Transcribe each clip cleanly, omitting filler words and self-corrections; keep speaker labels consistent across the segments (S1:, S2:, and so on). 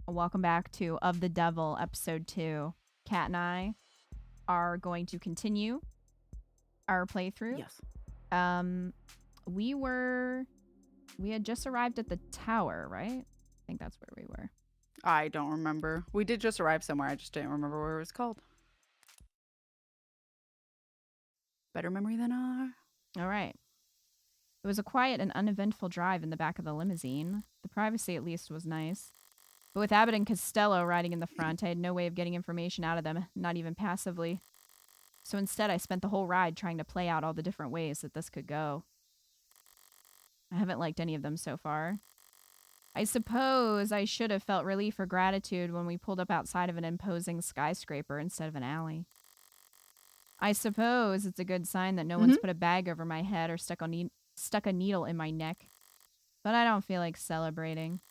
S1: Welcome back to Of the Devil, episode 2. Kat and I are going to continue our playthrough.
S2: Yes.
S1: We had just arrived at the tower, right? I think that's where we were.
S2: I don't remember. We did just arrive somewhere. I just didn't remember where it was called. Better memory than I.
S1: All right. It was a quiet and uneventful drive in the back of the limousine. The privacy, at least, was nice. But with Abbott and Costello riding in the front, I had no way of getting information out of them, not even passively. So instead, I spent the whole ride trying to play out all the different ways that this could go. I haven't liked any of them so far. I suppose I should have felt relief or gratitude when we pulled up outside of an imposing skyscraper instead of an alley. I suppose it's a good sign that no one's put a bag over my head or stuck a needle in my neck. But I don't feel like celebrating.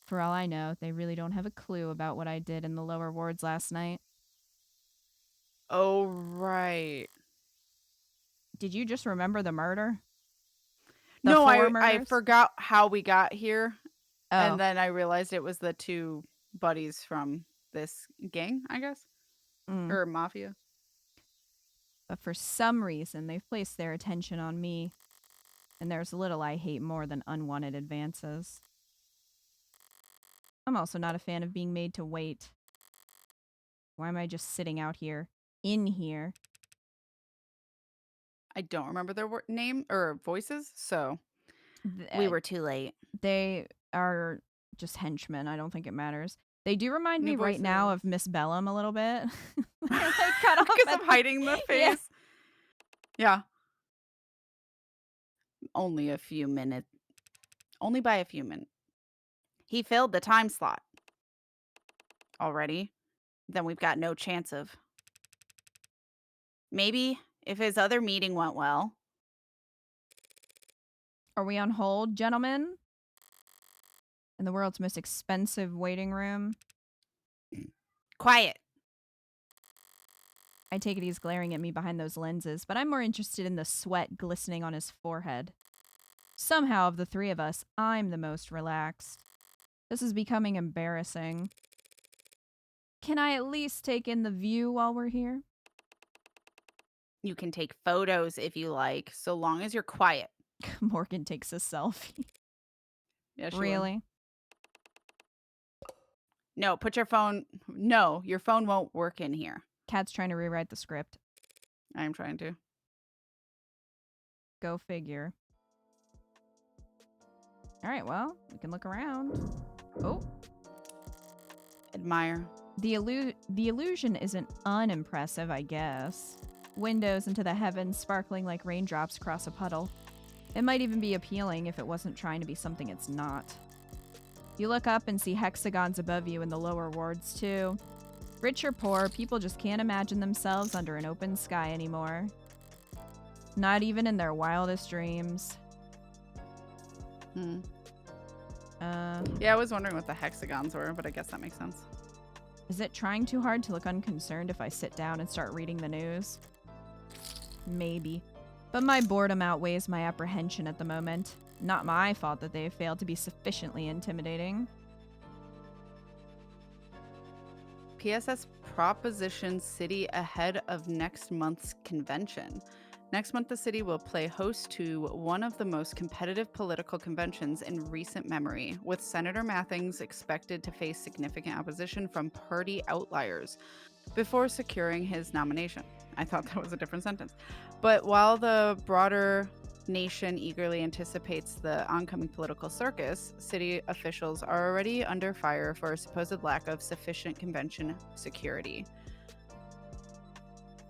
S1: For all I know, they really don't have a clue about what I did in the lower wards last night.
S2: Oh, right.
S1: Did you just remember the murder?
S2: No, I forgot how we got here.
S1: Oh.
S2: And then I realized it was the two buddies from this gang, I guess. Or mafia.
S1: But for some reason, they've placed their attention on me. And there's little I hate more than unwanted advances. I'm also not a fan of being made to wait. Why am I just sitting out here? In here?
S2: I don't remember their name or voices, so we were too late.
S1: They are just henchmen. I don't think it matters. They do remind me right now of Miss Bellum a little bit.
S2: Cut off because of hiding the face. Yeah. Only a few minutes. Only by a few minutes. He filled the time slot already. Then we've got no chance of. Maybe if his other meeting went well.
S1: Are we on hold, gentlemen? In the world's most expensive waiting room?
S2: Quiet.
S1: I take it he's glaring at me behind those lenses, but I'm more interested in the sweat glistening on his forehead. Somehow, of the three of us, I'm the most relaxed. This is becoming embarrassing. Can I at least take in the view while we're here?
S2: You can take photos if you like, so long as you're quiet.
S1: Morgan takes a selfie.
S2: Yeah, she
S1: really?
S2: Would. No, put your phone... No, your phone won't work in here.
S1: Kat's trying to rewrite the script.
S2: I'm trying to.
S1: Go figure. All right, well, we can look around. Oh.
S2: Admire.
S1: The illusion isn't unimpressive, I guess. Windows into the heavens sparkling like raindrops across a puddle. It might even be appealing if it wasn't trying to be something it's not. You look up and see hexagons above you in the lower wards, too. Rich or poor, people just can't imagine themselves under an open sky anymore. Not even in their wildest dreams.
S2: Yeah, I was wondering what the hexagons were, but I guess that makes sense.
S1: Is it trying too hard to look unconcerned if I sit down and start reading the news? Maybe. But my boredom outweighs my apprehension at the moment. Not my fault that they have failed to be sufficiently intimidating.
S2: PSS propositions city ahead of next month's convention. Next month, the city will play host to one of the most competitive political conventions in recent memory, with Senator Mathings expected to face significant opposition from party outliers before securing his nomination. I thought that was a different sentence. But while the broader nation eagerly anticipates the oncoming political circus, city officials are already under fire for a supposed lack of sufficient convention security.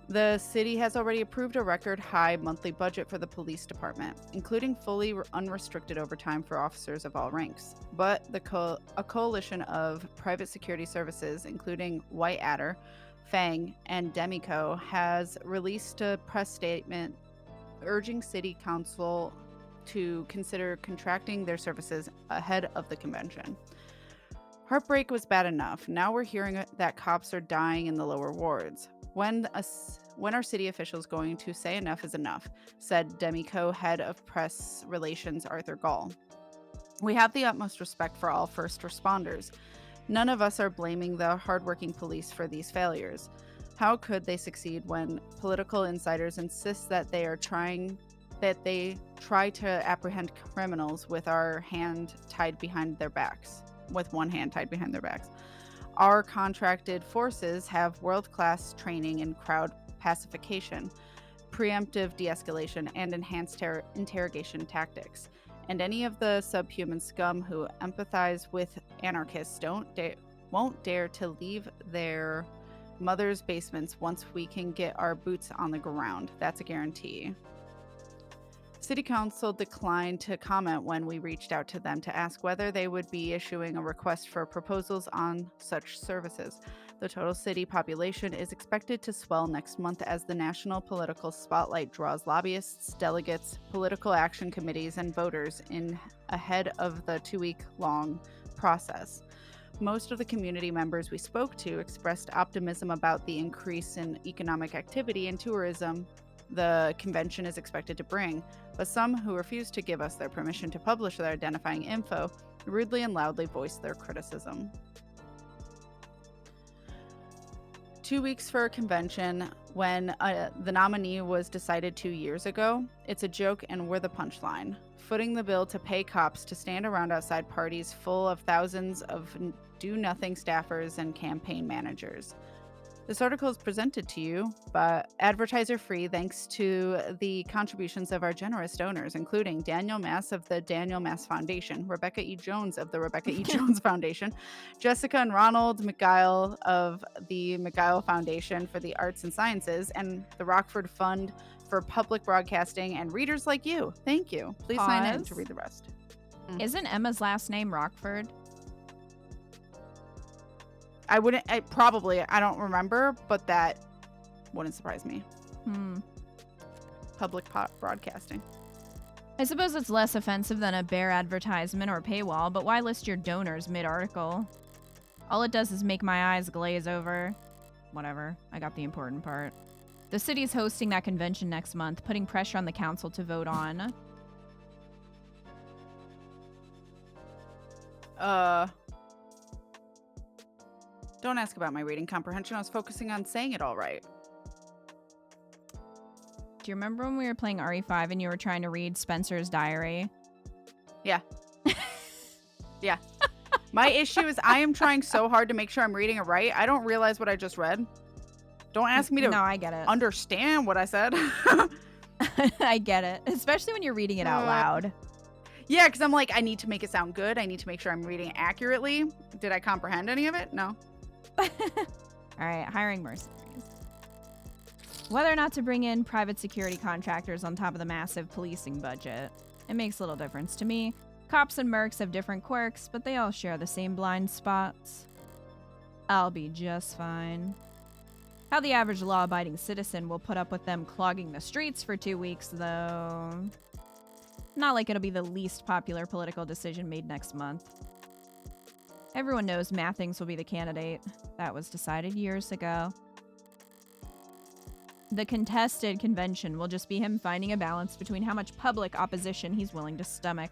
S2: The city has already approved a record high monthly budget for the police department, including fully unrestricted overtime for officers of all ranks. But a coalition of private security services, including White Adder, Fang, and Demico, has released a press statement urging city council to consider contracting their services ahead of the convention. Heartbreak was bad enough. Now we're hearing that cops are dying in the lower wards. When are city officials going to say enough is enough? Said Demico head of press relations Arthur Gall. We have the utmost respect for all first responders, None of us are blaming the hardworking police for these failures. How could they succeed when political insiders insist that they try to apprehend criminals with one hand tied behind their backs? Our contracted forces have world-class training in crowd pacification, preemptive de-escalation, and enhanced interrogation tactics. And any of the subhuman scum who empathize with anarchists won't dare to leave their mother's basements once we can get our boots on the ground. That's a guarantee. City Council declined to comment when we reached out to them to ask whether they would be issuing a request for proposals on such services. The total city population is expected to swell next month as the national political spotlight draws lobbyists, delegates, political action committees, and voters in ahead of the 2-week-long process. Most of the community members we spoke to expressed optimism about the increase in economic activity and tourism the convention is expected to bring, but some who refused to give us their permission to publish their identifying info rudely and loudly voiced their criticism. 2 weeks for a convention when the nominee was decided 2 years ago. It's a joke and we're the punchline. Footing the bill to pay cops to stand around outside parties full of thousands of do-nothing staffers and campaign managers. This article is presented to you, but advertiser-free thanks to the contributions of our generous donors, including Daniel Mass of the Daniel Mass Foundation, Rebecca E. Jones of the Rebecca E. Jones Foundation, Jessica and Ronald McGuile of the McGuile Foundation for the Arts and Sciences, and the Rockford Fund for Public Broadcasting, and readers like you. Thank you. Please sign in to read the rest.
S1: Isn't Emma's last name Rockford?
S2: I don't remember, but that wouldn't surprise me. Public broadcasting.
S1: I suppose it's less offensive than a bare advertisement or paywall, but why list your donors mid-article? All it does is make my eyes glaze over. Whatever, I got the important part. The city's hosting that convention next month, putting pressure on the council to vote on.
S2: Don't ask about my reading comprehension. I was focusing on saying it all right.
S1: Do you remember when we were playing RE5 and you were trying to read Spencer's diary?
S2: Yeah. Yeah. My issue is I am trying so hard to make sure I'm reading it right. I don't realize what I just read. Don't ask me to
S1: I get it.
S2: Understand what I said.
S1: I get it. Especially when you're reading it out loud.
S2: Yeah, because I'm like, I need to make it sound good. I need to make sure I'm reading it accurately. Did I comprehend any of it? No.
S1: Alright, hiring mercenaries. Whether or not to bring in private security contractors on top of the massive policing budget, it makes little difference to me. Cops and mercs have different quirks, but they all share the same blind spots. I'll be just fine. How the average law-abiding citizen will put up with them clogging the streets for 2 weeks, though. Not like it'll be the least popular political decision made next month. Everyone knows Mathings will be the candidate. That was decided years ago. The contested convention will just be him finding a balance between how much public opposition he's willing to stomach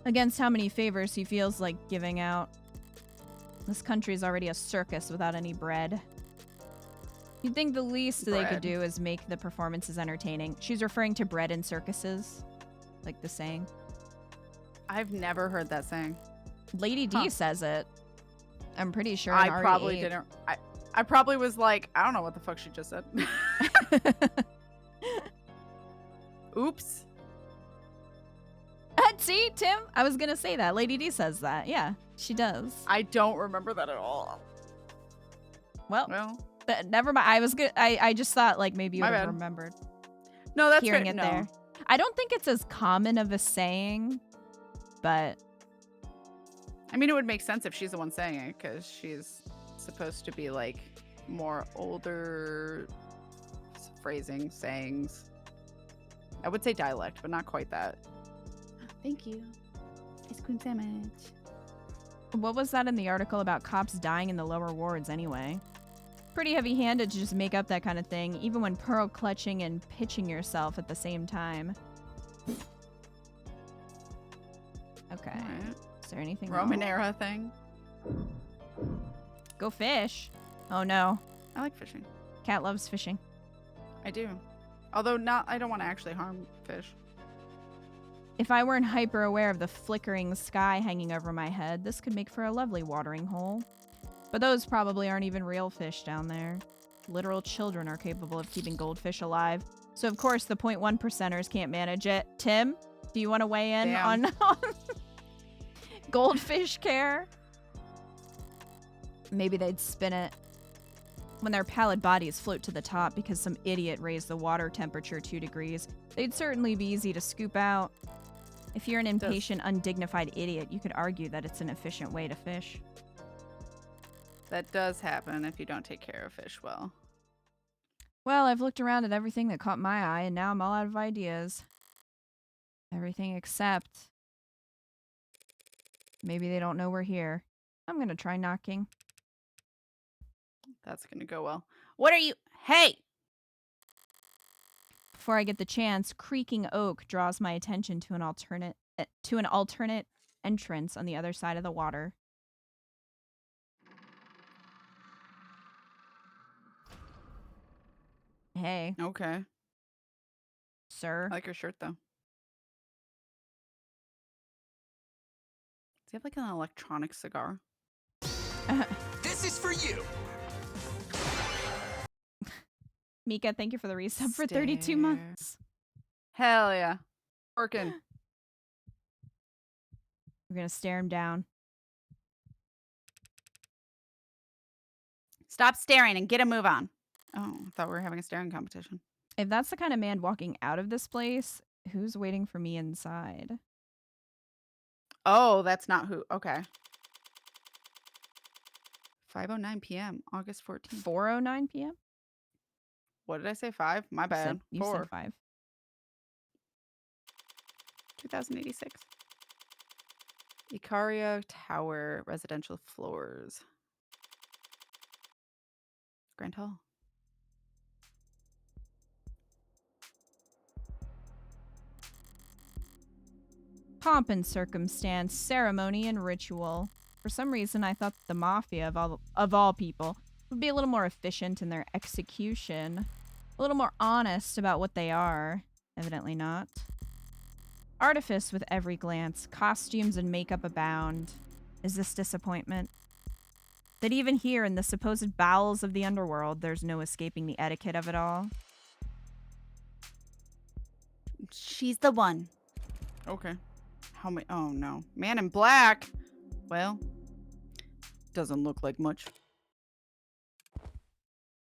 S1: against how many favors he feels like giving out. This country's already a circus without any bread. You'd think the least they could do is make the performances entertaining. She's referring to bread in circuses, like the saying.
S2: I've never heard that saying.
S1: Lady D says it. I'm pretty sure.
S2: I probably didn't. I probably was like, I don't know what the fuck she just said. Oops.
S1: See, Tim? I was gonna say that. Lady D says that. Yeah, she does.
S2: I don't remember that at all.
S1: Well. Never mind. I just thought like maybe you would have remembered.
S2: No, that's
S1: hearing it there. I don't think it's as common of a saying, but
S2: I mean, it would make sense if she's the one saying it because she's supposed to be like more older phrasing, sayings. I would say dialect, but not quite that. Thank you. Ice cream sandwich.
S1: What was that in the article about cops dying in the lower wards anyway? Pretty heavy-handed to just make up that kind of thing, even when pearl clutching and pitching yourself at the same time. Okay.
S2: Right.
S1: there anything
S2: Roman
S1: else?
S2: era thing.
S1: Go fish. Oh no.
S2: I like fishing.
S1: Cat loves fishing.
S2: I do. Although I don't want to actually harm fish.
S1: If I weren't hyper aware of the flickering sky hanging over my head, this could make for a lovely watering hole. But those probably aren't even real fish down there. Literal children are capable of keeping goldfish alive. So of course the 0.1%ers can't manage it. Tim, do you want to weigh in on goldfish care? Maybe they'd spin it when their pallid bodies float to the top because some idiot raised the water temperature 2 degrees. They'd certainly be easy to scoop out. If you're an impatient, undignified idiot, you could argue that it's an efficient way to fish.
S2: That does happen if you don't take care of fish well.
S1: Well, I've looked around at everything that caught my eye, and now I'm all out of ideas. Everything except... maybe they don't know we're here. I'm gonna try knocking.
S2: That's gonna go well. What are you... Hey!
S1: Before I get the chance, creaking oak draws my attention to an alternate entrance on the other side of the water. Hey.
S2: Okay.
S1: Sir.
S2: I like your shirt, though. Does he have like an electronic cigar?
S3: This is for you.
S1: Mika, thank you for the resub for 32 months.
S2: Hell yeah. Working.
S1: We're gonna stare him down.
S2: Stop staring and get a move on. Oh, I thought we were having a staring competition.
S1: If that's the kind of man walking out of this place, who's waiting for me inside?
S2: Oh, that's not who. Okay. 5:09 p.m. August 14th.
S1: 4:09 p.m.?
S2: What did I say? 5? My bad.
S1: You said 5.
S2: 2086. Icaria Tower residential floors. Grand Hall.
S1: Pomp and circumstance, ceremony and ritual. For some reason, I thought the mafia, of all people, would be a little more efficient in their execution. A little more honest about what they are. Evidently not. Artifice with every glance. Costumes and makeup abound. Is this disappointment? That even here in the supposed bowels of the underworld, there's no escaping the etiquette of it all.
S2: She's the one. Okay. How many? Oh no. Man in black. Well, doesn't look like much.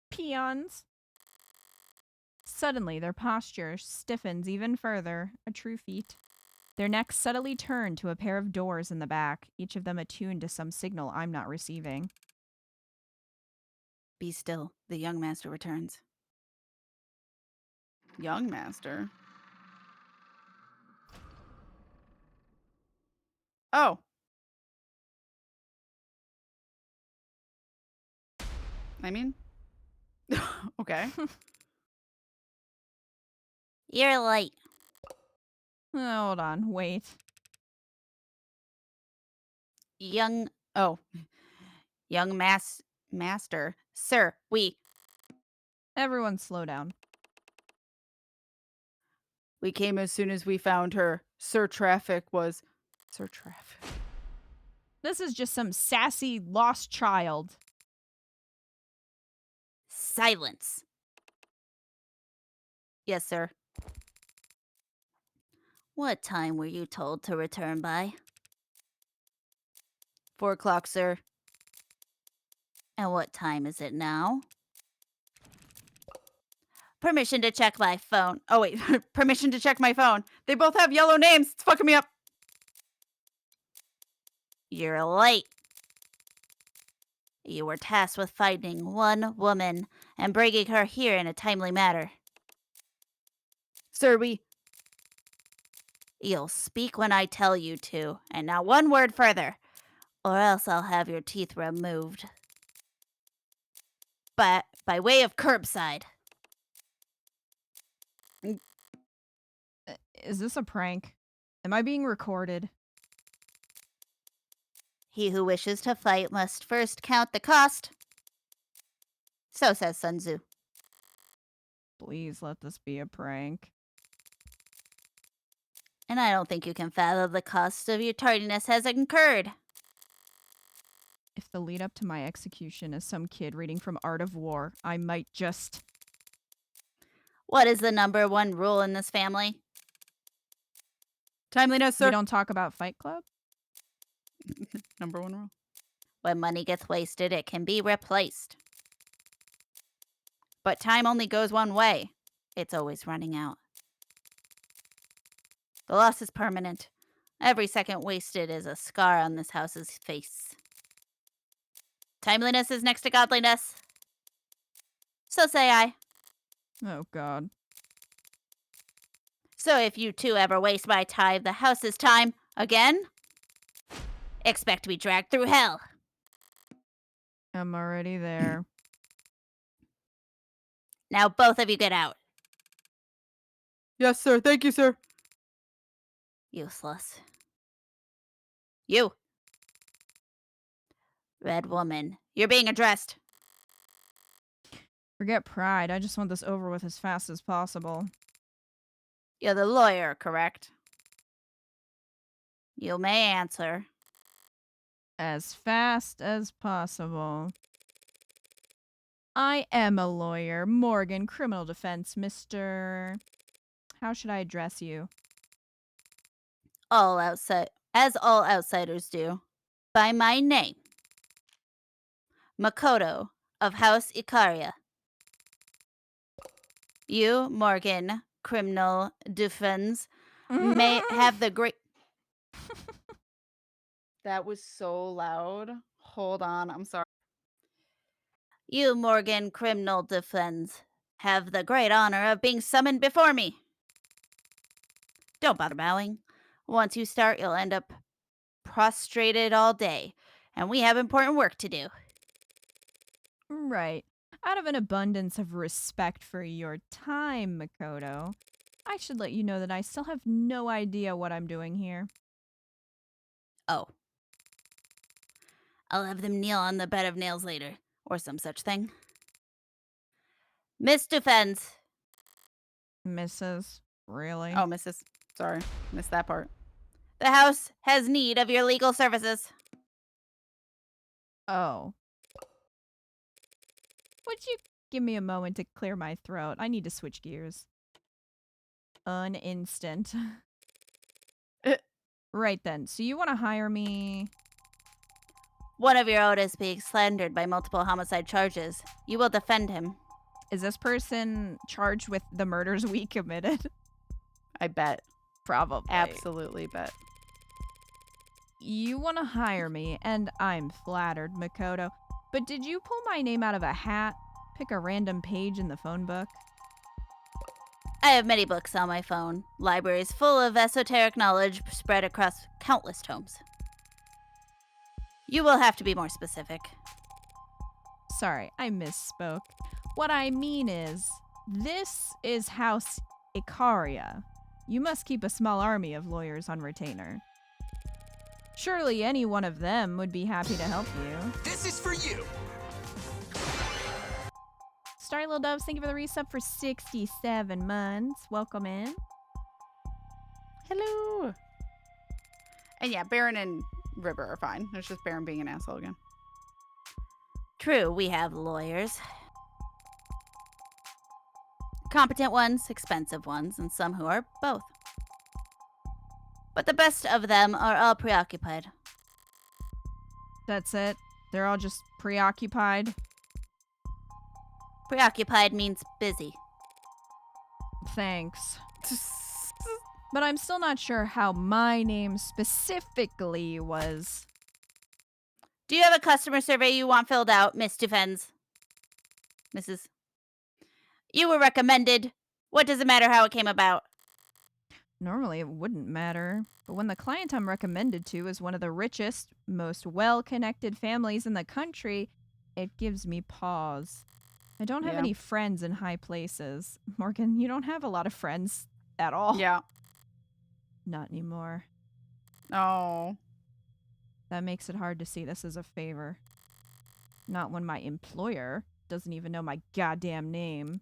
S1: Peons. Suddenly, their posture stiffens even further, a true feat. Their necks subtly turn to a pair of doors in the back, each of them attuned to some signal I'm not receiving.
S2: Be still. The young master returns. Young master? Oh. I mean, okay. You're late.
S1: Hold on, wait.
S2: Young master. Sir, we
S1: Everyone slow down.
S2: came as soon as we found her. Sir Traffic.
S1: This is just some sassy lost child.
S2: Silence. Yes, sir. What time were you told to return by? 4 o'clock, sir. And what time is it now? Permission to check my phone. Oh, wait. Permission to check my phone. They both have yellow names. It's fucking me up. You're late. You were tasked with finding one woman and bringing her here in a timely manner. Sir, You'll speak when I tell you to, and not one word further, or else I'll have your teeth removed. But by way of curbside.
S1: Is this a prank? Am I being recorded?
S4: He who wishes to fight must first count the cost. So says Sun Tzu.
S1: Please let this be a prank.
S4: And I don't think you can fathom the cost of your tardiness has incurred.
S1: If the lead up to my execution is some kid reading from Art of War, I might just...
S4: What is the number one rule in this family?
S2: Timeliness,
S1: We
S2: sir.
S1: don't talk about Fight Club?
S2: Number one rule.
S4: When money gets wasted, it can be replaced. But time only goes one way. It's always running out. The loss is permanent. Every second wasted is a scar on this house's face. Timeliness is next to godliness. So say I.
S1: Oh, God.
S4: So if you two ever waste my time, the house's time, again, expect to be dragged through hell.
S1: I'm already there.
S4: Now both of you get out.
S2: Yes, sir. Thank you, sir.
S4: Useless. You. Red woman, you're being addressed.
S1: Forget pride. I just want this over with as fast as possible.
S4: You're the lawyer, correct? You may answer.
S1: As fast as possible. I am a lawyer. Morgan, criminal defense, Mr. How should I address you?
S4: As all outsiders do, by my name. Makoto of House Ikaria. You, Morgan, criminal defense, may have the great...
S2: That was so loud. Hold on. I'm sorry.
S4: You, Morgan, criminal defense, have the great honor of being summoned before me. Don't bother bowing. Once you start, you'll end up prostrated all day, and we have important work to do.
S1: Right. Out of an abundance of respect for your time, Makoto, I should let you know that I still have no idea what I'm doing here.
S4: Oh. I'll have them kneel on the bed of nails later, or some such thing. Miss Defense.
S1: Mrs. Really?
S2: Oh, Mrs. Sorry. Missed that part.
S4: The house has need of your legal services.
S1: Oh. Would you give me a moment to clear my throat? I need to switch gears. An instant. Right then. So you want to hire me?
S4: One of your own is being slandered by multiple homicide charges. You will defend him.
S1: Is this person charged with the murders we committed?
S2: I bet.
S1: Probably.
S2: Absolutely bet.
S1: You want to hire me, and I'm flattered, Makoto. But did you pull my name out of a hat? Pick a random page in the phone book?
S4: I have many books on my phone. Libraries full of esoteric knowledge spread across countless tomes. You will have to be more specific.
S1: Sorry, I misspoke. What I mean is, this is House Ikaria. You must keep a small army of lawyers on retainer. Surely any one of them would be happy to help you.
S3: This is for you.
S1: Starry Little Doves, thank you for the resub for 67 months. Welcome in.
S2: Hello. And yeah, Baron and River are fine. There's just Baron being an asshole again.
S4: True, we have lawyers. Competent ones, expensive ones, and some who are both. But the best of them are all preoccupied.
S1: That's it? They're all just preoccupied?
S4: Preoccupied means busy.
S1: Thanks. But I'm still not sure how my name specifically was.
S4: Do you have a customer survey you want filled out, Miss Defense? Mrs. You were recommended. What does it matter how it came about?
S1: Normally it wouldn't matter, but when the client I'm recommended to is one of the richest, most well-connected families in the country, it gives me pause. I don't have any friends in high places. Morgan, you don't have a lot of friends at all.
S2: Yeah.
S1: Not anymore.
S2: Oh.
S1: That makes it hard to see this as a favor. Not when my employer doesn't even know my goddamn name.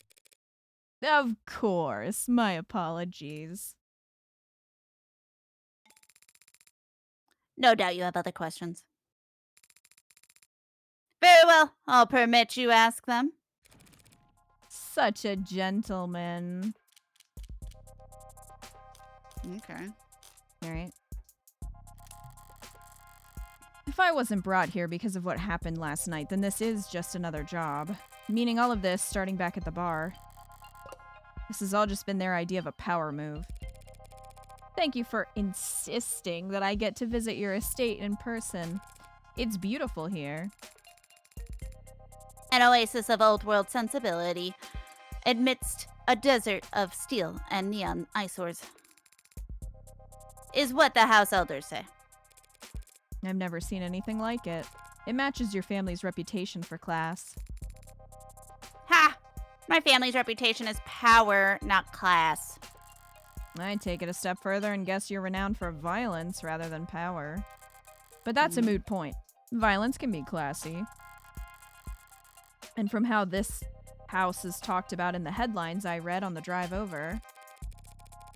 S1: Of course, my apologies.
S4: No doubt you have other questions. Very well, I'll permit you ask them.
S1: Such a gentleman.
S2: Okay.
S1: Alright. If I wasn't brought here because of what happened last night, then this is just another job. Meaning all of this starting back at the bar. This has all just been their idea of a power move. Thank you for insisting that I get to visit your estate in person. It's beautiful here.
S4: An oasis of old world sensibility amidst a desert of steel and neon eyesores. Is what the house elders say.
S1: I've never seen anything like it. It matches your family's reputation for class.
S4: Ha! My family's reputation is power, not class.
S1: I'd take it a step further and guess you're renowned for violence rather than power. But that's a moot point. Violence can be classy. And from how this house is talked about in the headlines I read on the drive over,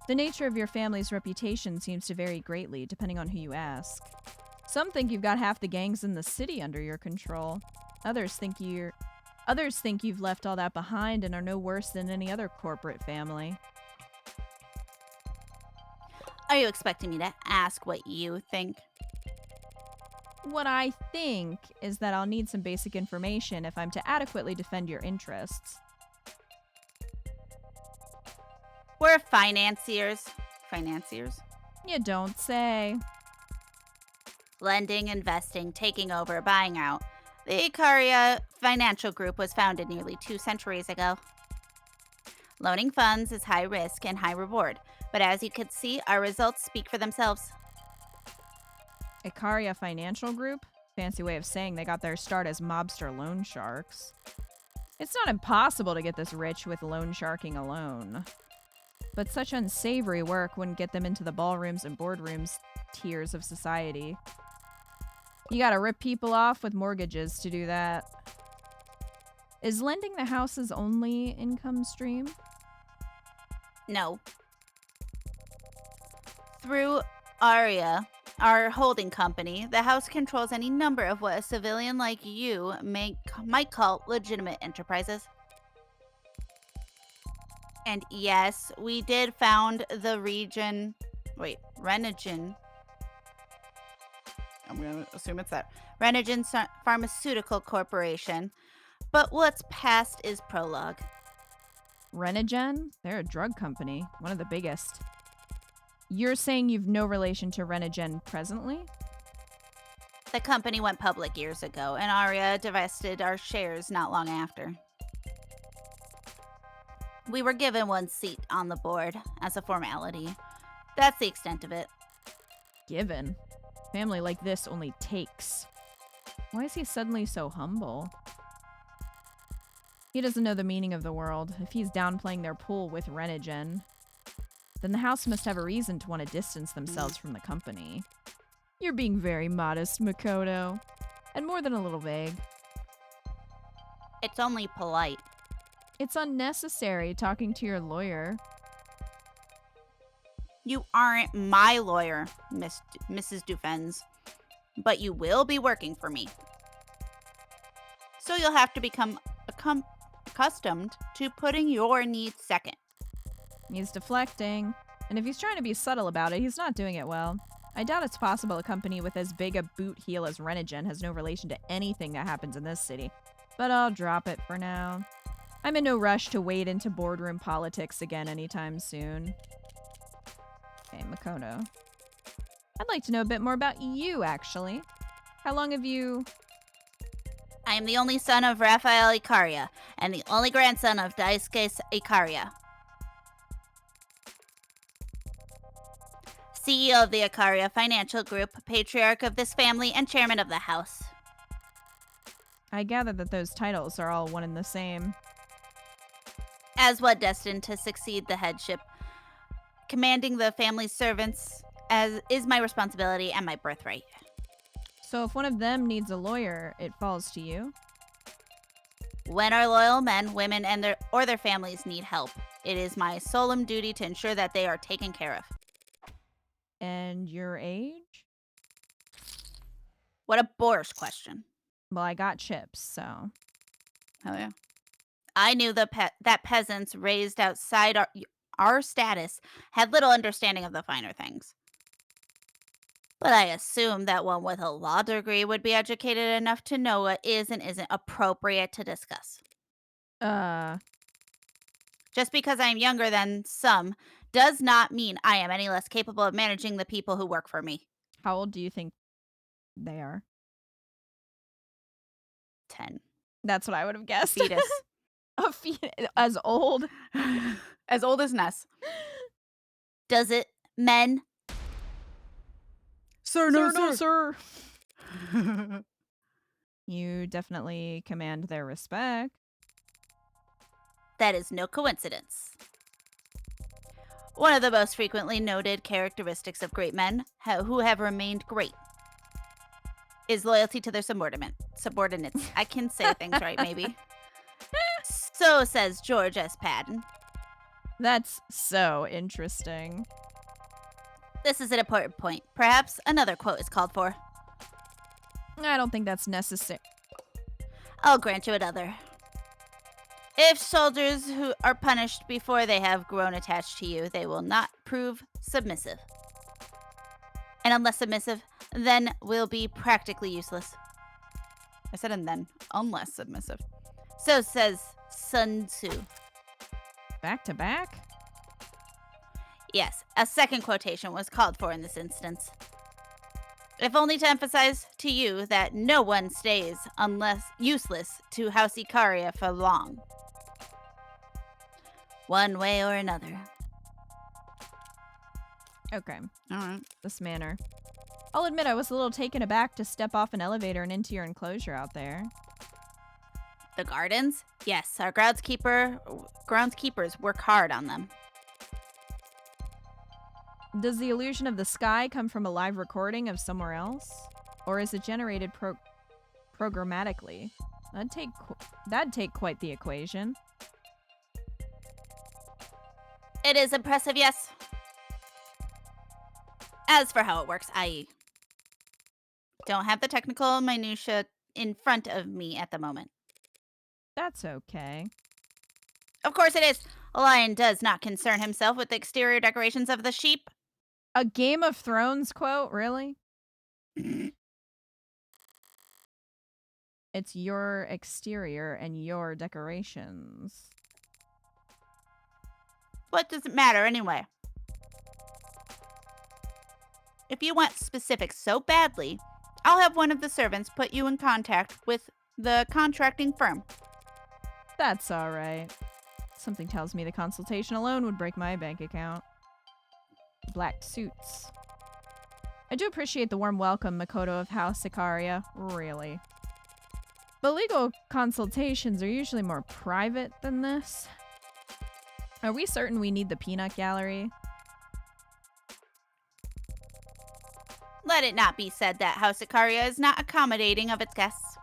S1: the nature of your family's reputation seems to vary greatly depending on who you ask. Some think you've got half the gangs in the city under your control. Others think you've left all that behind and are no worse than any other corporate family.
S4: Are you expecting me to ask what you think?
S1: What I think is that I'll need some basic information if I'm to adequately defend your interests.
S4: We're financiers. Financiers?
S1: You don't say.
S4: Lending, investing, taking over, buying out. The Ikaria Financial Group was founded nearly 2 centuries ago. Loaning funds is high risk and high reward, but as you can see, our results speak for themselves.
S1: Ikaria Financial Group? Fancy way of saying they got their start as mobster loan sharks. It's not impossible to get this rich with loan sharking alone. But such unsavory work wouldn't get them into the ballrooms and boardrooms tiers of society. You gotta rip people off with mortgages to do that. Is lending the house's only income stream?
S4: No. Through Aria, our holding company, the house controls any number of what a civilian like you might call legitimate enterprises. And yes, we did found the Renogen.
S2: I'm going to assume it's that.
S4: Renogen Pharmaceutical Corporation. But what's past is prologue.
S1: Renogen? They're a drug company, one of the biggest. You're saying you've no relation to Renogen presently?
S4: The company went public years ago, and Aria divested our shares not long after. We were given one seat on the board as a formality. That's the extent of it.
S1: Given? Family like this only takes. Why is he suddenly so humble? He doesn't know the meaning of the world. If he's downplaying their pull with Renogen, then the house must have a reason to want to distance themselves from the company. You're being very modest, Makoto. And more than a little vague.
S4: It's only polite.
S1: It's unnecessary talking to your lawyer.
S4: You aren't my lawyer, Mrs. Dufenz, but you will be working for me. So you'll have to become accustomed to putting your needs second.
S1: He's deflecting. And if he's trying to be subtle about it, he's not doing it well. I doubt it's possible a company with as big a boot heel as Renogen has no relation to anything that happens in this city. But I'll drop it for now. I'm in no rush to wade into boardroom politics again anytime soon. Okay, Makoto. I'd like to know a bit more about you, actually. How long have you...
S4: I am the only son of Raphael Ikaria, and the only grandson of Daisuke Ikaria, CEO of the Ikaria Financial Group, patriarch of this family, and chairman of the house.
S1: I gather that those titles are all one and the same.
S4: As one destined to succeed the headship, commanding the family's servants as is my responsibility and my birthright.
S1: So if one of them needs a lawyer, it falls to you?
S4: When our loyal men, women, and their families need help, it is my solemn duty to ensure that they are taken care of.
S1: And your age?
S4: What a boorish question.
S1: Well, I got chips, so...
S2: Hell yeah.
S4: I knew that peasants raised outside our status had little understanding of the finer things. But I assumed that one with a law degree would be educated enough to know what is and isn't appropriate to discuss. Just because I am younger than some does not mean I am any less capable of managing the people who work for me.
S1: How old do you think they are?
S4: 10.
S1: That's what I would have guessed.
S4: Fetus.
S1: A fetus. As old?
S2: As old as Ness.
S4: Does it, men?
S2: Sir,
S1: No, sir. You definitely command their respect.
S4: That is no coincidence. One of the most frequently noted characteristics of great men who have remained great is loyalty to their subordinates. I can say things right, maybe. So says George S. Patton.
S1: That's so interesting.
S4: This is an important point. Perhaps another quote is called for.
S1: I don't think that's necessary.
S4: I'll grant you another. If soldiers who are punished before they have grown attached to you, they will not prove submissive. And unless submissive, then will be practically useless.
S2: I said and then, unless submissive.
S4: So says Sun Tzu.
S1: Back to back?
S4: Yes, a second quotation was called for in this instance. If only to emphasize to you that no one stays useless to House Icaria for long. One way or another.
S1: Okay,
S2: All right.
S1: this manner. I'll admit I was a little taken aback to step off an elevator and into your enclosure out there.
S4: The gardens? Yes, our groundskeepers work hard on them.
S1: Does the illusion of the sky come from a live recording of somewhere else? Or is it generated programmatically? That'd take quite the equation.
S4: It is impressive, yes. As for how it works, I don't have the technical minutia in front of me at the moment.
S1: That's okay.
S4: Of course it is. A lion does not concern himself with the exterior decorations of the sheep.
S1: A Game of Thrones quote, really? It's your exterior and your decorations.
S4: What does it matter anyway? If you want specifics so badly, I'll have one of the servants put you in contact with the contracting firm.
S1: That's alright. Something tells me the consultation alone would break my bank account. Black suits. I do appreciate the warm welcome, Makoto of House Icaria. Really. But legal consultations are usually more private than this. Are we certain we need the peanut gallery?
S4: Let it not be said that House Icaria is not accommodating of its guests.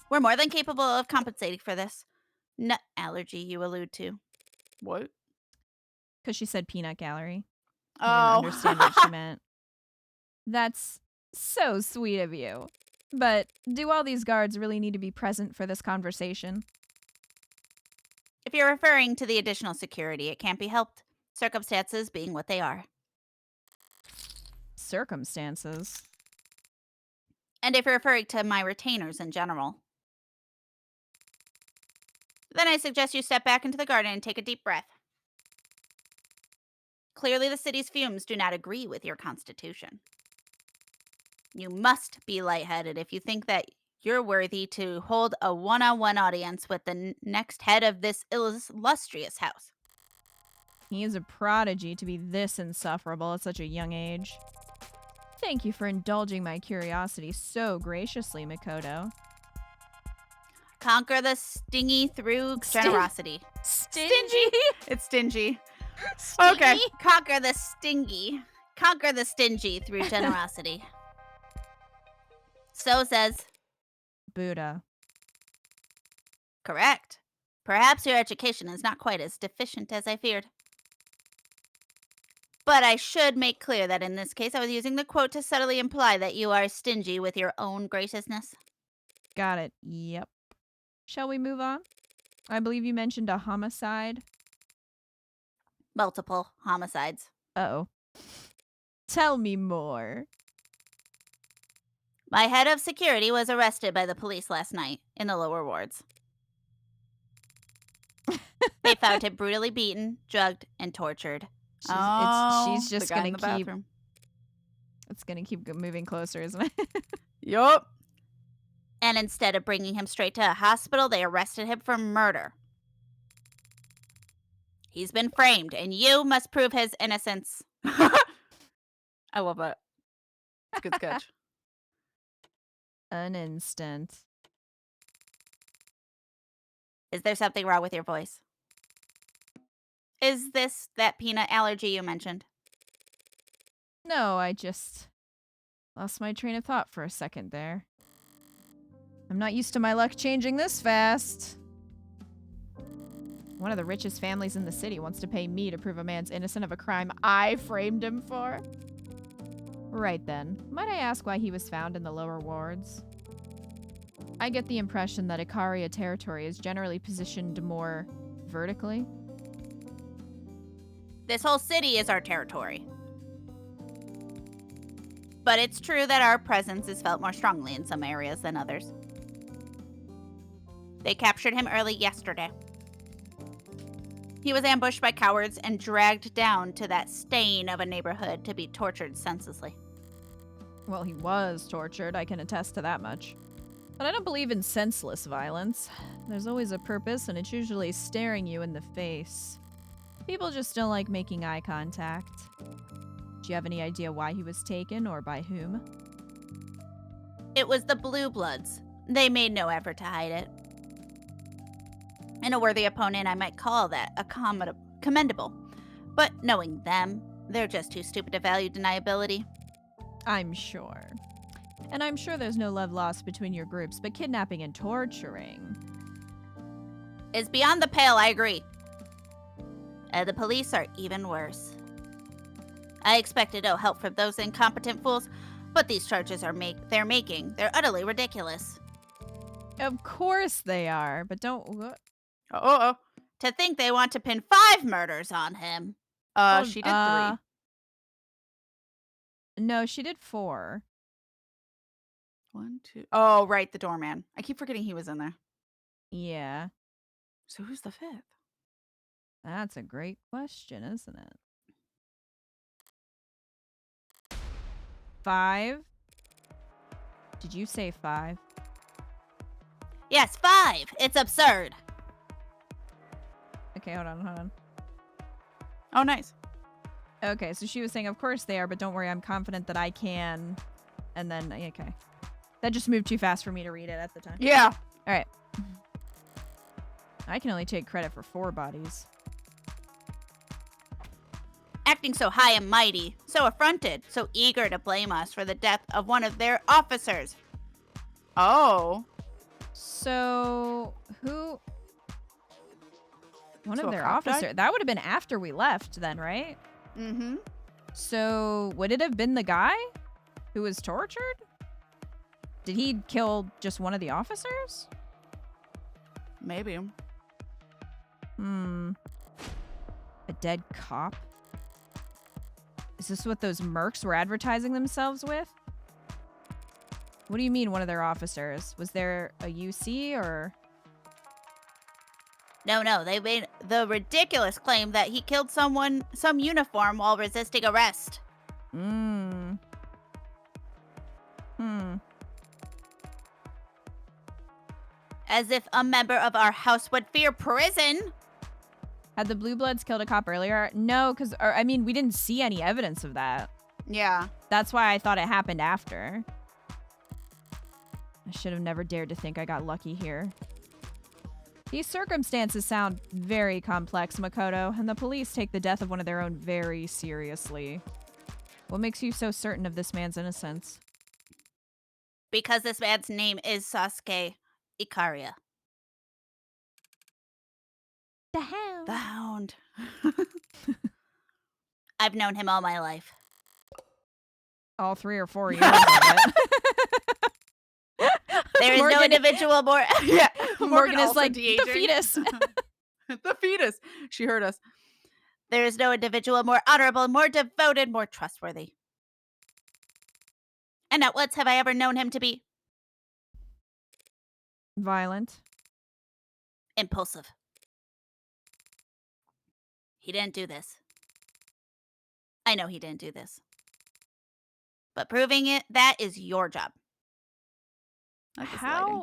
S4: We're more than capable of compensating for this nut allergy you allude to.
S2: What?
S1: Because she said peanut gallery.
S2: Oh.
S1: I didn't understand what she meant. That's so sweet of you. But do all these guards really need to be present for this conversation?
S4: If you're referring to the additional security, it can't be helped. Circumstances being what they are.
S1: Circumstances?
S4: And if you're referring to my retainers in general, then I suggest you step back into the garden and take a deep breath. Clearly, the city's fumes do not agree with your constitution. You must be lightheaded if you think that you're worthy to hold a one-on-one audience with the next head of this illustrious house.
S1: He is a prodigy to be this insufferable at such a young age. Thank you for indulging my curiosity so graciously, Makoto.
S4: Conquer the stingy through generosity.
S1: Stingy?
S2: It's stingy.
S1: Stingy?
S2: Okay.
S4: Conquer the stingy through generosity. So says.
S1: Buddha.
S4: Correct. Perhaps your education is not quite as deficient as I feared. But I should make clear that in this case I was using the quote to subtly imply that you are stingy with your own graciousness.
S1: Got it. Yep. Shall we move on? I believe you mentioned a homicide.
S4: Multiple homicides.
S1: Uh-oh. Tell me more.
S4: My head of security was arrested by the police last night in the lower wards. They found him brutally beaten, drugged, and tortured.
S1: She's just
S2: the guy
S1: gonna
S2: in the
S1: keep.
S2: bathroom.
S1: It's gonna keep moving closer, isn't it?
S2: Yup.
S4: And instead of bringing him straight to a hospital, they arrested him for murder. He's been framed, and you must prove his innocence.
S2: I love that. It's a good sketch.
S1: An instant.
S4: Is there something wrong with your voice? Is this that peanut allergy you mentioned?
S1: No, I just lost my train of thought for a second there. I'm not used to my luck changing this fast. One of the richest families in the city wants to pay me to prove a man's innocent of a crime I framed him for. Right then, might I ask why he was found in the lower wards? I get the impression that Ikaria territory is generally positioned more vertically.
S4: This whole city is our territory. But it's true that our presence is felt more strongly in some areas than others. They captured him early yesterday. He was ambushed by cowards and dragged down to that stain of a neighborhood to be tortured senselessly.
S1: Well, he was tortured, I can attest to that much. But I don't believe in senseless violence. There's always a purpose, and it's usually staring you in the face. People just don't like making eye contact. Do you have any idea why he was taken, or by whom?
S4: It was the Blue Bloods. They made no effort to hide it. And a worthy opponent, I might call that commendable. But knowing them, they're just too stupid to value deniability.
S1: I'm sure. And I'm sure there's no love lost between your groups, but kidnapping and torturing
S4: Is beyond the pale, I agree. The police are even worse. I expected no help from those incompetent fools, but these charges they're utterly ridiculous.
S1: Of course they are, but don't...
S2: Oh.
S4: To think they want to pin 5 murders on him.
S2: She did 3.
S1: No, she did 4.
S2: 1, 2. Oh, right, the doorman. I keep forgetting he was in there.
S1: Yeah.
S2: So who's the 5th?
S1: That's a great question, isn't it? 5? Did you say 5?
S4: Yes, 5. It's absurd.
S1: Okay, hold on.
S2: Oh, nice.
S1: Okay, so she was saying, of course they are, but don't worry, I'm confident that I can. And then, okay. That just moved too fast for me to read it at the time.
S2: Yeah.
S1: All right. I can only take credit for 4 bodies.
S4: Acting so high and mighty, so affronted, so eager to blame us for the death of one of their officers.
S2: Oh.
S1: So, who... One
S2: So
S1: of
S2: a
S1: their
S2: cop died?
S1: officers. That would have been after we left then, right?
S2: Mm-hmm.
S1: So, would it have been the guy who was tortured? Did he kill just one of the officers?
S2: Maybe.
S1: A dead cop? Is this what those mercs were advertising themselves with? What do you mean, one of their officers? Was there a UC or...
S4: No, they made the ridiculous claim that he killed some uniform while resisting arrest. As if a member of our house would fear prison.
S1: Had the Blue Bloods killed a cop earlier? No, because, I mean, we didn't see any evidence of that.
S2: Yeah.
S1: That's why I thought it happened after. I should have never dared to think I got lucky here. These circumstances sound very complex, Makoto, and the police take the death of one of their own very seriously. What makes you so certain of this man's innocence?
S4: Because this man's name is Sasuke Ikaria.
S1: The hell?
S2: The Hound.
S4: I've known him all my life.
S1: All 3 or 4 years of it.
S4: There is no
S1: Morgan-
S4: individual more.
S2: Yeah.
S1: Morgan is
S2: also
S1: like, the
S2: de-aging.
S1: fetus.
S2: The fetus. She heard us.
S4: There is no individual more honorable, more devoted, more trustworthy. And not once have I ever known him to be
S1: Violent.
S4: impulsive. He didn't do this. I know he didn't do this. But proving it, that is your job.
S2: Like this lighting.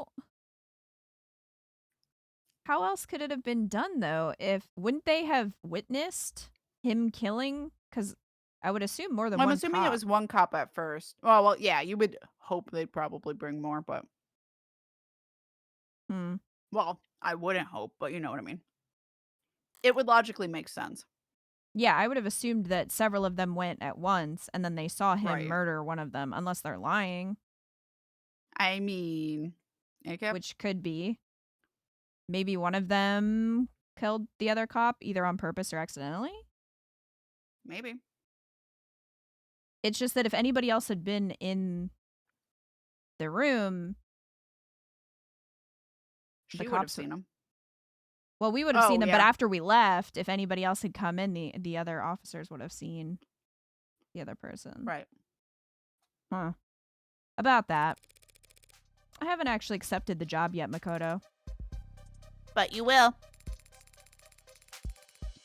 S1: How else could it have been done, though? Wouldn't they have witnessed him killing? Because I would assume more than
S2: I'm
S1: one
S2: assuming
S1: cop.
S2: it was one cop at first. Well, yeah, you would hope they'd probably bring more, but well, I wouldn't hope, but you know what I mean. It would logically make sense.
S1: Yeah, I would have assumed that several of them went at once, and then they saw him
S2: Right.
S1: murder one of them, unless they're lying,
S2: I mean, okay.
S1: which could be. Maybe one of them killed the other cop, either on purpose or accidentally.
S2: Maybe.
S1: It's just that if anybody else had been in the room,
S2: She
S1: the
S2: would have
S1: cops
S2: seen him.
S1: well, we would have seen
S2: Oh,
S1: them, but
S2: yeah.
S1: after we left, if anybody else had come in, the other officers would have seen the other person.
S2: Right.
S1: Huh. About that. I haven't actually accepted the job yet, Makoto.
S4: But you will.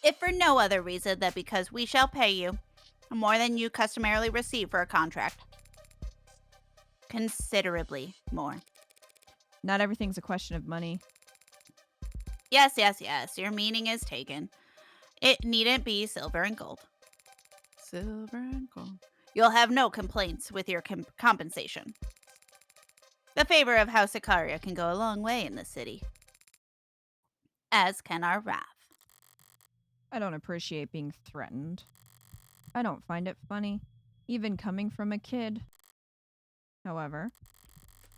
S4: If for no other reason than because we shall pay you more than you customarily receive for a contract. Considerably more.
S1: Not everything's a question of money.
S4: Yes, yes, yes. Your meaning is taken. It needn't be silver and gold.
S2: Silver and gold.
S4: You'll have no complaints with your compensation. The favor of House Ikaria can go a long way in the city. As can our wrath.
S1: I don't appreciate being threatened. I don't find it funny, even coming from a kid. However,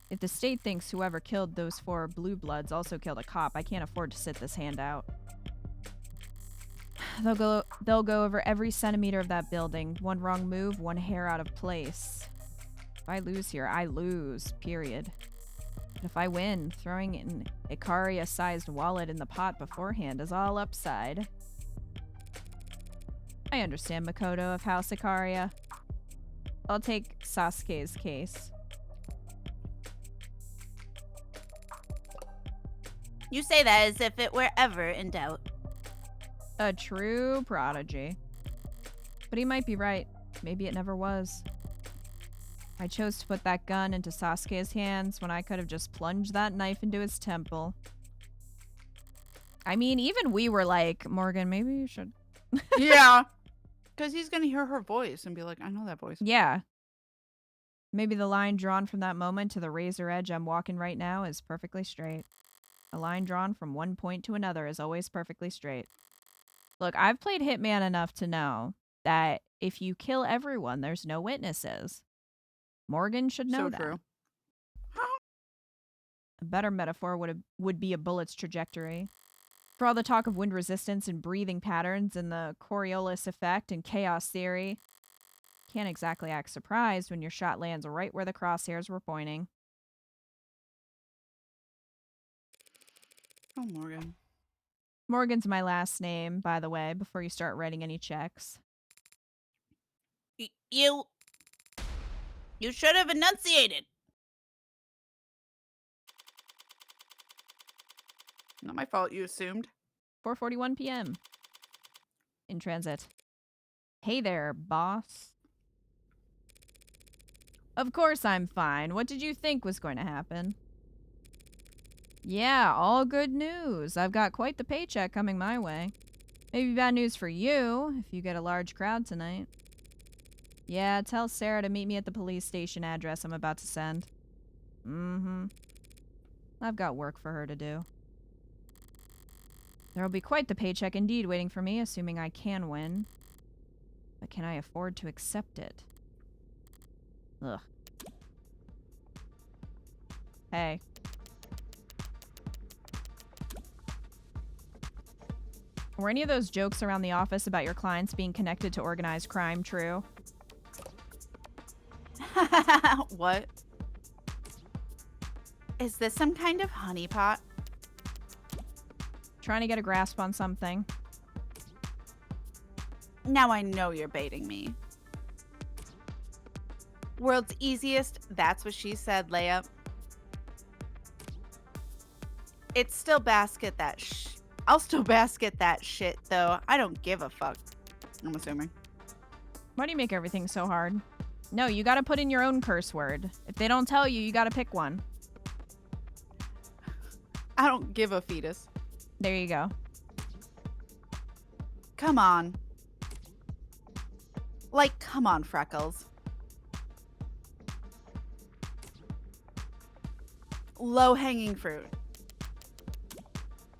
S1: if the state thinks whoever killed those 4 blue bloods also killed a cop, I can't afford to sit this hand out. They'll go over every centimeter of that building. One wrong move, one hair out of place. If I lose here, I lose, period. But if I win, throwing an Ikaria-sized wallet in the pot beforehand is all upside. I understand, Makoto of House Ikaria. I'll take Sasuke's case.
S4: You say that as if it were ever in doubt.
S1: A true prodigy. But he might be right. Maybe it never was. I chose to put that gun into Sasuke's hands when I could have just plunged that knife into his temple. I mean, even we were like, Morgan, maybe you should...
S2: Yeah. Because he's going to hear her voice and be like, I know that voice.
S1: Yeah. Maybe the line drawn from that moment to the razor edge I'm walking right now is perfectly straight. A line drawn from one point to another is always perfectly straight. Look, I've played Hitman enough to know that if you kill everyone, there's no witnesses. Morgan should know that.
S2: True.
S1: A better metaphor would be a bullet's trajectory. For all the talk of wind resistance and breathing patterns and the Coriolis effect and chaos theory, can't exactly act surprised when your shot lands right where the crosshairs were pointing.
S2: Oh, Morgan.
S1: Morgan's my last name, by the way, before you start writing any checks.
S4: You should have enunciated.
S2: Not my fault, you assumed.
S1: 4:41 p.m. In transit. Hey there, boss. Of course I'm fine. What did you think was going to happen? Yeah, all good news. I've got quite the paycheck coming my way. Maybe bad news for you, if you get a large crowd tonight. Yeah, tell Sarah to meet me at the police station address I'm about to send. I've got work for her to do. There'll be quite the paycheck indeed waiting for me, assuming I can win. But can I afford to accept it? Ugh. Hey. Were any of those jokes around the office about your clients being connected to organized crime true?
S2: What? Is this some kind of honeypot?
S1: Trying to get a grasp on something.
S2: Now I know you're baiting me. World's easiest, that's what she said, layup. It's still basket that I'll still basket that shit, though. I don't give a fuck. I'm assuming.
S1: Why do you make everything so hard? No, you gotta put in your own curse word. If they don't tell you, you gotta pick one.
S2: I don't give a fetus.
S1: There you go.
S2: Come on. Like, come on, Freckles. Low-hanging fruit.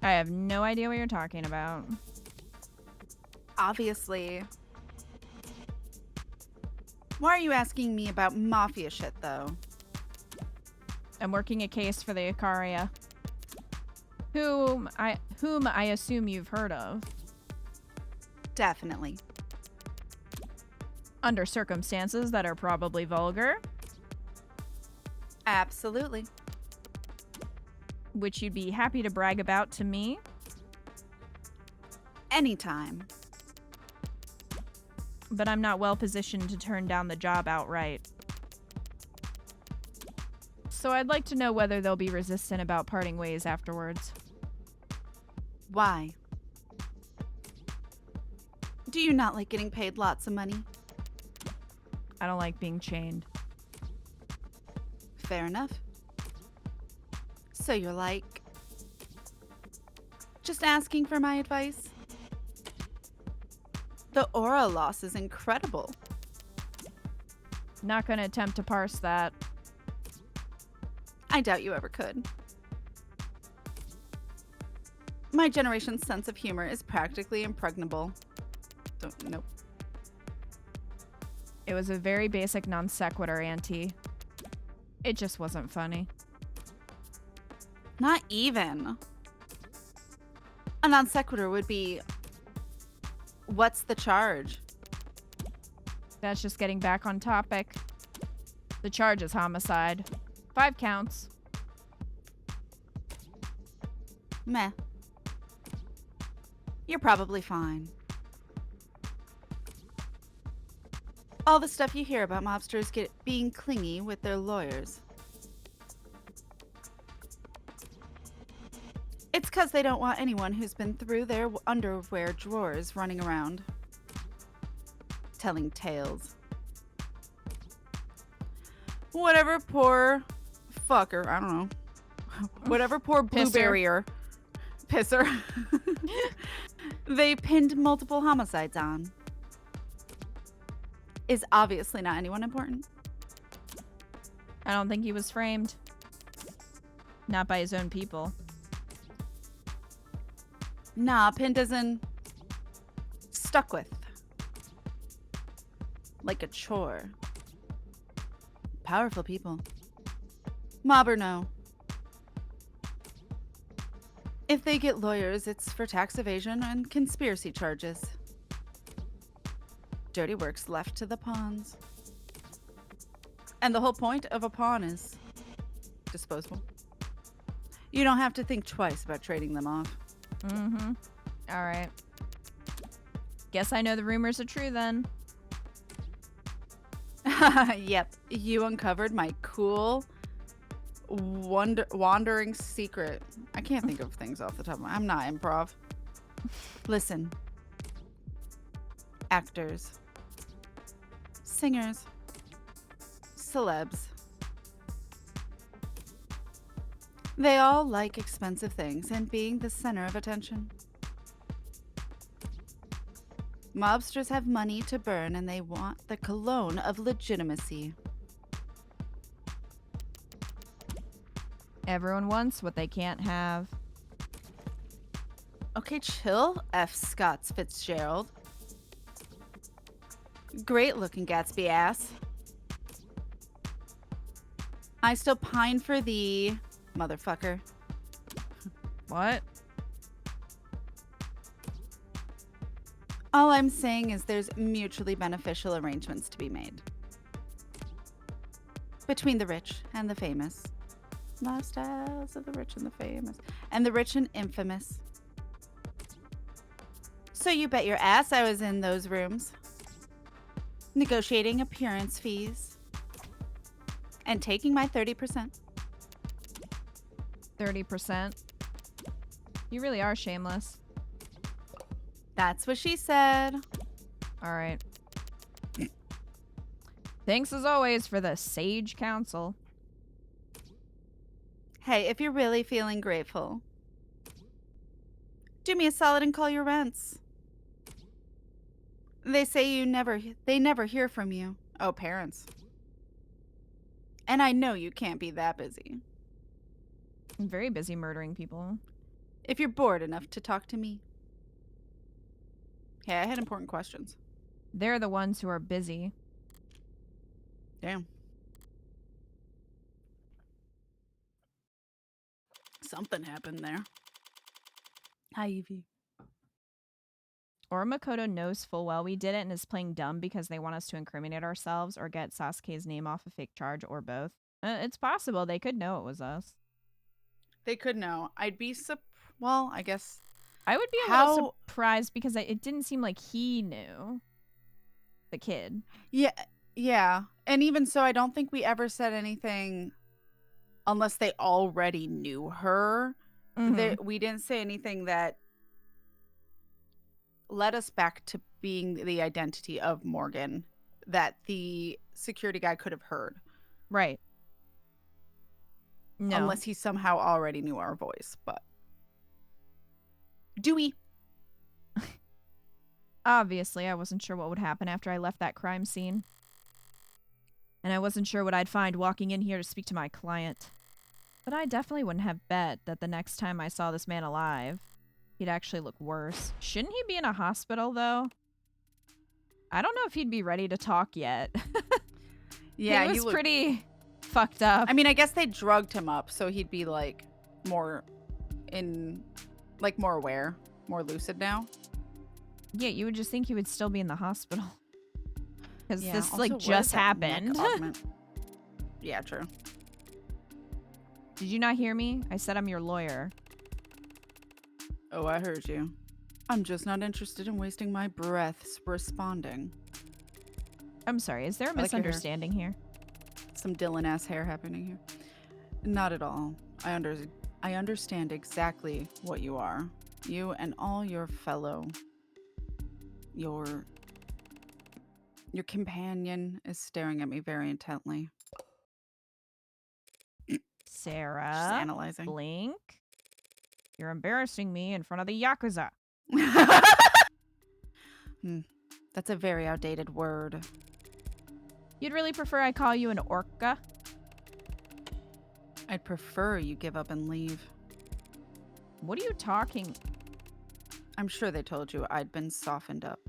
S1: I have no idea what you're talking about.
S2: Obviously. Why are you asking me about mafia shit, though?
S1: I'm working a case for the Icaria. Whom I assume you've heard of.
S2: Definitely.
S1: Under circumstances that are probably vulgar.
S2: Absolutely.
S1: Which you'd be happy to brag about to me.
S2: Anytime.
S1: But I'm not well positioned to turn down the job outright. So I'd like to know whether they'll be resistant about parting ways afterwards.
S2: Why? Do you not like getting paid lots of money?
S1: I don't like being chained.
S2: Fair enough. So you're like, just asking for my advice? The aura loss is incredible.
S1: Not gonna attempt to parse that.
S2: I doubt you ever could. My generation's sense of humor is practically impregnable. Nope.
S1: It was a very basic non sequitur, Auntie. It just wasn't funny.
S2: Not even. A non sequitur would be, what's the charge?
S1: That's just getting back on topic. The charge is homicide. 5 counts.
S2: Meh. You're probably fine. All the stuff you hear about mobsters being clingy with their lawyers. It's because they don't want anyone who's been through their underwear drawers running around, telling tales. Whatever poor fucker, I don't know. Whatever poor blueberryer, pisser, they pinned multiple homicides on is obviously not anyone important.
S1: I don't think he was framed. Not by his own people.
S2: Nah, pinned as in stuck with. Like a chore. Powerful people. Mob or no. If they get lawyers, it's for tax evasion and conspiracy charges. Dirty work's left to the pawns. And the whole point of a pawn is disposable. You don't have to think twice about trading them off.
S1: Mm-hmm. All right. Guess I know the rumors are true then.
S2: Yep, you uncovered my cool wandering secret. I can't think of things off the top of my... I'm not improv. Listen. Actors. Singers. Celebs. They all like expensive things and being the center of attention. Mobsters have money to burn and they want the cologne of legitimacy.
S1: Everyone wants what they can't have.
S2: Okay, chill, F. Scott Fitzgerald. Great looking Gatsby ass. I still pine for thee, motherfucker.
S1: What?
S2: All I'm saying is there's mutually beneficial arrangements to be made. Between the rich and the famous. Lifestyles of the rich and the famous. And the rich and infamous. So you bet your ass I was in those rooms. Negotiating appearance fees. And taking my 30%.
S1: 30%. You really are shameless.
S2: That's what she said.
S1: All right. Thanks as always for the sage counsel.
S2: Hey, if you're really feeling grateful, do me a solid and call your rents. They say they never hear from you. Oh, parents. And I know you can't be that busy.
S1: I'm very busy murdering people.
S2: If you're bored enough to talk to me. Hey, I had important questions.
S1: They're the ones who are busy.
S2: Damn. Something happened there. Hi, Evie.
S1: Or Makoto knows full well we did it and is playing dumb because they want us to incriminate ourselves or get Sasuke's name off a fake charge, or both. It's possible they could know it was us.
S2: They could know. I'd be well, I guess.
S1: I would be a little surprised because it didn't seem like he knew the kid.
S2: Yeah. And even so, I don't think we ever said anything unless they already knew her.
S1: Mm-hmm.
S2: We didn't say anything that led us back to being the identity of Morgan that the security guy could have heard.
S1: Right. No.
S2: Unless he somehow already knew our voice, but... Do we?
S1: Obviously, I wasn't sure what would happen after I left that crime scene. And I wasn't sure what I'd find walking in here to speak to my client. But I definitely wouldn't have bet that the next time I saw this man alive, he'd actually look worse. Shouldn't he be in a hospital, though? I don't know if he'd be ready to talk yet.
S2: Yeah,
S1: he was pretty fucked up.
S2: I mean, I guess they drugged him up, so he'd be, like, more aware, more lucid now.
S1: Yeah, you would just think he would still be in the hospital. Because
S2: Yeah,
S1: this,
S2: also,
S1: like,
S2: what is
S1: just
S2: that
S1: happened.
S2: neck augment? Yeah, true.
S1: Did you not hear me? I said I'm your lawyer.
S2: Oh, I heard you. I'm just not interested in wasting my breaths responding.
S1: I'm sorry, is there a
S2: I like your hair.
S1: misunderstanding here?
S2: Some Dylan-ass hair happening here. Not at all. I understand exactly what you are. You and all your fellow... Your companion is staring at me very intently.
S1: Sarah,
S2: She's analyzing.
S1: blink. You're embarrassing me in front of the Yakuza.
S2: That's a very outdated word.
S1: You'd really prefer I call you an orca?
S2: I'd prefer you give up and leave.
S1: What are you talking?
S2: I'm sure they told you I'd been softened up.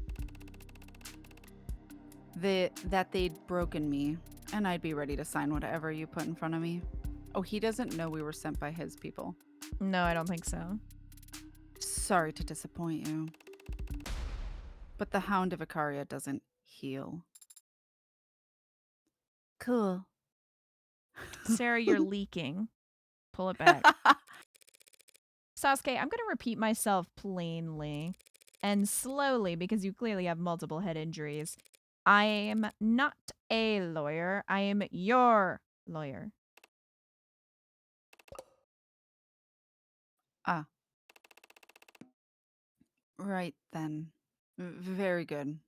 S2: That they'd broken me, and I'd be ready to sign whatever you put in front of me. Oh, he doesn't know we were sent by his people.
S1: No, I don't think so.
S2: Sorry to disappoint you. But the Hound of Icaria doesn't heal. Cool.
S1: Sarah, you're leaking. Pull it back. Sasuke, I'm going to repeat myself plainly and slowly because you clearly have multiple head injuries. I am not a lawyer. I am your lawyer.
S2: Ah. Right then. Very good.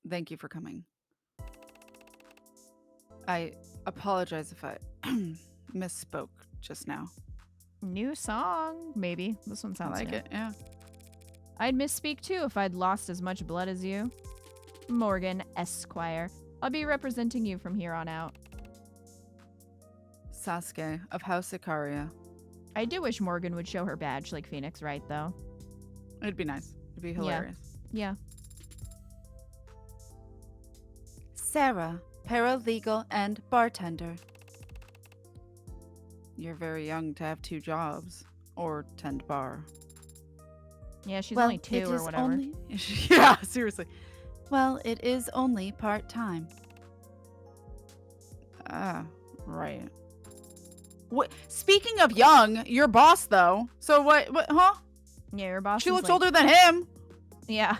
S2: Thank you for coming. I apologize if I misspoke just now.
S1: New song, maybe. This one
S2: I
S1: sounds
S2: like
S1: new.
S2: it, yeah.
S1: I'd misspeak too if I'd lost as much blood as you. Morgan Esquire. I'll be representing you from here on out.
S2: Sasuke of House Icaria.
S1: I do wish Morgan would show her badge like Phoenix Wright, though.
S2: It'd be nice. It'd be hilarious.
S1: Yeah.
S2: Sarah, paralegal and bartender. You're very young to have 2 jobs or tend bar.
S1: Yeah, she's
S2: Well,
S1: only 2
S2: it
S1: or
S2: is
S1: whatever.
S2: only- yeah, seriously. Well, it is only part-time. Ah, right. What? Speaking of young, your boss though. So what? Huh?
S1: Yeah, your boss.
S2: She
S1: is
S2: looks
S1: like,
S2: older than him.
S1: Yeah.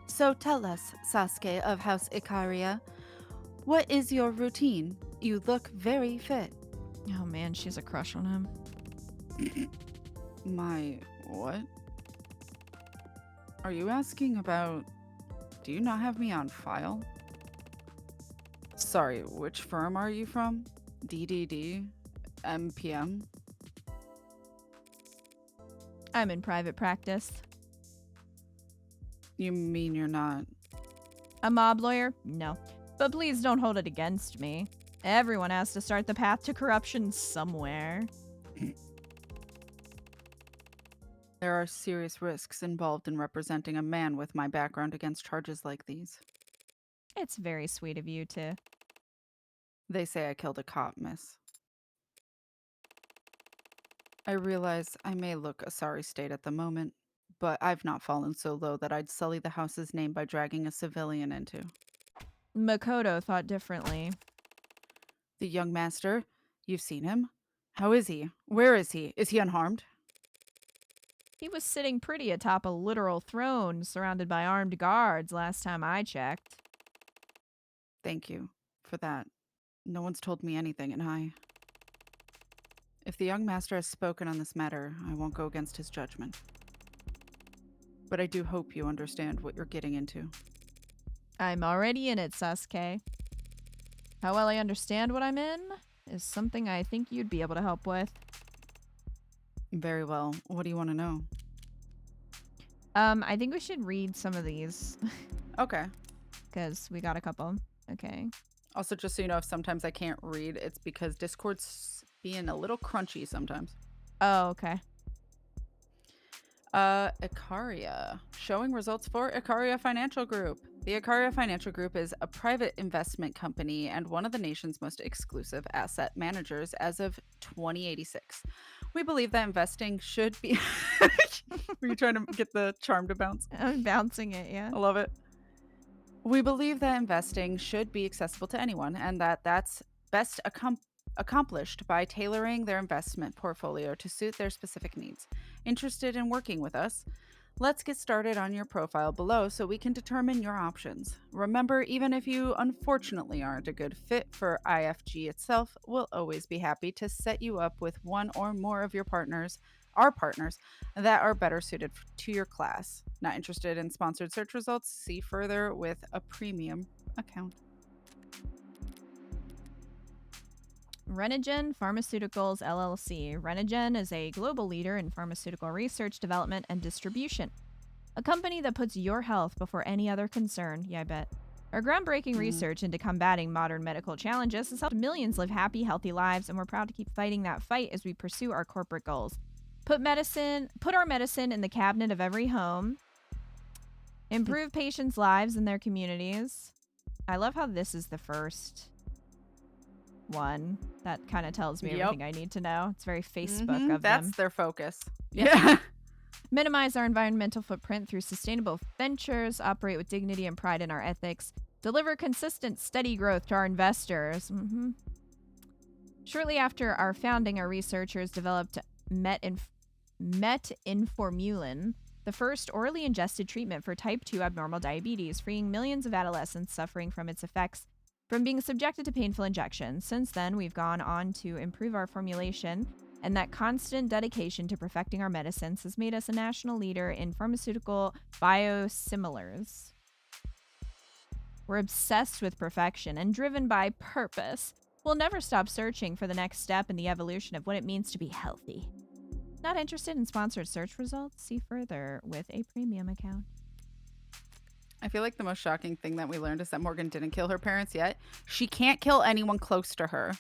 S2: So tell us, Sasuke of House Ikaria, what is your routine? You look very fit.
S1: Oh man, she's a crush on him.
S2: My what? Are you asking about? Do you not have me on file? Sorry, which firm are you from? DDD? MPM?
S1: I'm in private practice.
S2: You mean you're not?
S1: A mob lawyer? No. But please don't hold it against me. Everyone has to start the path to corruption somewhere.
S2: There are serious risks involved in representing a man with my background against charges like these.
S1: It's very sweet of you to...
S2: They say I killed a cop, miss. I realize I may look a sorry state at the moment, but I've not fallen so low that I'd sully the house's name by dragging a civilian into.
S1: Makoto thought differently.
S2: The young master, you've seen him? How is he? Where is he? Is he unharmed?
S1: He was sitting pretty atop a literal throne, surrounded by armed guards last time I checked.
S2: Thank you for that. No one's told me anything, and if the young master has spoken on this matter, I won't go against his judgment. But I do hope you understand what you're getting into.
S1: I'm already in it, Sasuke. How well I understand what I'm in is something I think you'd be able to help with.
S2: Very well. What do you want to know?
S1: I think we should read some of these.
S2: Okay.
S1: Because we got a couple. Okay.
S2: Also, just so you know, if sometimes I can't read, it's because Discord's being a little crunchy sometimes.
S1: Oh, okay.
S2: Ikaria. Showing results for Ikaria Financial Group. The Ikaria Financial Group is a private investment company and one of the nation's most exclusive asset managers as of 2086. We believe that investing should be... Were you trying to get the charm to bounce?
S1: I'm bouncing it, yeah.
S2: I love it. We believe that investing should be accessible to anyone and that's best accomplished by tailoring their investment portfolio to suit their specific needs. Interested in working with us? Let's get started on your profile below so we can determine your options. Remember, even if you unfortunately aren't a good fit for IFG itself, we'll always be happy to set you up with one or more of our partners that are better suited to your class. Not interested in sponsored search results? See further with a premium account.
S1: Renogen Pharmaceuticals LLC. Renogen is a global leader in pharmaceutical research, development, and distribution. A company that puts your health before any other concern. Yeah, I bet. Our groundbreaking research into combating modern medical challenges has helped millions live happy, healthy lives, and we're proud to keep fighting that fight as we pursue our corporate goals. Put our medicine in the cabinet of every home. Improve patients' lives and their communities. I love how this is the first one. That kind of tells me everything I need to know. It's very Facebook of
S2: That's
S1: them.
S2: their focus.
S1: Yeah. Minimize our environmental footprint through sustainable ventures, operate with dignity and pride in our ethics, deliver consistent, steady growth to our investors. Shortly after our founding, our researchers developed metformin, the first orally ingested treatment for type 2 abnormal diabetes, freeing millions of adolescents suffering from its effects from being subjected to painful injections. Since then, we've gone on to improve our formulation, and that constant dedication to perfecting our medicines has made us a national leader in pharmaceutical biosimilars. We're obsessed with perfection and driven by purpose. We'll never stop searching for the next step in the evolution of what it means to be healthy. Not interested in sponsored search results? See further with a premium account.
S2: I feel like the most shocking thing that we learned is that Morgan didn't kill her parents yet. She can't kill anyone close to her.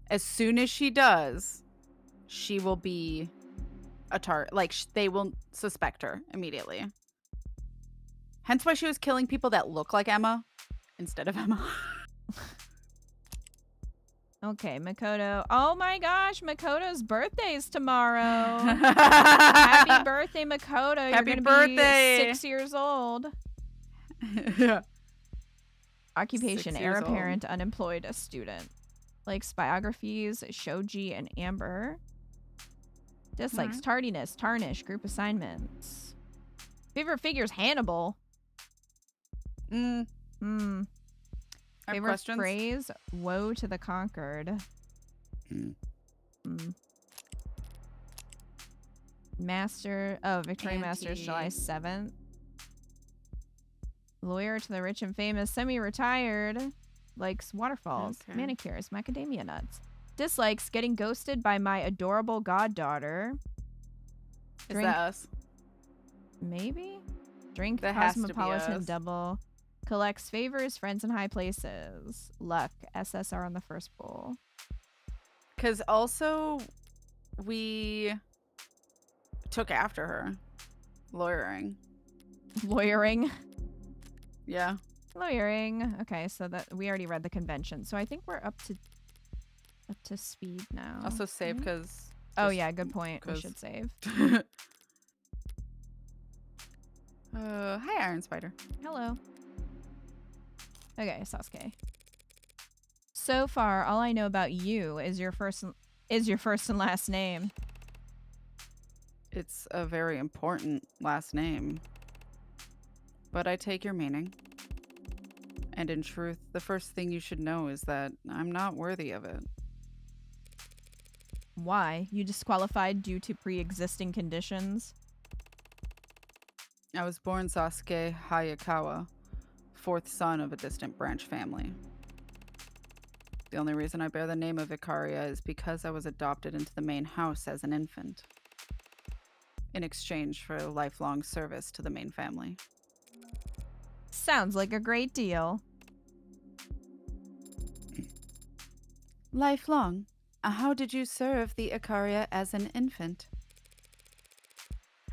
S2: As soon as she does, she will be a target. Like, they will suspect her immediately. Hence why she was killing people that look like Emma instead of Emma.
S1: Okay, Makoto. Oh my gosh, Makoto's birthday's tomorrow. Happy birthday, Makoto.
S2: Happy
S1: You're gonna
S2: birthday.
S1: be 6 years old.
S2: Yeah.
S1: Occupation,
S2: 6
S1: heir
S2: years old.
S1: apparent, unemployed, a student. Likes biographies, shoji, and amber. Dislikes tardiness, tarnish, group assignments. Favorite figures, Hannibal.
S2: I have
S1: Favorite
S2: questions.
S1: phrase, woe to the conquered. Master, Victorian Masters, July
S2: Auntie.
S1: 7th. Lawyer to the rich and famous, semi-retired. Likes waterfalls,
S2: Okay.
S1: manicures, macadamia nuts. Dislikes getting ghosted by my adorable goddaughter.
S2: Is that us?
S1: Maybe? Drink
S2: That has to be
S1: cosmopolitan
S2: us.
S1: double. Collects favors, friends in high places. Luck, SSR on the first bowl.
S2: Because also, we took after her. Lawyering.
S1: Lawyering.
S2: Yeah.
S1: Lawyering. Okay, so that we already read the convention. So I think we're up to speed now.
S2: Also save
S1: right?
S2: because.
S1: Oh yeah, good point. We
S2: 'cause-
S1: should save.
S2: Hi, Iron Spider.
S1: Hello. Okay, Sasuke. So far, all I know about you is your first and last name.
S2: It's a very important last name. But I take your meaning. And in truth, the first thing you should know is that I'm not worthy of it.
S1: Why? You disqualified due to pre-existing conditions?
S2: I was born Sasuke Hayakawa, fourth son of a distant branch family. The only reason I bear the name of Ikaria is because I was adopted into the main house as an infant, in exchange for lifelong service to the main family.
S1: Sounds like a great deal.
S2: Lifelong? How did you serve the Ikaria as an infant?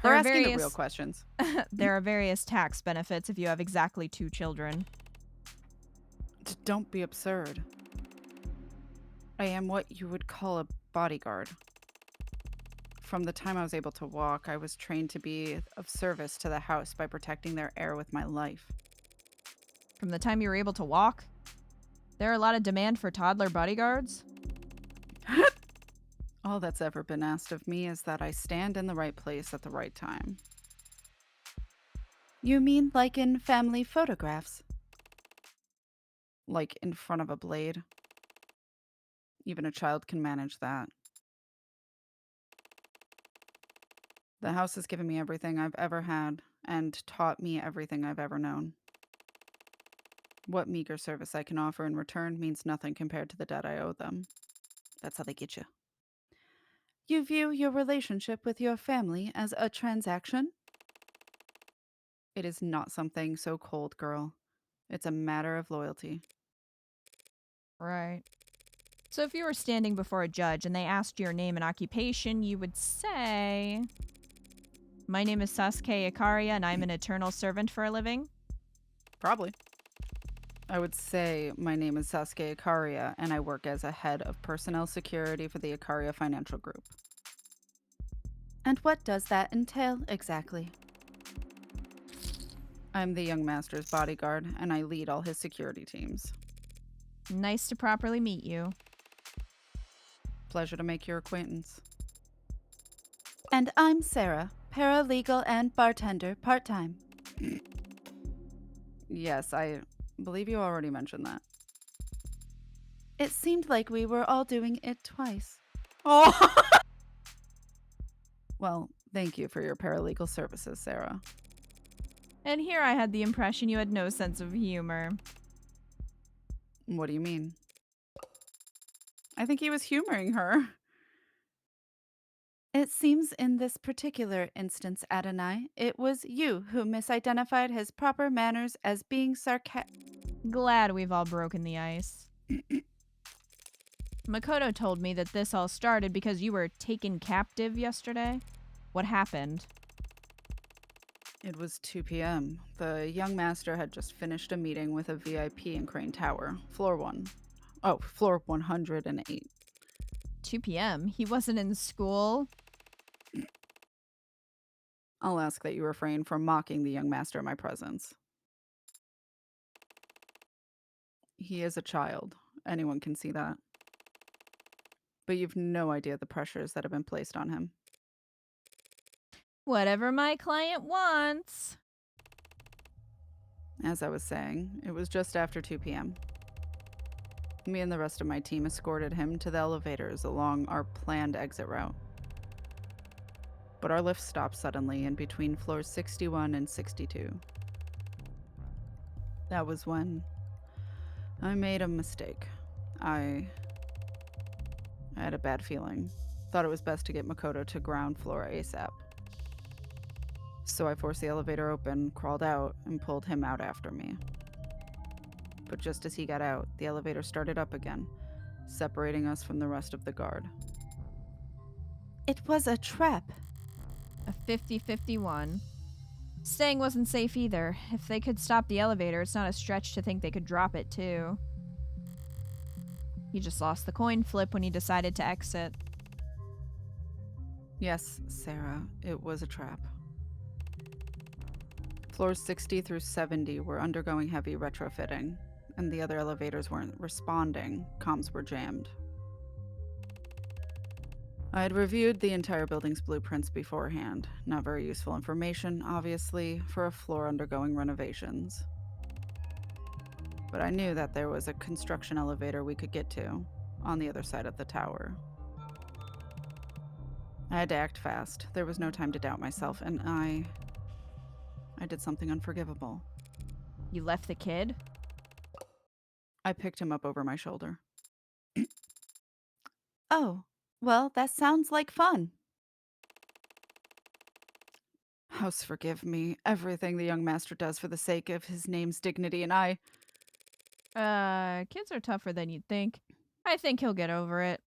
S1: There
S2: We're
S1: are
S2: asking the
S1: various-
S2: real questions.
S1: There are various tax benefits if you have exactly 2 children.
S2: Don't be absurd. I am what you would call a bodyguard. From the time I was able to walk, I was trained to be of service to the house by protecting their heir with my life.
S1: From the time you were able to walk? There are a lot of demand for toddler bodyguards?
S2: All that's ever been asked of me is that I stand in the right place at the right time. You mean like in family photographs? Like in front of a blade? Even a child can manage that. The house has given me everything I've ever had and taught me everything I've ever known. What meager service I can offer in return means nothing compared to the debt I owe them. That's how they get you. You view your relationship with your family as a transaction? It is not something so cold, girl. It's a matter of loyalty.
S1: Right. So if you were standing before a judge and they asked your name and occupation, you would say, "My name is Sasuke Ikaria and I'm an eternal servant for a living?"
S2: Probably. I would say my name is Sasuke Ikaria and I work as a head of personnel security for the Ikaria Financial Group. And what does that entail exactly? I'm the young master's bodyguard and I lead all his security teams.
S1: Nice to properly meet you.
S2: Pleasure to make your acquaintance.
S5: And I'm Sarah, paralegal and bartender part-time.
S2: Yes, I believe you already mentioned that.
S5: It seemed like we were all doing it twice.
S2: Oh! Well, thank you for your paralegal services, Sarah.
S1: And here I had the impression you had no sense of humor.
S2: What do you mean? I think he was humoring her.
S5: It seems in this particular instance, Adonai, it was you who misidentified his proper manners as being
S1: Glad we've all broken the ice. Makoto told me that this all started because you were taken captive yesterday. What happened?
S2: It was 2 p.m. The young master had just finished a meeting with a VIP in Crane Tower, floor 1, Oh, floor 108.
S1: 2 p.m. He wasn't in school.
S2: I'll ask that you refrain from mocking the young master in my presence. He is a child. Anyone can see that. But you've no idea the pressures that have been placed on him.
S1: Whatever my client wants.
S2: As I was saying, it was just after 2 p.m. Me and the rest of my team escorted him to the elevators along our planned exit route. But our lift stopped suddenly in between floors 61 and 62. That was when I made a mistake. I had a bad feeling. Thought it was best to get Makoto to ground floor ASAP. So I forced the elevator open, crawled out, and pulled him out after me. But just as he got out, the elevator started up again, separating us from the rest of the guard.
S5: It was a trap.
S1: A 50-51. Staying wasn't safe either. If they could stop the elevator, it's not a stretch to think they could drop it too. He just lost the coin flip when he decided to exit.
S2: Yes, Sarah, it was a trap. Floors 60 through 70 were undergoing heavy retrofitting, and the other elevators weren't responding. Comms were jammed. I had reviewed the entire building's blueprints beforehand. Not very useful information, obviously, for a floor undergoing renovations. But I knew that there was a construction elevator we could get to, on the other side of the tower. I had to act fast. There was no time to doubt myself, and I did something unforgivable.
S1: You left the kid?
S2: I picked him up over my shoulder.
S5: Oh, well, that sounds like fun.
S2: House, forgive me. Everything the young master does for the sake of his name's dignity, and I...
S1: Kids are tougher than you'd think. I think he'll get over it.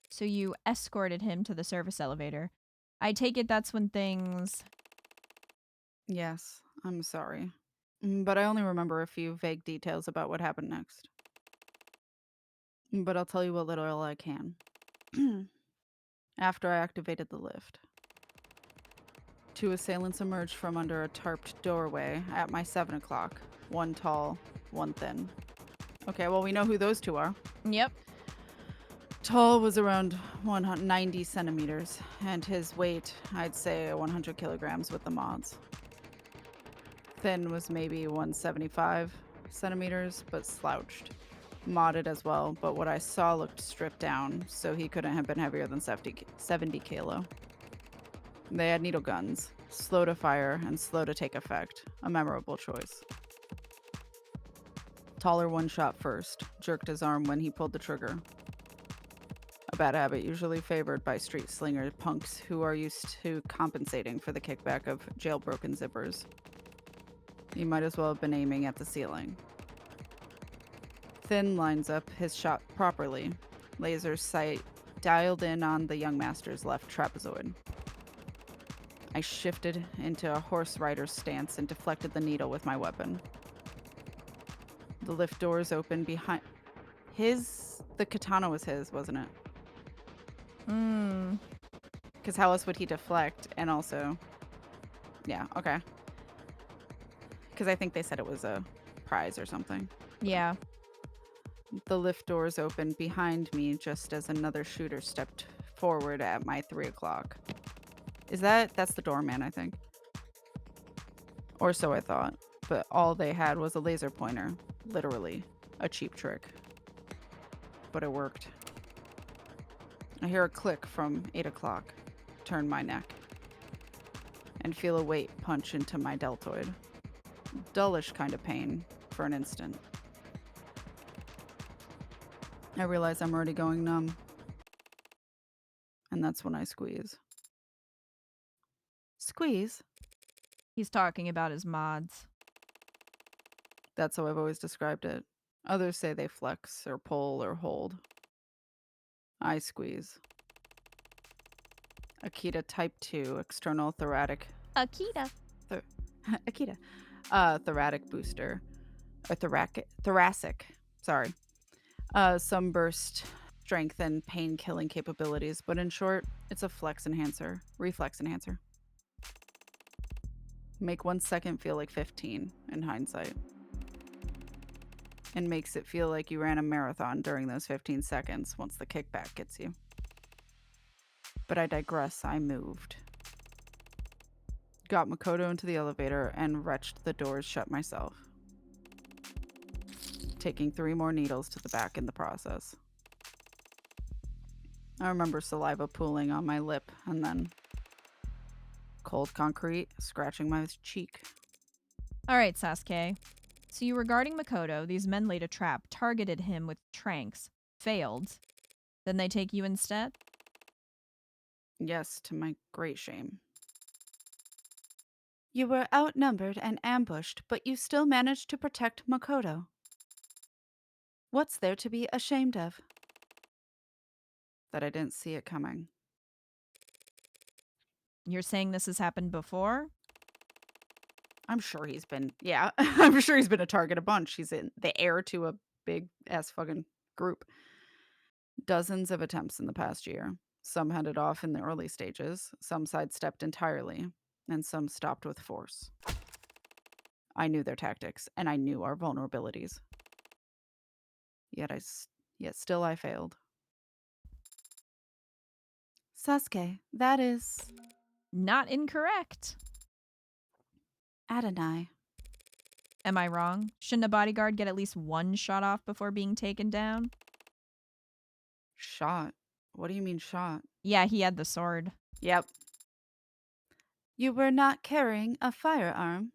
S1: So you escorted him to the service elevator. I take it that's when things...
S2: Yes, I'm sorry. But I only remember a few vague details about what happened next. But I'll tell you what little I can. After I activated the lift, 2 assailants emerged from under a tarped doorway at my 7 o'clock. 1 tall, 1 thin. Okay, well, we know who those 2 are.
S1: Yep.
S2: Tall was around 190 centimeters, and his weight, I'd say 100 kilograms with the mods. Thin was maybe 175 centimeters, but slouched. Modded as well, but what I saw looked stripped down, so he couldn't have been heavier than 70 kilo. They had needle guns, slow to fire and slow to take effect. A memorable choice. Taller one shot first, jerked his arm when he pulled the trigger. A bad habit usually favored by street slinger punks who are used to compensating for the kickback of jailbroken zippers. He might as well have been aiming at the ceiling. Thin lines up his shot properly, laser sight dialed in on the young master's left trapezoid. I shifted into a horse rider's stance and deflected the needle with my weapon. The lift doors opened behind the katana was his, wasn't it? Because how else would he deflect? And also, yeah, okay. Because I think they said it was a prize or something.
S1: Yeah.
S2: The lift doors opened behind me just as another shooter stepped forward at my 3 o'clock. That's the doorman, I think. Or so I thought. But all they had was a laser pointer. Literally. A cheap trick. But it worked. I hear a click from 8 o'clock. Turn my neck. And feel a weight punch into my deltoid. Dullish kind of pain for an instant. I realize I'm already going numb. And that's when I squeeze. Squeeze?
S1: He's talking about his mods.
S2: That's how I've always described it. Others say they flex or pull or hold. I squeeze. Akita Type 2 external thoracic.
S1: Akita.
S2: Akita. Thoracic booster. Or thoracic. Sorry. Some burst strength and pain killing capabilities, but in short, it's a reflex enhancer. Make 1 second feel like 15 in hindsight. And makes it feel like you ran a marathon during those 15 seconds once the kickback gets you. But I digress, I moved. Got Makoto into the elevator and wrenched the doors shut myself. Taking 3 more needles to the back in the process. I remember saliva pooling on my lip and then cold concrete scratching my cheek.
S1: All right, Sasuke. So you were guarding Makoto. These men laid a trap, targeted him with tranks, failed. Then they take you instead?
S2: Yes, to my great shame.
S5: You were outnumbered and ambushed, but you still managed to protect Makoto. What's there to be ashamed of?
S2: That I didn't see it coming.
S1: You're saying this has happened before?
S2: I'm sure he's been, I'm sure he's been a target a bunch. He's in the heir to a big ass fucking group. Dozens of attempts in the past year. Some headed off in the early stages, some sidestepped entirely, and some stopped with force. I knew their tactics, and I knew our vulnerabilities. Yet still I failed.
S5: Sasuke, that is
S1: Not incorrect.
S5: Adonai.
S1: Am I wrong? Shouldn't a bodyguard get at least 1 shot off before being taken down?
S2: Shot? What do you mean shot?
S1: Yeah, he had the sword.
S2: Yep.
S5: You were not carrying a firearm.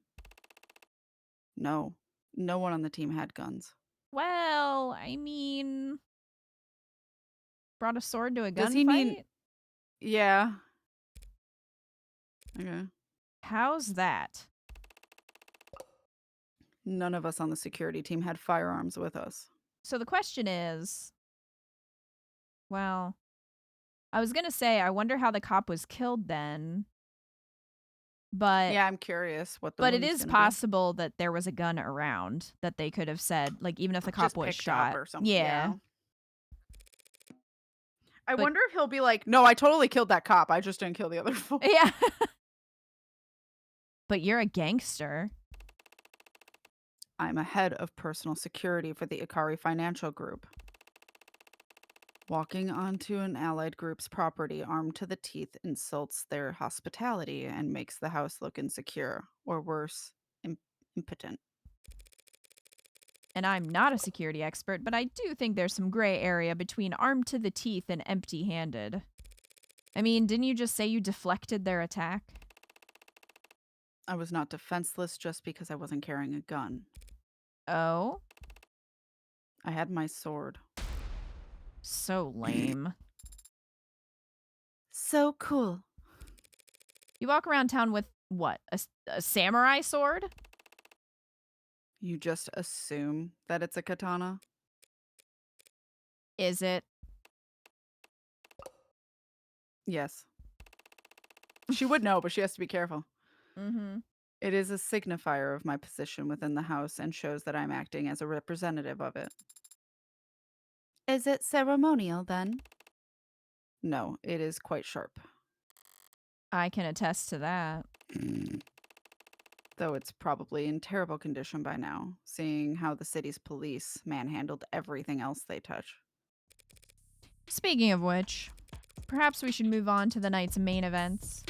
S2: No. No one on the team had guns.
S1: Well, I mean... Brought a sword to a
S2: Does he mean-
S1: gunfight?
S2: Yeah. Okay.
S1: How's that?
S2: None of us on the security team had firearms with us.
S1: So the question is... Well... I was gonna say, I wonder how the cop was killed then. But...
S2: Yeah, I'm curious what the
S1: But it
S2: wound's
S1: is
S2: gonna be.
S1: possible that there was a gun around that they could have said, like, even if the cop
S2: Just
S1: was
S2: picked
S1: shot.
S2: up or something.
S1: Yeah.
S2: I
S1: But-
S2: wonder if he'll be like, no, I totally killed that cop. I just didn't kill the other fool.
S1: Yeah. But you're a gangster.
S2: I'm a head of personal security for the Ikari Financial Group. Walking onto an allied group's property armed to the teeth insults their hospitality and makes the house look insecure, or worse, impotent.
S1: And I'm not a security expert, but I do think there's some gray area between armed to the teeth and empty-handed. I mean, didn't you just say you deflected their attack?
S2: I was not defenseless just because I wasn't carrying a gun.
S1: Oh?
S2: I had my sword.
S1: So lame.
S5: So cool.
S1: You walk around town with, what, a samurai sword?
S2: You just assume that it's a katana?
S1: Is it?
S2: Yes. She would know, but she has to be careful.
S1: Mm-hmm.
S2: It is a signifier of my position within the house and shows that I'm acting as a representative of it.
S5: Is it ceremonial then?
S2: No, it is quite sharp.
S1: I can attest to that.
S2: Though it's probably in terrible condition by now, seeing how the city's police manhandled everything else they touch.
S1: Speaking of which, perhaps we should move on to the night's main events.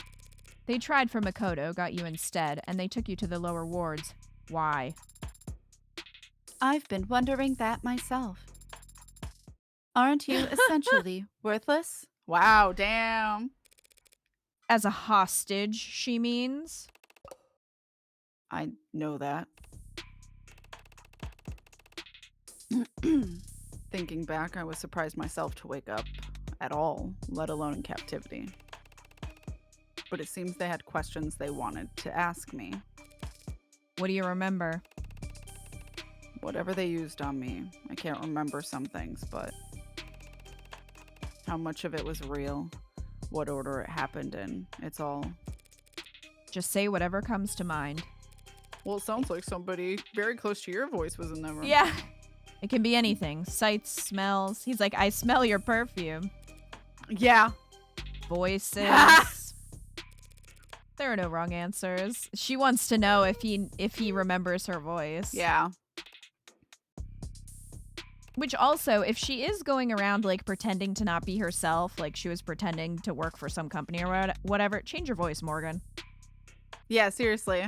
S1: They tried for Makoto, got you instead, and they took you to the lower wards. Why?
S5: I've been wondering that myself. Aren't you essentially worthless?
S2: Wow, damn.
S1: As a hostage, she means?
S2: I know that. Thinking back, I was surprised myself to wake up at all, let alone in captivity. But it seems they had questions they wanted to ask me.
S1: What do you remember?
S2: Whatever they used on me. I can't remember some things, but how much of it was real, what order it happened in, it's all...
S1: Just say whatever comes to mind.
S2: Well, it sounds like somebody very close to your voice was in that room.
S1: Yeah. It can be anything. Sights, smells. He's like, I smell your perfume.
S2: Yeah.
S1: Voices. There are no wrong answers. She wants to know if he remembers her voice.
S2: Yeah.
S1: Which also, if she is going around like pretending to not be herself, like she was pretending to work for some company or whatever, change your voice, Morgan.
S2: Yeah, seriously.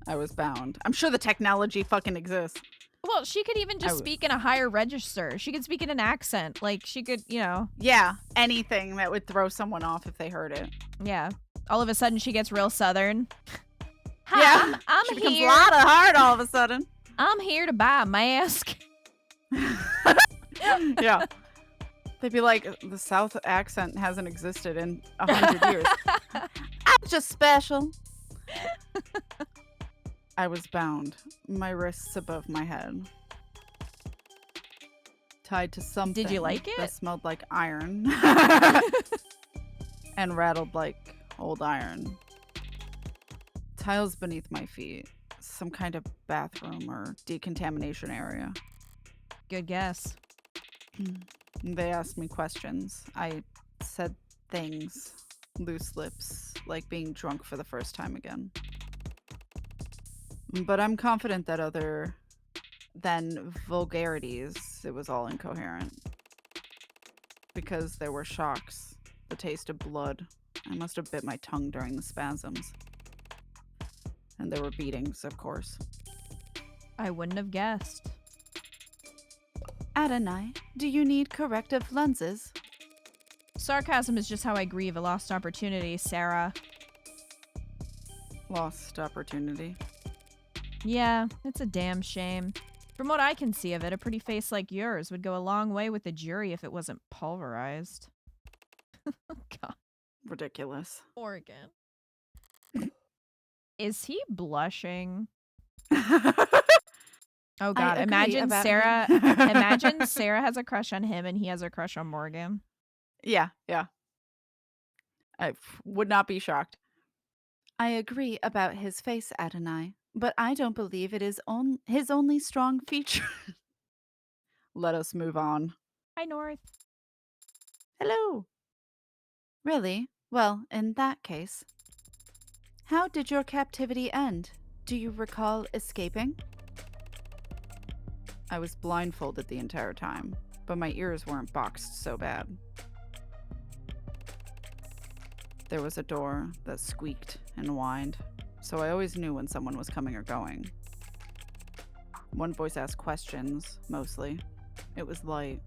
S2: I was bound. I'm sure the technology fucking exists.
S1: Well, she could even just speak in a higher register. She could speak in an accent. Like, she could, you know.
S2: Yeah, anything that would throw someone off if they heard it.
S1: Yeah. All of a sudden, she gets real Southern. Hi,
S2: Yeah,
S1: I'm
S2: she becomes
S1: here.
S2: a lot of heart all of a sudden.
S1: I'm here to buy a mask.
S2: Yeah. They'd be like, the South accent hasn't existed in 100 years. I'm just special. I was bound, my wrists above my head, tied to something.
S1: Did you like it?
S2: That smelled like iron and rattled like old iron. Tiles beneath my feet, some kind of bathroom or decontamination area.
S1: Good guess.
S2: They asked me questions. I said things, loose lips, like being drunk for the first time again. But I'm confident that other than vulgarities, it was all incoherent. Because there were shocks, the taste of blood. I must have bit my tongue during the spasms. And there were beatings, of course.
S1: I wouldn't have guessed.
S5: Adonai, do you need corrective lenses?
S1: Sarcasm is just how I grieve a lost opportunity, Sarah.
S2: Lost opportunity.
S1: Yeah, it's a damn shame. From what I can see of it, a pretty face like yours would go a long way with the jury if it wasn't pulverized. God.
S2: Ridiculous.
S1: Morgan. Is he blushing? Oh God!
S5: I agree
S1: Imagine
S5: about
S1: Sarah.
S5: him.
S1: Imagine Sarah has a crush on him and he has a crush on Morgan.
S2: Yeah. I would not be shocked.
S5: I agree about his face, Adonai, but I don't believe it is his only strong feature.
S2: Let us move on.
S1: Hi, North.
S2: Hello.
S5: Really? Well, in that case. How did your captivity end? Do you recall escaping?
S2: I was blindfolded the entire time, but my ears weren't boxed so bad. There was a door that squeaked and whined, so I always knew when someone was coming or going. One voice asked questions, mostly. It was light.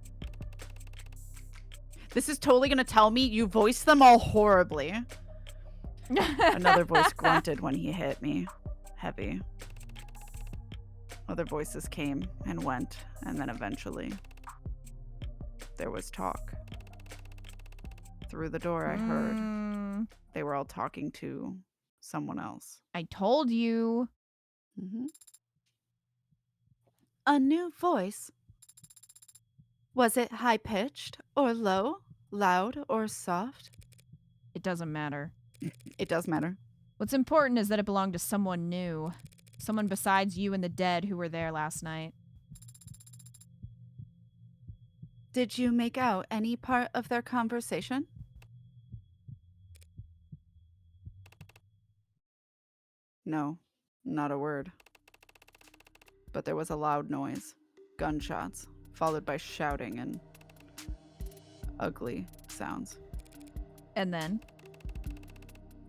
S2: This is totally gonna tell me you voiced them all horribly. Another voice grunted when he hit me. Heavy. Other voices came and went, and then eventually there was talk. Through the door I heard they were all talking to someone else.
S1: I told you.
S2: Mm-hmm.
S5: A new voice? Was it high-pitched or low, loud or soft?
S1: It doesn't matter.
S2: It does matter.
S1: What's important is that it belonged to someone new. Someone besides you and the dead who were there last night.
S5: Did you make out any part of their conversation?
S2: No, not a word. But there was a loud noise. Gunshots, followed by shouting and ugly sounds.
S1: And then?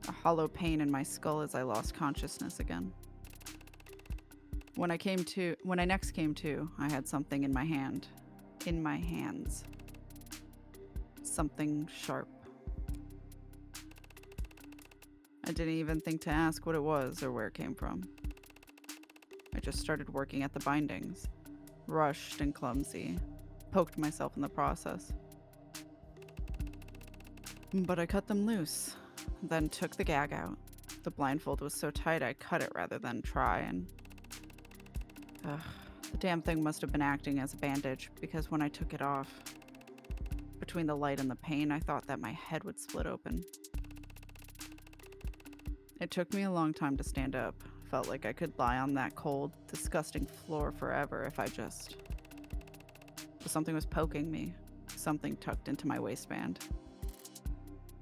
S2: A hollow pain in my skull as I lost consciousness again. When I next came to, I had something in my hand. In my hands. Something sharp. I didn't even think to ask what it was or where it came from. I just started working at the bindings. Rushed and clumsy. Poked myself in the process. But I cut them loose. Then took the gag out. The blindfold was so tight I cut it rather than try and... the damn thing must have been acting as a bandage, because when I took it off, between the light and the pain, I thought that my head would split open. It took me a long time to stand up, Felt like I could lie on that cold, disgusting floor forever if I just... But something was poking me. Something tucked into my waistband.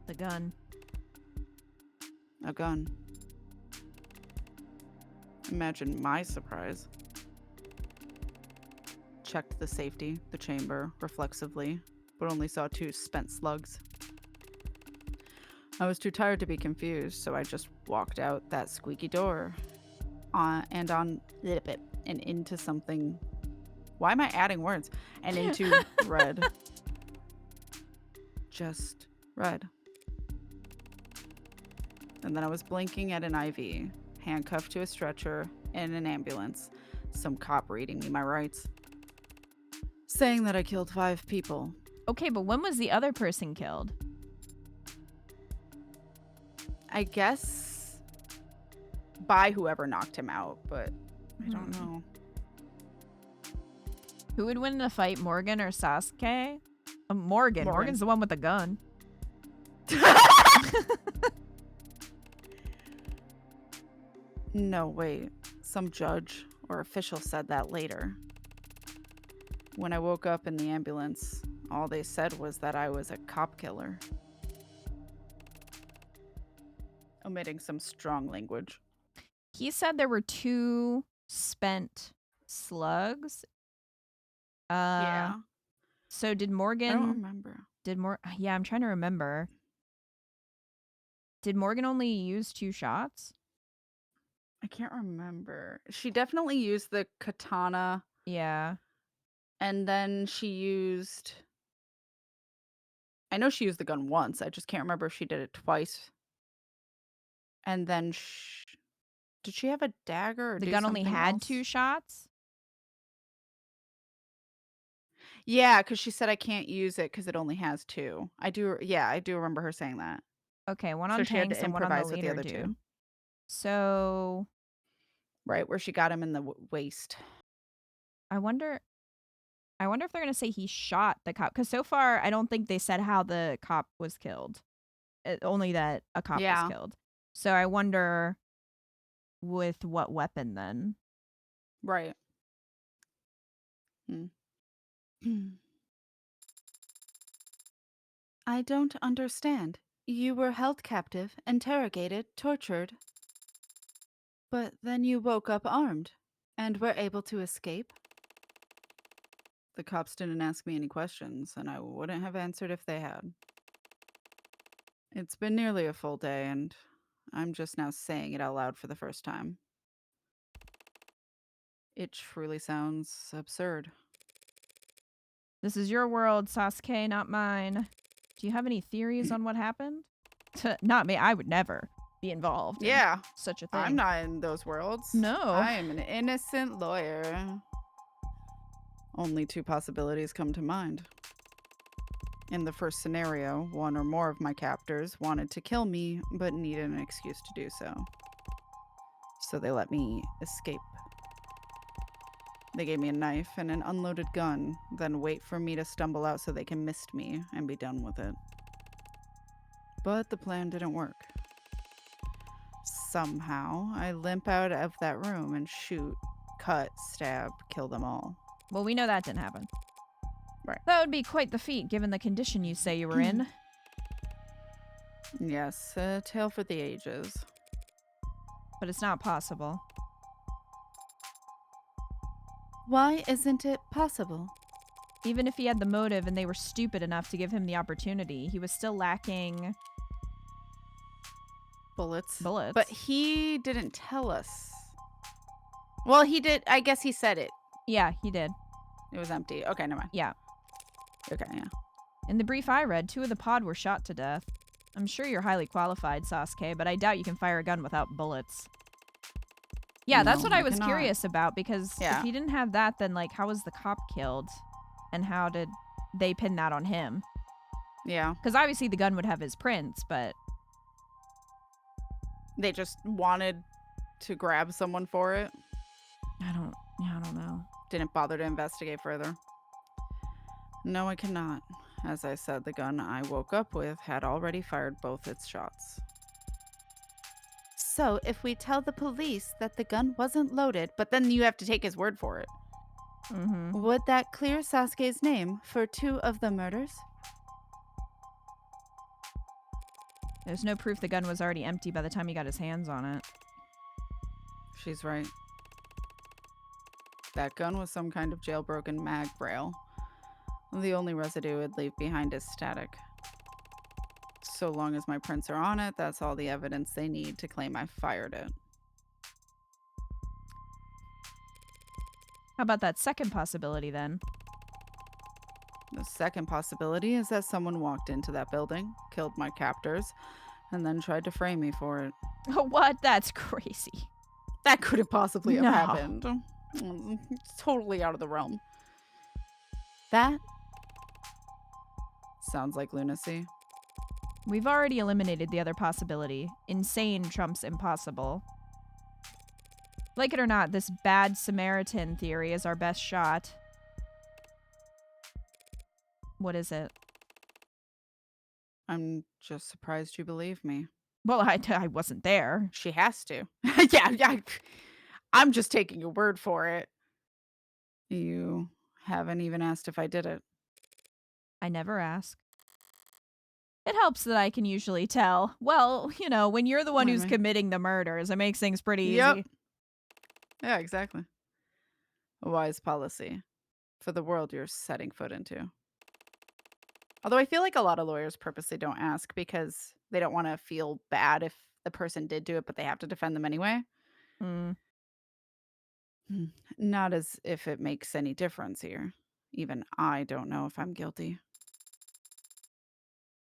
S1: The gun.
S2: A gun. Imagine my surprise. Checked the safety, the chamber, reflexively, but only saw 2 spent slugs. I was too tired to be confused, so I just walked out that squeaky door. And into something. Why am I adding words? And into red. Just red. And then I was blinking at an IV, handcuffed to a stretcher, in an ambulance. Some cop reading me my rights. Saying that I killed 5 people.
S1: Okay, but when was the other person killed?
S2: I guess by whoever knocked him out, but I don't know.
S1: Who would win in a fight, Morgan or Sasuke? Morgan. Morgan's the one with the gun.
S2: No, wait. Some judge or official said that later. When I woke up in the ambulance, all they said was that I was a cop killer. Omitting some strong language.
S1: He said there were 2 spent slugs.
S2: Yeah.
S1: So did Morgan...
S2: I don't remember.
S1: Yeah, I'm trying to remember. Did Morgan only use 2 shots?
S2: I can't remember. She definitely used the katana.
S1: Yeah.
S2: And then she used... I know she used the gun once. I just can't remember if she did it twice. And then... Did she have a dagger? Or
S1: The
S2: do
S1: gun only
S2: something
S1: had
S2: else?
S1: 2 shots?
S2: Yeah, because she said I can't use it because it only has 2. I do remember her saying that.
S1: Okay, one on
S2: So she had
S1: tanks
S2: to
S1: and one on the
S2: improvise with the
S1: leader
S2: other 2.
S1: dude. So...
S2: Right, where she got him in the waist.
S1: I wonder if they're going to say he shot the cop. Because so far, I don't think they said how the cop was killed. Only that a cop was killed. So I wonder with what weapon then.
S2: Right. I don't understand. You were held captive, interrogated, tortured. But then you woke up armed and were able to escape? The cops didn't ask me any questions, and I wouldn't have answered if they had. It's been nearly a full day, and I'm just now saying it out loud for the first time. It truly sounds absurd.
S1: This is your world, Sasuke, not mine. Do you have any theories on what happened? Not me. I would never be involved in such a thing.
S2: I'm not in those worlds.
S1: No.
S2: I am an innocent lawyer. Only 2 possibilities come to mind. In the first scenario, 1 or more of my captors wanted to kill me, but needed an excuse to do so. So they let me escape. They gave me a knife and an unloaded gun, then wait for me to stumble out so they can mist me and be done with it. But the plan didn't work. Somehow, I limp out of that room and shoot, cut, stab, kill them all.
S1: Well, we know that didn't happen.
S2: Right.
S1: That would be quite the feat, given the condition you say you were in.
S2: Yes, a tale for the ages.
S1: But it's not possible.
S5: Why isn't it possible?
S1: Even if he had the motive and they were stupid enough to give him the opportunity, he was still lacking...
S2: Bullets.
S5: But he didn't tell us. Well, he did. I guess he said it.
S1: Yeah, he did.
S2: It was empty. Okay, never mind.
S1: Yeah.
S2: Okay, yeah.
S1: In the brief I read, 2 of the pod were shot to death. I'm sure you're highly qualified, Sasuke, but I doubt you can fire a gun without bullets. Yeah, that's what I was curious about, because if he didn't have that, then, like, how was the cop killed? And how did they pin that on him?
S2: Yeah.
S1: Because obviously the gun would have his prints, but...
S2: They just wanted to grab someone for it.
S1: I don't know.
S2: Didn't bother to investigate further. No, I cannot. As I said, the gun I woke up with had already fired both its shots.
S5: So, if we tell the police that the gun wasn't loaded,
S2: But then you have to take his word for it.
S1: Mm-hmm.
S5: would that clear Sasuke's name for 2 of the murders?
S1: There's no proof the gun was already empty by the time he got his hands on it.
S2: She's right. That gun was some kind of jailbroken mag braille. The only residue it'd leave behind is static. So long as my prints are on it, that's all the evidence they need to claim I fired it.
S1: How about that second possibility then?
S2: The second possibility is that someone walked into that building, killed my captors, and then tried to frame me for it.
S1: Oh, what? That's crazy.
S2: That couldn't possibly have
S1: No.
S2: happened. It's totally out of the realm.
S5: That
S2: Sounds like lunacy.
S1: We've already eliminated the other possibility. Insane trumps impossible. Like it or not, this bad Samaritan theory is our best shot. What is it?
S2: I'm just surprised you believe me.
S1: Well, I wasn't there.
S2: She has to. yeah. I'm just taking your word for it. You haven't even asked if I did it.
S1: I never ask. It helps that I can usually tell. Well, you know, when you're the one who's
S2: Mhm.
S1: committing the murders, it makes things pretty easy.
S2: Yep. Yeah, exactly. A wise policy for the world you're setting foot into. Although I feel like a lot of lawyers purposely don't ask because they don't want to feel bad if the person did do it, but they have to defend them anyway.
S1: Mm.
S2: Not as if it makes any difference here. Even I don't know if I'm guilty.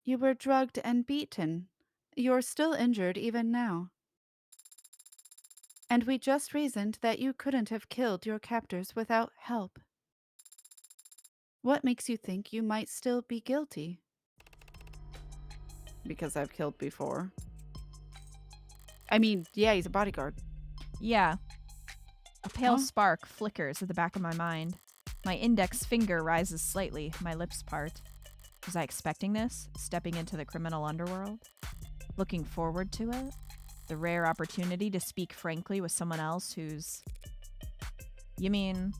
S5: you were drugged and beaten. You're still injured even now. And we just reasoned that you couldn't have killed your captors without help. What makes you think you might still be guilty?
S2: Because I've killed before. I mean, yeah, he's a bodyguard.
S1: Yeah. A pale
S2: Huh?
S1: spark flickers at the back of my mind. My index finger rises slightly, my lips part. Was I expecting this? Stepping into the criminal underworld? Looking forward to it? The rare opportunity to speak frankly with someone else who's... You mean...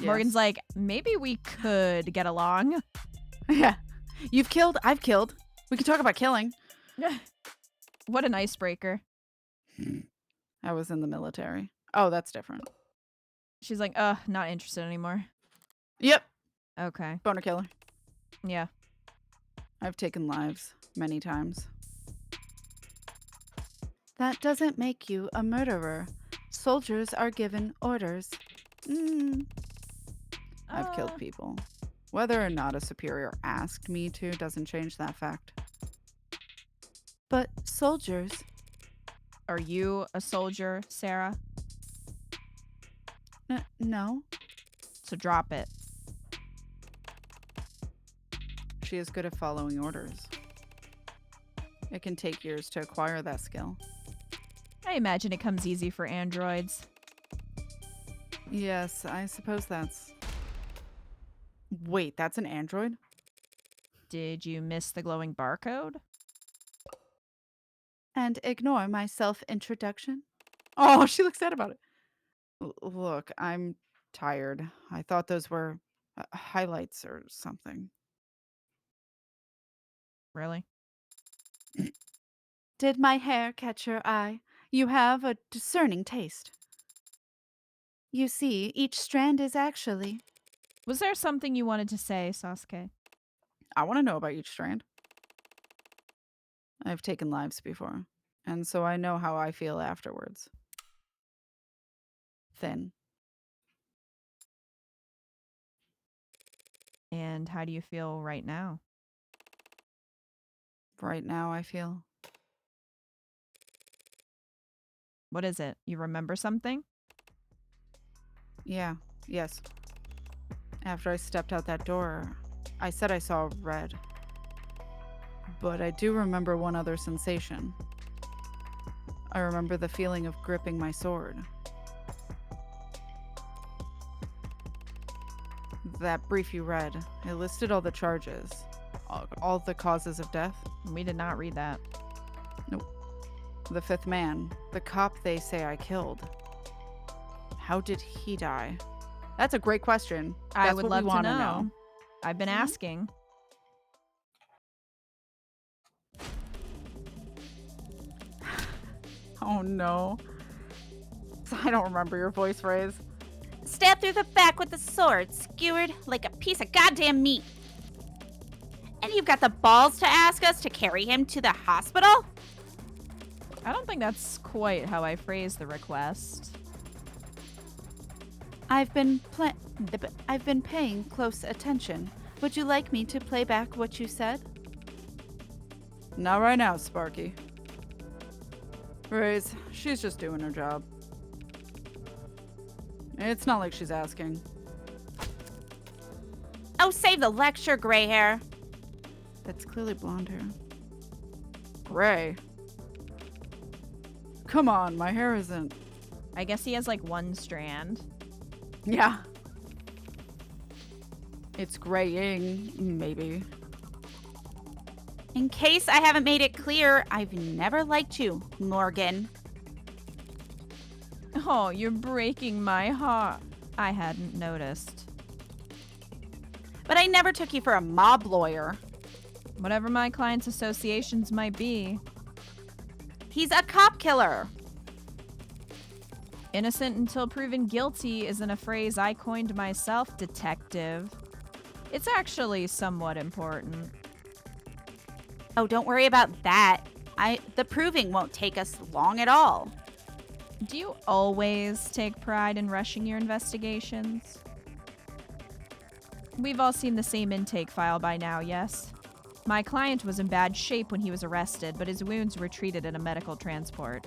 S1: Morgan's like, maybe we could get along.
S2: Yeah. You've killed, I've killed. We can talk about killing.
S1: What an icebreaker.
S2: I was in the military. Oh, that's different.
S1: She's like, not interested anymore.
S2: Yep.
S1: Okay.
S2: Boner killer.
S1: Yeah.
S2: I've taken lives many times.
S5: That doesn't make you a murderer. Soldiers are given orders.
S2: I've killed people. Whether or not a superior asked me to doesn't change that fact.
S5: But soldiers,
S1: Are you a soldier, Sarah?
S5: no.
S1: So drop it.
S2: She is good at following orders. It can take years to acquire that skill.
S1: I imagine it comes easy for androids.
S2: Yes, I suppose that's... Wait, that's an android?
S1: Did you miss the glowing barcode?
S5: And ignore my self-introduction?
S2: Oh, she looks sad about it. Look, I'm tired. I thought those were highlights or something.
S1: Really?
S5: Did my hair catch your eye? You have a discerning taste. You see, each strand is actually...
S1: Was there something you wanted to say, Sasuke?
S2: I want to know about each strand. I've taken lives before, and so I know how I feel afterwards. Thin.
S1: And how do you feel right now?
S2: Right now, I feel...
S1: What is it? You remember something?
S2: Yeah, yes. After I stepped out that door, I said I saw red. But I do remember one other sensation. I remember the feeling of gripping my sword. That brief you read, it listed all the charges, all the causes of death.
S1: We did not read that.
S2: The fifth man. The cop they say I killed. How did he die? That's a great question.
S1: I
S2: That's
S1: would
S2: what
S1: love
S2: we
S1: to
S2: wanna
S1: know. I've been
S2: Mhm.
S1: asking.
S2: Oh no. I don't remember your voice phrase.
S4: Stabbed through the back with a sword, skewered like a piece of goddamn meat. And you've got the balls to ask us to carry him to the hospital?
S1: I don't think that's quite how I phrased the request.
S5: I've been paying close attention. Would you like me to play back what you said?
S2: Not right now, Sparky. Raze, she's just doing her job. It's not like she's asking.
S4: Oh, save the lecture, gray hair.
S2: That's clearly blonde hair. Gray? Come on, my hair isn't...
S1: I guess he has like one strand.
S2: Yeah. It's graying, maybe.
S4: In case I haven't made it clear, I've never liked you, Morgan.
S1: Oh, you're breaking my heart. I hadn't noticed.
S4: But I never took you for a mob lawyer.
S1: Whatever my client's associations might be.
S4: He's a cop killer.
S1: Innocent until proven guilty isn't a phrase I coined myself, detective. It's actually somewhat important.
S4: Oh, don't worry about that. The proving won't take us long at all.
S1: Do you always take pride in rushing your investigations? We've all seen the same intake file by now, yes? My client was in bad shape when he was arrested, but his wounds were treated in a medical transport.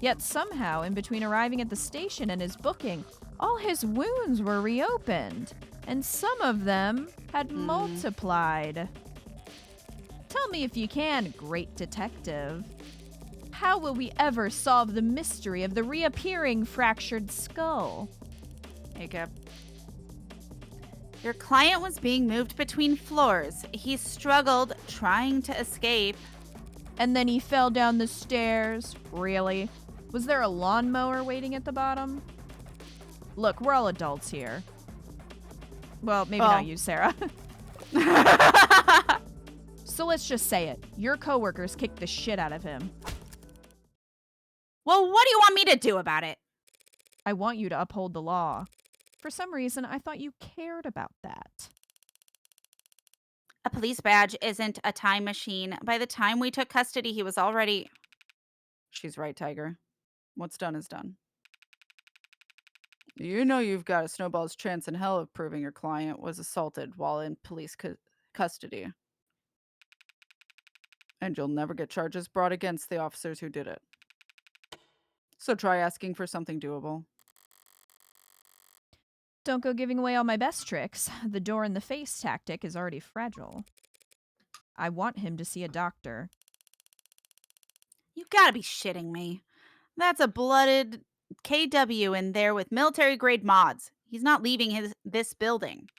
S1: Yet somehow, in between arriving at the station and his booking, all his wounds were reopened, and some of them had multiplied. Tell me if you can, great detective. How will we ever solve the mystery of the reappearing fractured skull?
S2: Hey, Cap.
S4: Your client was being moved between floors. He struggled trying to escape.
S1: And then he fell down the stairs. Really? Was there a lawnmower waiting at the bottom? Look, we're all adults here. Well, maybe not you, Sarah. So let's just say it. Your coworkers kicked the shit out of him.
S4: Well, what do you want me to do about it?
S1: I want you to uphold the law. For some reason, I thought you cared about that.
S4: A police badge isn't a time machine. By the time we took custody, he was already...
S2: She's right, Tiger. What's done is done. You know you've got a snowball's chance in hell of proving your client was assaulted while in police custody. And you'll never get charges brought against the officers who did it. So try asking for something doable.
S1: Don't go giving away all my best tricks. The door in the face tactic is already fragile. I want him to see a doctor.
S4: You gotta be shitting me. That's a blooded KW in there with military-grade mods. He's not leaving this building.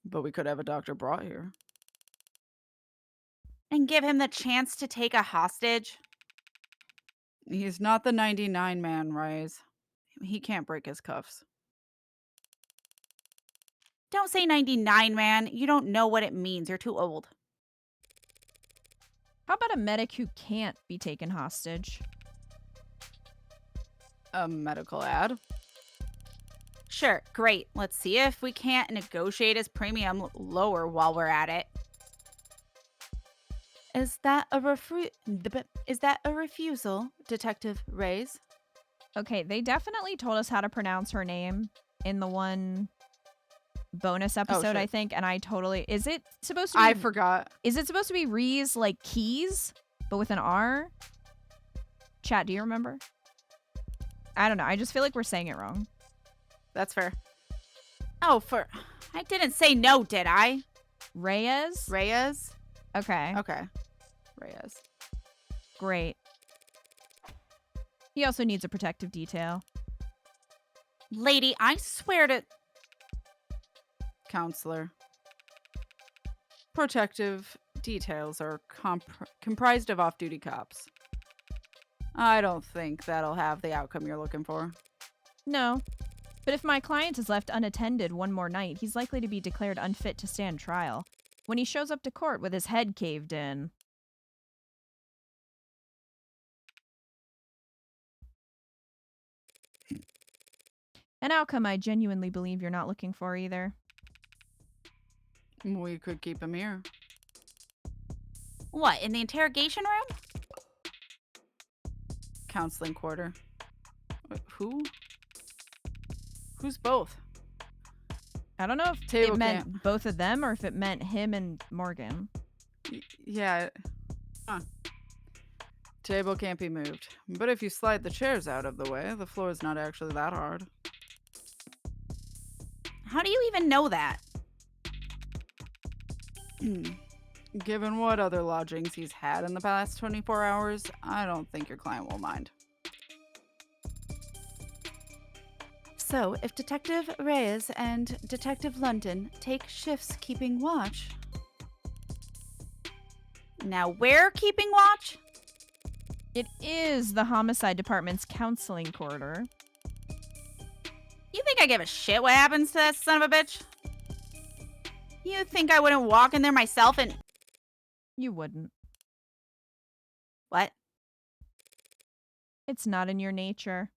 S2: But we could have a doctor brought here.
S4: And give him the chance to take a hostage?
S2: He's not the 99 man, Rise. He can't break his cuffs.
S4: Don't say 99, man. You don't know what it means. You're too old.
S1: How about a medic who can't be taken hostage?
S2: A medical ad?
S4: Sure, great. Let's see if we can't negotiate his premium lower while we're at it.
S5: Is that a refusal, Detective Raze?
S1: Okay, they definitely told us how to pronounce her name in the one bonus episode,
S2: shit.
S1: I think, and I totally... Is it supposed to be...
S2: I forgot.
S1: Is it supposed to be Reese like keys, but with an R? Chat, do you remember? I don't know. I just feel like we're saying it wrong.
S2: That's fair.
S4: Oh, I didn't say no, did I?
S1: Reyes?
S2: Reyes?
S1: Okay,
S2: Okay. Reyes.
S1: great. He also needs a protective detail.
S4: Lady, I swear to...
S2: Counselor. Protective details are comprised of off-duty cops. I don't think that'll have the outcome you're looking for.
S1: No. But if my client is left unattended one more night, he's likely to be declared unfit to stand trial when he shows up to court with his head caved in. An outcome I genuinely believe you're not looking for either.
S2: We could keep him here.
S4: What, in the interrogation room?
S2: Counseling quarter. Who? Who's both?
S1: I don't know if
S2: Table
S1: it meant
S2: camp.
S1: both of them or if it meant him and Morgan.
S2: Yeah. Huh. Table can't be moved. But if you slide the chairs out of the way, the floor is not actually that hard.
S4: How do you even know that?
S2: Given what other lodgings he's had in the past 24 hours, I don't think your client will mind.
S5: So, if Detective Reyes and Detective London take shifts keeping watch,
S4: Now, we're keeping watch?
S1: It is the homicide department's counseling quarter.
S4: You think I give a shit what happens to that son of a bitch? You think I wouldn't walk in there myself and...
S1: You wouldn't.
S4: What?
S1: It's not in your nature.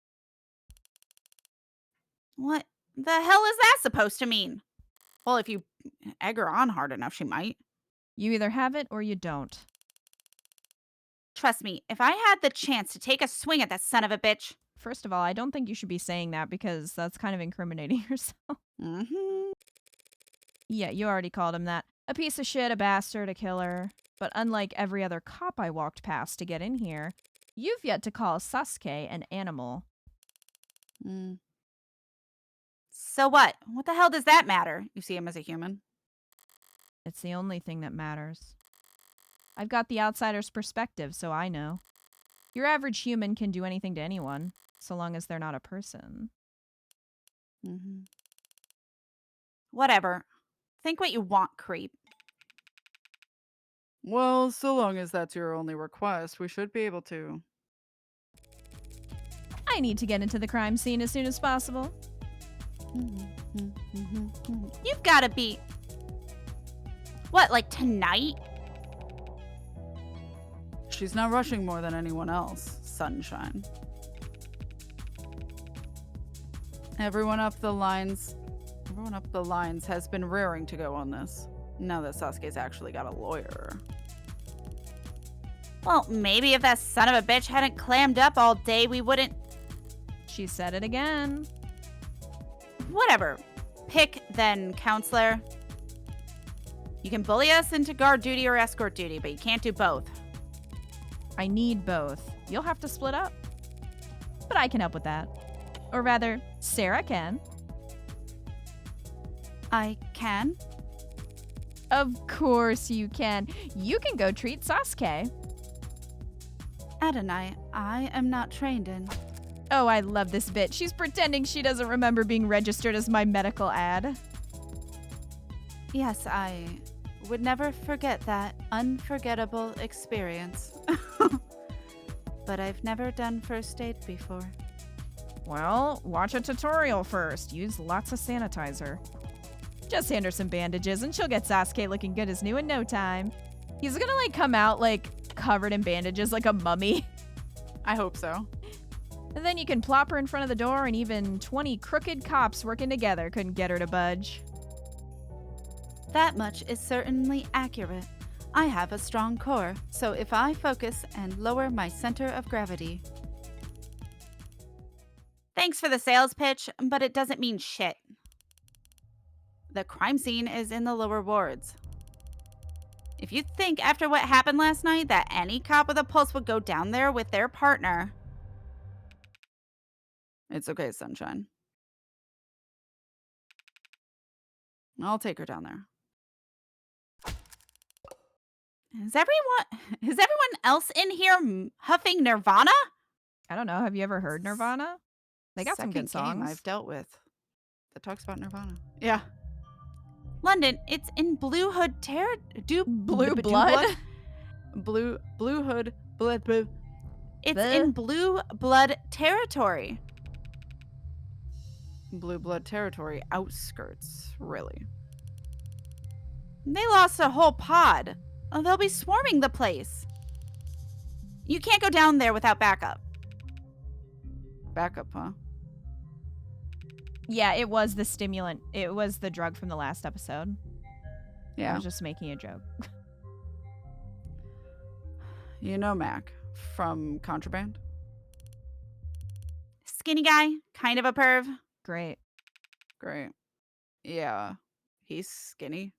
S4: What the hell is that supposed to mean? Well, if you egg her on hard enough, she might.
S1: You either have it or you don't.
S4: Trust me, if I had the chance to take a swing at that son of a bitch...
S1: First of all, I don't think you should be saying that because that's kind of incriminating yourself.
S4: Mm-hmm.
S1: Yeah, you already called him that. A piece of shit, a bastard, a killer. But unlike every other cop I walked past to get in here, you've yet to call Sasuke an animal.
S4: So what? What the hell does that matter?
S2: You see him as a human?
S1: It's the only thing that matters. I've got the outsider's perspective, so I know. Your average human can do anything to anyone, so long as they're not a person.
S4: Whatever. Think what you want, creep.
S2: Well, so long as that's your only request, we should be able to.
S1: I need to get into the crime scene as soon as possible.
S4: You've got to be... What, like tonight?
S2: She's not rushing more than anyone else, sunshine. Everyone up the lines has been raring to go on this. Now that Sasuke's actually got a lawyer.
S4: Well, maybe if that son of a bitch hadn't clammed up all day, we wouldn't...
S1: She said it again.
S4: Whatever. Pick then, counselor. You can bully us into guard duty or escort duty, but you can't do both.
S1: I need both. You'll have to split up. But I can help with that. Or rather, Sarah can.
S5: I can.
S1: Of course you can. You can go treat Sasuke.
S5: Adonai, I am not trained in.
S1: Oh, I love this bit. She's pretending she doesn't remember being registered as my medical ad.
S5: Yes, I would never forget that unforgettable experience. But I've never done first aid before.
S1: Well, watch a tutorial first. Use lots of sanitizer. Just hand her some bandages and she'll get Sasuke looking good as new in no time. He's gonna come out covered in bandages like a mummy.
S2: I hope so.
S1: And then you can plop her in front of the door and even 20 crooked cops working together couldn't get her to budge.
S5: That much is certainly accurate. I have a strong core, so if I focus and lower my center of gravity...
S4: Thanks for the sales pitch, but it doesn't mean shit. The crime scene is in the lower wards. If you think after what happened last night that any cop with a pulse would go down there with their partner...
S2: It's okay, sunshine. I'll take her down there.
S4: Is everyone else in here huffing Nirvana?
S1: I don't know. Have you ever heard Nirvana? They got some good
S2: Second game
S1: songs.
S2: I've dealt with that talks about Nirvana. Yeah.
S4: London, it's in Blue Hood
S1: Blue blood?
S2: Blue hood blood.
S5: It's
S1: The-
S5: in blue blood territory.
S2: Blue blood territory, outskirts, really.
S5: They lost a whole pod. They'll be swarming the place. You can't go down there without backup.
S2: Backup, huh?
S1: Yeah, it was the stimulant. It was the drug from the last episode. I
S2: Yeah.
S1: was just making a joke.
S2: You know Mac from Contraband?
S5: Skinny guy, kind of a perv.
S1: Great.
S2: Great. Yeah. He's skinny.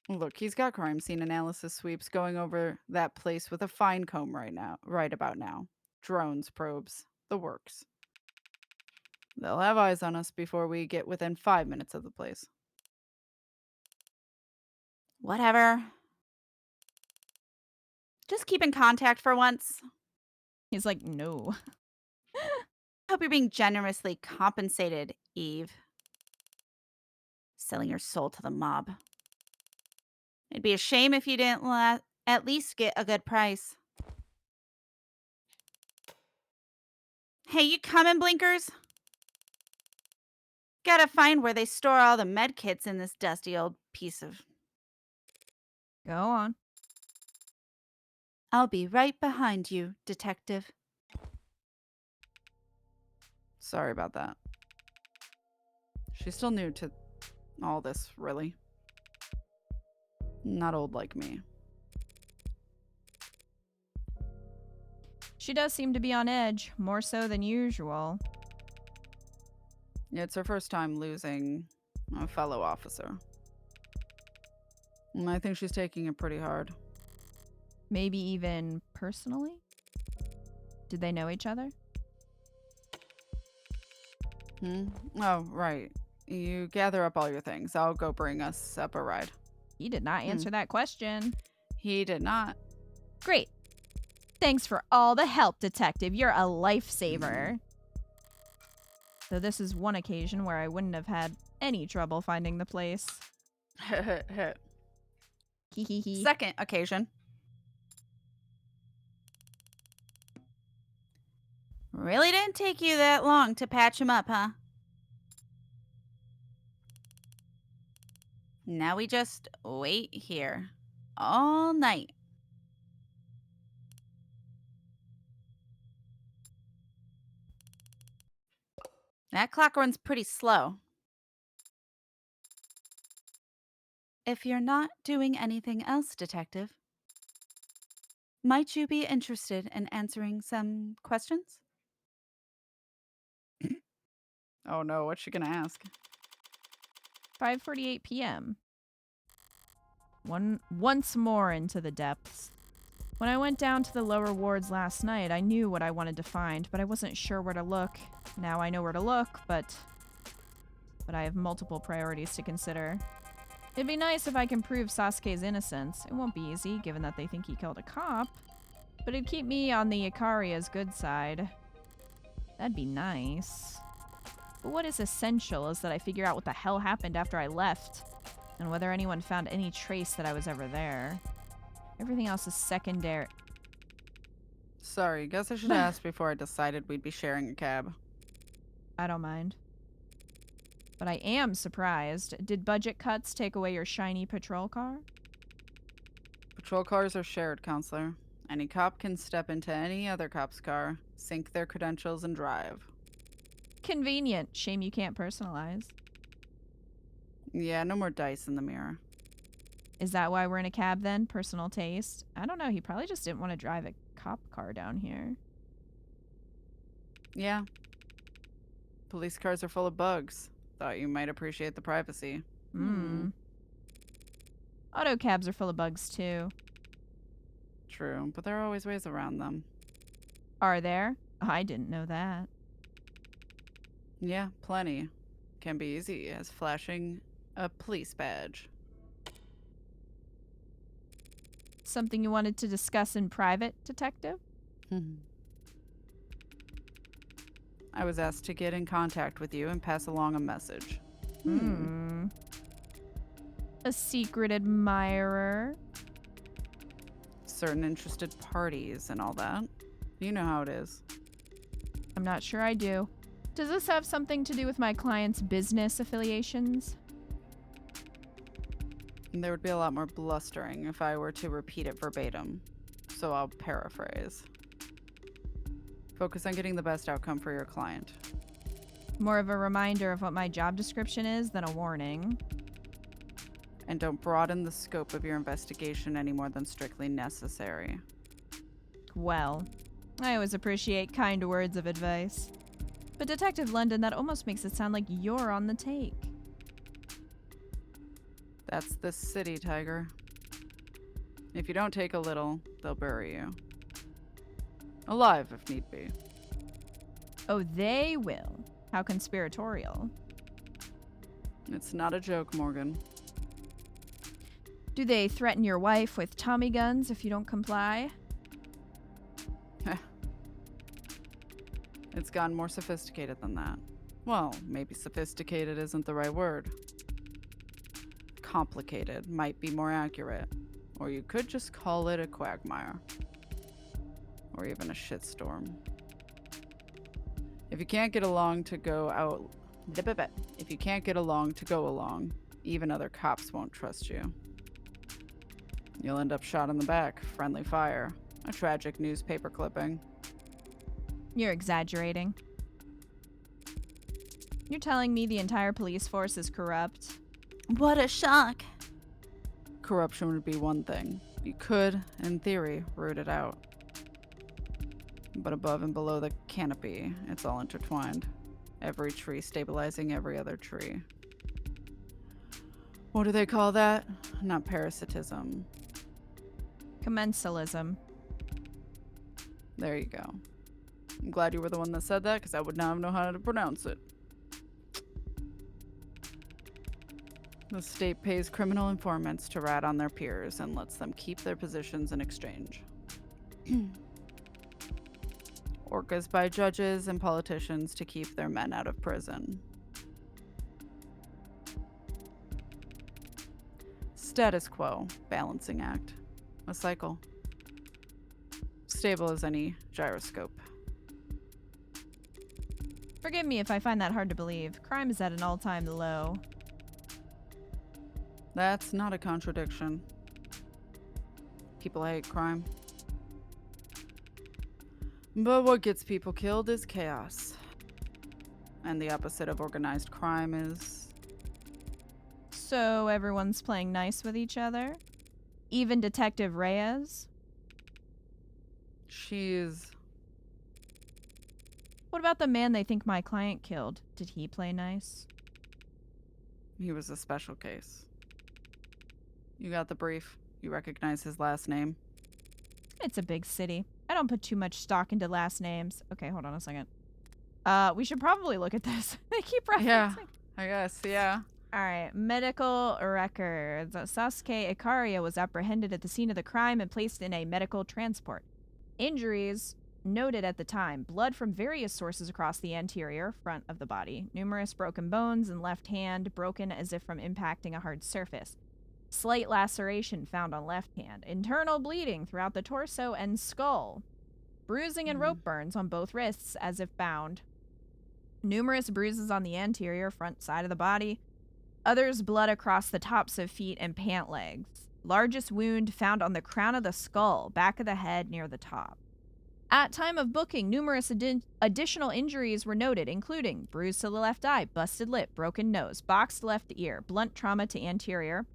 S2: Look, he's got crime scene analysis sweeps going over that place with a fine comb right about now. Drones, probes, the works. They'll have eyes on us before we get within 5 minutes of the place.
S5: Whatever. Just keep in contact for once.
S1: He's like, no.
S5: Hope you're being generously compensated, Eve. Selling your soul to the mob. It'd be a shame if you didn't at least get a good price. Hey, you coming, Blinkers? Gotta find where they store all the med kits in this dusty old piece of...
S1: Go on.
S5: I'll be right behind you, detective.
S2: Sorry about that. She's still new to all this, really. Not old like me.
S1: She does seem to be on edge, more so than usual.
S2: It's her first time losing a fellow officer. And I think she's taking it pretty hard.
S1: Maybe even personally? Did they know each other?
S2: Oh, right. You gather up all your things. I'll go bring us up a ride.
S1: He did not answer that question.
S2: He did not.
S1: Great. Thanks for all the help, detective. You're a lifesaver. Though this is one occasion where I wouldn't have had any trouble finding the place. Hee.
S5: Second occasion. Really didn't take you that long to patch him up, huh? Now we just wait here all night. That clock runs pretty slow. If you're not doing anything else, detective, might you be interested in answering some questions?
S2: Oh no, what's she gonna ask?
S1: 5:48 p.m. Once more into the depths. When I went down to the lower wards last night, I knew what I wanted to find, but I wasn't sure where to look. Now I know where to look, but I have multiple priorities to consider. It'd be nice if I can prove Sasuke's innocence. It won't be easy, given that they think he killed a cop, but it'd keep me on the Ikaria's good side. That'd be nice. But what is essential is that I figure out what the hell happened after I left, and whether anyone found any trace that I was ever there. Everything else is secondary.
S2: Sorry, guess I should have asked before I decided we'd be sharing a cab.
S1: I don't mind. But I am surprised. Did budget cuts take away your shiny patrol car?
S2: Patrol cars are shared, counselor. Any cop can step into any other cop's car, sync their credentials, and drive.
S1: Convenient. Shame you can't personalize.
S2: Yeah, no more dice in the mirror.
S1: Is that why we're in a cab then? Personal taste? I don't know. He probably just didn't want to drive a cop car down here.
S2: Yeah. Police cars are full of bugs. Thought you might appreciate the privacy.
S1: Auto cabs are full of bugs too.
S2: True, but there are always ways around them.
S1: Are there? I didn't know that.
S2: Yeah, plenty. Can be easy as flashing a police badge.
S1: Something you wanted to discuss in private, detective?
S2: I was asked to get in contact with you and pass along a message.
S1: A secret admirer?
S2: certain interested parties and all that. You know how it is.
S1: I'm not sure I do. Does this have something to do with my client's business affiliations?
S2: There would be a lot more blustering if I were to repeat it verbatim, so I'll paraphrase. Focus on getting the best outcome for your client.
S1: More of a reminder of what my job description is than a warning.
S2: And don't broaden the scope of your investigation any more than strictly necessary.
S1: Well, I always appreciate kind words of advice. But Detective London, that almost makes it sound like you're on the take.
S2: That's the city, Tiger. If you don't take a little, they'll bury you. Alive, if need be.
S1: Oh, they will. How conspiratorial.
S2: It's not a joke, Morgan.
S1: Do they threaten your wife with Tommy guns if you don't comply?
S2: It's gotten more sophisticated than that. Well, maybe sophisticated isn't the right word. Complicated might be more accurate. Or you could just call it a quagmire. Or even a shitstorm. If you can't get along to go out... If you can't get along to go along, even other cops won't trust you. You'll end up shot in the back, friendly fire. A tragic newspaper clipping.
S1: You're exaggerating. You're telling me the entire police force is corrupt?
S4: What a shock.
S2: Corruption would be one thing. You could, in theory, root it out. But above and below the canopy, it's all intertwined. Every tree stabilizing every other tree. What do they call that? Not parasitism.
S1: Commensalism.
S2: There you go. I'm glad you were the one that said that, because I would not know how to pronounce it. The state pays criminal informants to rat on their peers and lets them keep their positions in exchange. Orcas buy judges and politicians to keep their men out of prison. Status quo, balancing act. A cycle. Stable as any gyroscope.
S1: Forgive me if I find that hard to believe. Crime is at an all-time low.
S2: That's not a contradiction. People hate crime. But what gets people killed is chaos. And the opposite of organized crime is...
S1: So everyone's playing nice with each other? Even Detective Reyes?
S2: She's...
S1: What about the man they think my client killed? Did he play nice?
S2: He was a special case. You got the brief. You recognize his last name.
S1: It's a big city. I don't put too much stock into last names. Okay, hold on a second. We should probably look at this. They keep referencing.
S2: Yeah, I guess, yeah.
S1: All right, medical records. Sasuke Ikaria was apprehended at the scene of the crime and placed in a medical transport. Injuries noted at the time: blood from various sources across the anterior front of the body, numerous broken bones in left hand, broken as if from impacting a hard surface. Slight laceration found on left hand, internal bleeding throughout the torso and skull, bruising and rope burns on both wrists as if bound, numerous bruises on the anterior front side of the body, others blood across the tops of feet and pant legs. Largest wound found on the crown of the skull, back of the head near the top. At time of booking, numerous additional injuries were noted, including bruise to the left eye, busted lip, broken nose, boxed left ear, blunt trauma to anterior,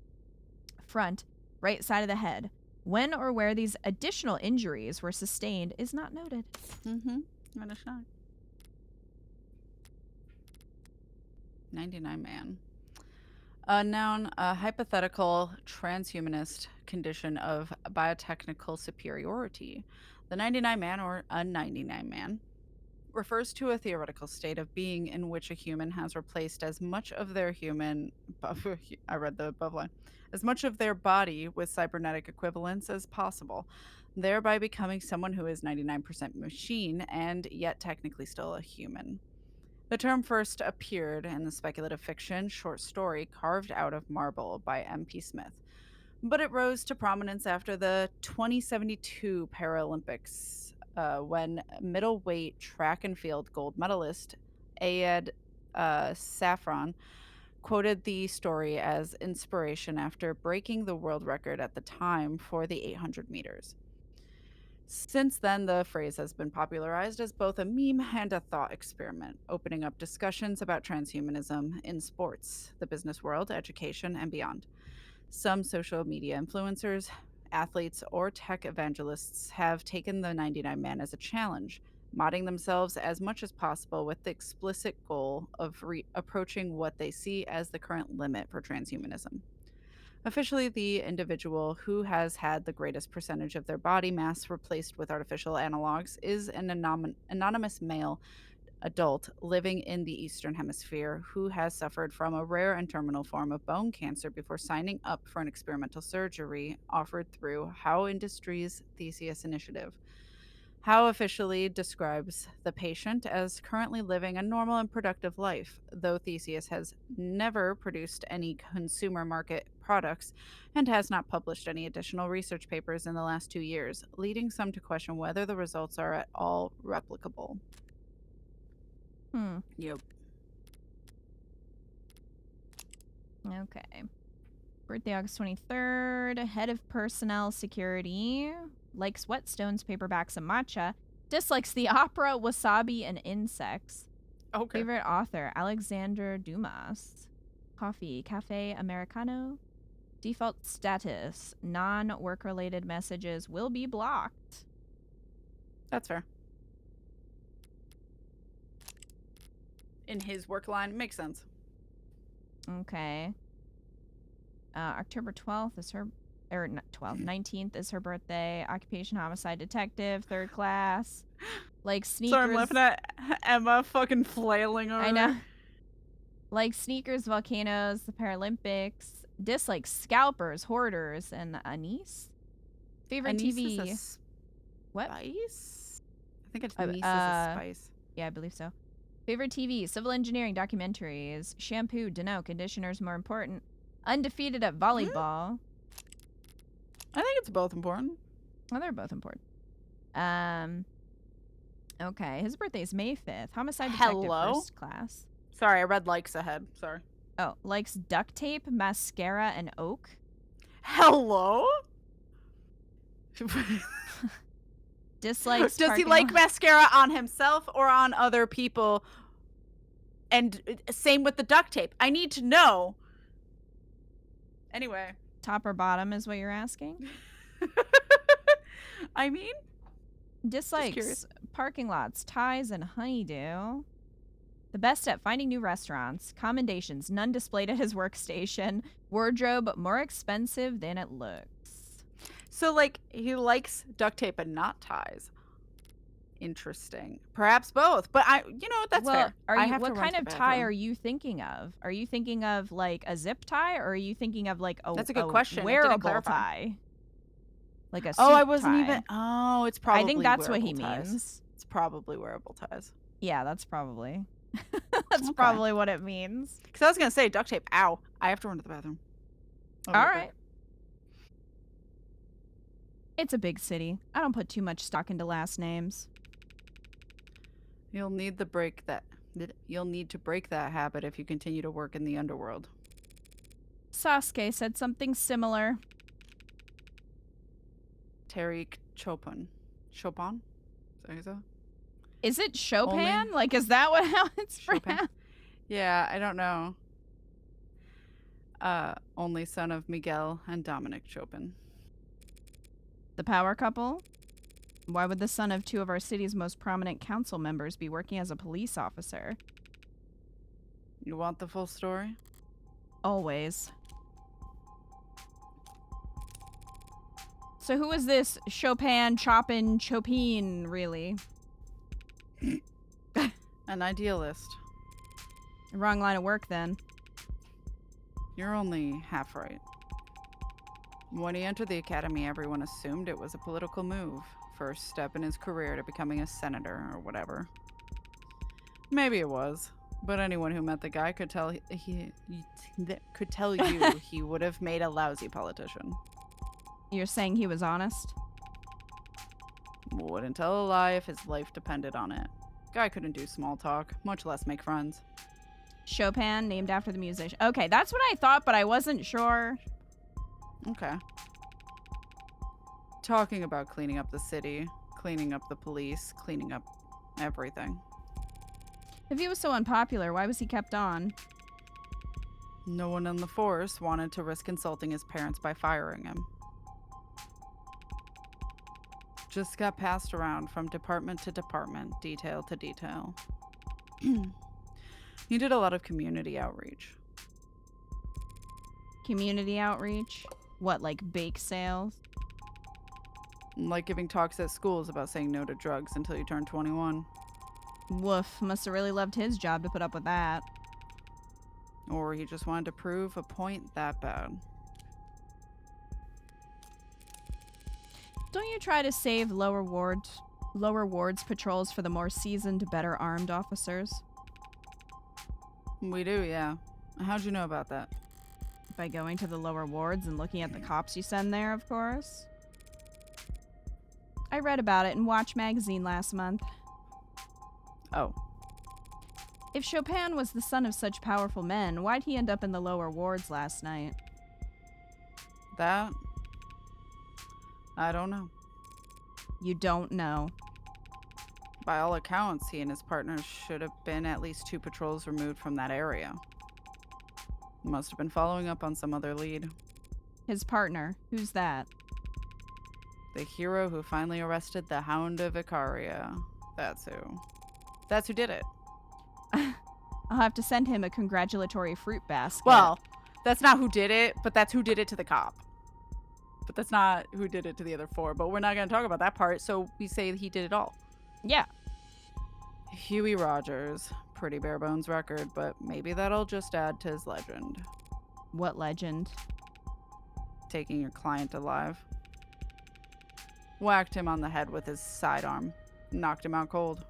S1: front, right side of the head. When or where these additional injuries were sustained is not noted.
S2: What a shock. 99 man. Noun, a hypothetical transhumanist condition of biotechnical superiority. The 99 man, or a 99 man, refers to a theoretical state of being in which a human has replaced as much of their I read the above line, as much of their body with cybernetic equivalents as possible, thereby becoming someone who is 99% machine and yet technically still a human. The term first appeared in the speculative fiction short story Carved Out of Marble by M.P. Smith, but it rose to prominence after the 2072 Paralympics when middleweight track and field gold medalist Ayad Safran quoted the story as inspiration after breaking the world record at the time for the 800 meters. Since then, the phrase has been popularized as both a meme and a thought experiment, opening up discussions about transhumanism in sports, the business world, education, and beyond. Some social media influencers, athletes, or tech evangelists have taken the 99 Man as a challenge, modding themselves as much as possible with the explicit goal of approaching what they see as the current limit for transhumanism. Officially, the individual who has had the greatest percentage of their body mass replaced with artificial analogs is an anonymous male adult living in the Eastern Hemisphere who has suffered from a rare and terminal form of bone cancer before signing up for an experimental surgery offered through How Industries' Theseus Initiative. How officially describes the patient as currently living a normal and productive life, though Theseus has never produced any consumer market products and has not published any additional research papers in the last 2 years, leading some to question whether the results are at all replicable. Yep.
S1: Okay. Birthday August 23rd. Head of Personnel Security. Likes Whetstones, paperbacks, and matcha. Dislikes the opera, wasabi, and insects.
S2: Okay.
S1: Favorite author, Alexander Dumas. Coffee, cafe americano. Default status, non-work-related messages will be blocked.
S2: That's fair. In his work line, makes sense.
S1: Okay. October 12th is her, or not 12th, 19th is her birthday. Occupation, homicide detective, 3rd class. Like sneakers.
S2: Sorry, I'm laughing at Emma fucking flailing over
S1: I know. Like sneakers, volcanoes, the Paralympics. Dislikes scalpers, hoarders, and anise. Favorite
S2: Anise
S1: TV.
S2: is a
S1: What?
S2: spice? I think it's anise is a spice.
S1: Yeah, I believe so. Favorite TV, civil engineering documentaries, shampoo, Dano, conditioners more important, undefeated at volleyball.
S2: I think it's both important.
S1: Well, they're both important. Okay, his birthday is May 5th. Homicide detective,
S2: Hello?
S1: 1st class.
S2: Sorry, I read likes ahead. Sorry.
S1: Oh, likes duct tape, mascara, and oak.
S2: Hello?
S1: Dislikes.
S2: Does he
S1: parking
S2: like
S1: lot-
S2: mascara on himself or on other people? And same with the duct tape. I need to know. Anyway.
S1: Top or bottom is what you're asking?
S2: I mean,
S1: Dislikes
S2: curious.
S1: parking lots, ties, and honeydew. The best at finding new restaurants. Commendations, none displayed at his workstation. Wardrobe, more expensive than it looks.
S2: so like he likes duct tape and not ties. Interesting. Perhaps both, but that's fair.
S1: Are you,
S2: have
S1: what
S2: to run
S1: kind
S2: to
S1: of
S2: the
S1: tie
S2: bathroom.
S1: are you thinking of? Are you thinking of like a zip tie, or are you thinking of like a
S2: That's a good question. It didn't
S1: wearable
S2: clarify.
S1: tie? Like a suit
S2: Oh, I wasn't
S1: tie.
S2: even. Oh, it's probably.
S1: I think that's what he
S2: wearable ties.
S1: means.
S2: It's probably wearable ties.
S1: Yeah, that's probably. That's
S2: Okay.
S1: probably what it means.
S2: Because I was gonna say duct tape. Ow! I have to run to the bathroom.
S1: All right. It's a big city. I don't put too much stock into last names.
S2: You'll need to break that habit if you continue to work in the underworld.
S1: Sasuke said something similar.
S2: Tariq Chopin. Chopin? Is that
S1: Is it Chopin?
S2: Only-
S1: Like, is that how it's
S2: Chopin?
S1: pronounced?
S2: Yeah, I don't know. Only son of Miguel and Dominic Chopin.
S1: The power couple? Why would the son of two of our city's most prominent council members be working as a police officer?
S2: You want the full story?
S1: Always. So who is this Chopin, really?
S2: An idealist.
S1: Wrong line of work, then.
S2: You're only half right. When he entered the academy, everyone assumed it was a political move. First step in his career to becoming a senator or whatever. Maybe it was. But anyone who met the guy could tell could tell you he would have made a lousy politician.
S1: You're saying he was honest?
S2: Wouldn't tell a lie if his life depended on it. Guy couldn't do small talk, much less make friends.
S1: Chopin, named after the musician. Okay, that's what I thought, but I wasn't sure.
S2: Okay. Talking about cleaning up the city, cleaning up the police, cleaning up everything.
S1: If he was so unpopular, why was he kept on?
S2: No one in the force wanted to risk insulting his parents by firing him. Just got passed around from department to department, detail to detail. He did a lot of community outreach.
S1: Community outreach? What, like bake sales?
S2: Like giving talks at schools about saying no to drugs until you turn 21.
S1: Woof, must have really loved his job to put up with that.
S2: Or he just wanted to prove a point that bad.
S1: Don't you try to save lower wards patrols for the more seasoned, better armed officers?
S2: We do, yeah. How'd you know about that?
S1: By going to the lower wards and looking at the cops you send there, of course. I read about it in Watch magazine last month.
S2: Oh.
S1: If Chopin was the son of such powerful men, why'd he end up in the lower wards last night?
S2: That? I don't know.
S1: You don't know.
S2: By all accounts, he and his partners should have been at least 2 patrols removed from that area. Must have been following up on some other lead.
S1: His partner, who's that?
S2: The hero who finally arrested the Hound of Icaria. That's who. That's who did it.
S1: I'll have to send him a congratulatory fruit basket.
S2: Well, that's not who did it, but that's who did it to the cop. But that's not who did it to the other 4. But we're not going to talk about that part, so we say he did it all.
S1: Yeah.
S2: Huey Rogers. Pretty bare bones record, but maybe that'll just add to his legend.
S1: What legend?
S2: Taking your client alive. Whacked him on the head with his sidearm. Knocked him out cold.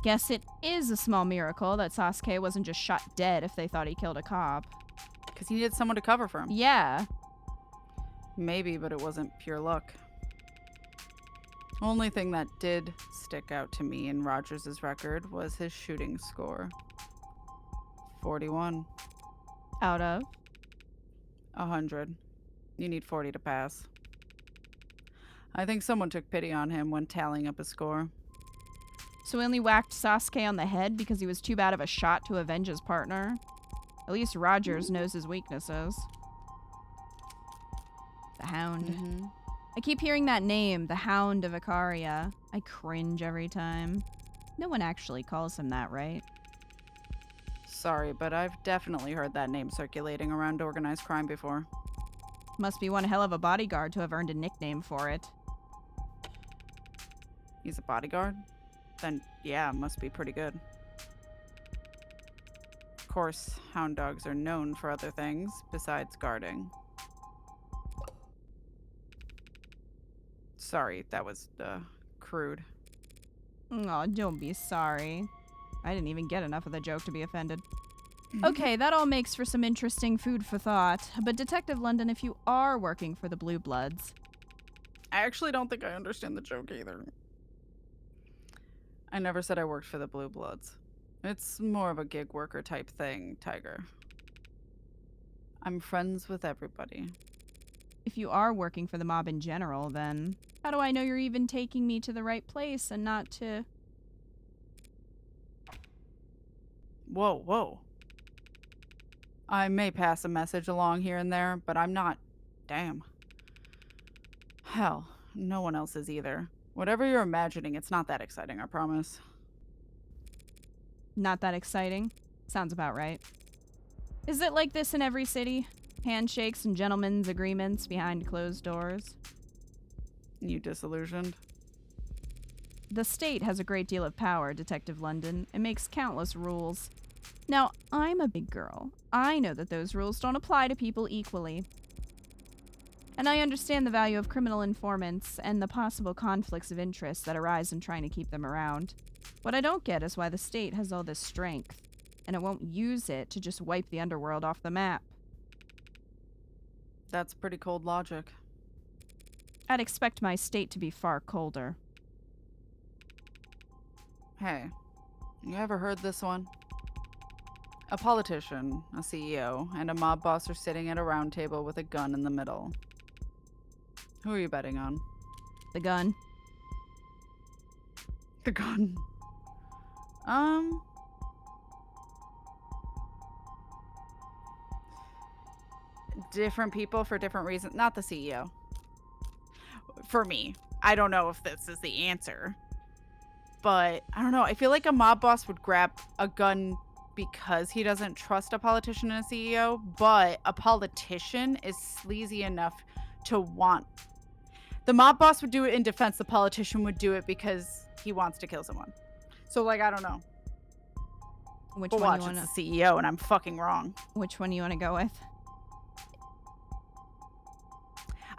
S1: Guess it is a small miracle that Sasuke wasn't just shot dead if they thought he killed a cop.
S2: Because he needed someone to cover for him.
S1: Yeah.
S2: Maybe, but it wasn't pure luck. Only thing that did stick out to me in Rogers' record was his shooting score. 41.
S1: Out of?
S2: 100. You need 40 to pass. I think someone took pity on him when tallying up his score.
S1: So he only whacked Sasuke on the head because he was too bad of a shot to avenge his partner? At least Rogers knows his weaknesses. The Hound.
S2: Mm-hmm.
S1: I keep hearing that name, the Hound of Icaria. I cringe every time. No one actually calls him that, right?
S2: Sorry, but I've definitely heard that name circulating around organized crime before.
S1: Must be one hell of a bodyguard to have earned a nickname for it.
S2: He's a bodyguard? Then, yeah, must be pretty good. Of course, hound dogs are known for other things besides guarding. Sorry, that was, crude.
S1: Oh, don't be sorry. I didn't even get enough of the joke to be offended. Okay, that all makes for some interesting food for thought. But Detective London, if you are working for the Blue Bloods...
S2: I actually don't think I understand the joke either. I never said I worked for the Blue Bloods. It's more of a gig worker type thing, Tiger. I'm friends with everybody.
S1: If you are working for the mob in general, then how do I know you're even taking me to the right place and not to...
S2: Whoa, whoa. I may pass a message along here and there, but I'm not... Damn. Hell, no one else is either. Whatever you're imagining, it's not that exciting, I promise.
S1: Not that exciting? Sounds about right. Is it like this in every city? Handshakes and gentlemen's agreements behind closed doors?
S2: You disillusioned?
S1: The state has a great deal of power, Detective London. It makes countless rules. Now, I'm a big girl. I know that those rules don't apply to people equally. And I understand the value of criminal informants and the possible conflicts of interest that arise in trying to keep them around. What I don't get is why the state has all this strength, and it won't use it to just wipe the underworld off the map.
S2: That's pretty cold logic.
S1: I'd expect my state to be far colder.
S2: Hey, you ever heard this one? A politician, a CEO, and a mob boss are sitting at a round table with a gun in the middle. Who are you betting on?
S1: The gun.
S2: The gun. Different people for different reasons. Not the CEO. For me. I don't know if this is the answer. But, I don't know. I feel like a mob boss would grab a gun because he doesn't trust a politician and a CEO. But a politician is sleazy enough to want... The mob boss would do it in defense. The politician would do it because he wants to kill someone. So, like, I don't know.
S1: Which
S2: But
S1: one
S2: watch,
S1: you wanna,
S2: it's the CEO, and I'm fucking wrong.
S1: Which one you want to go with?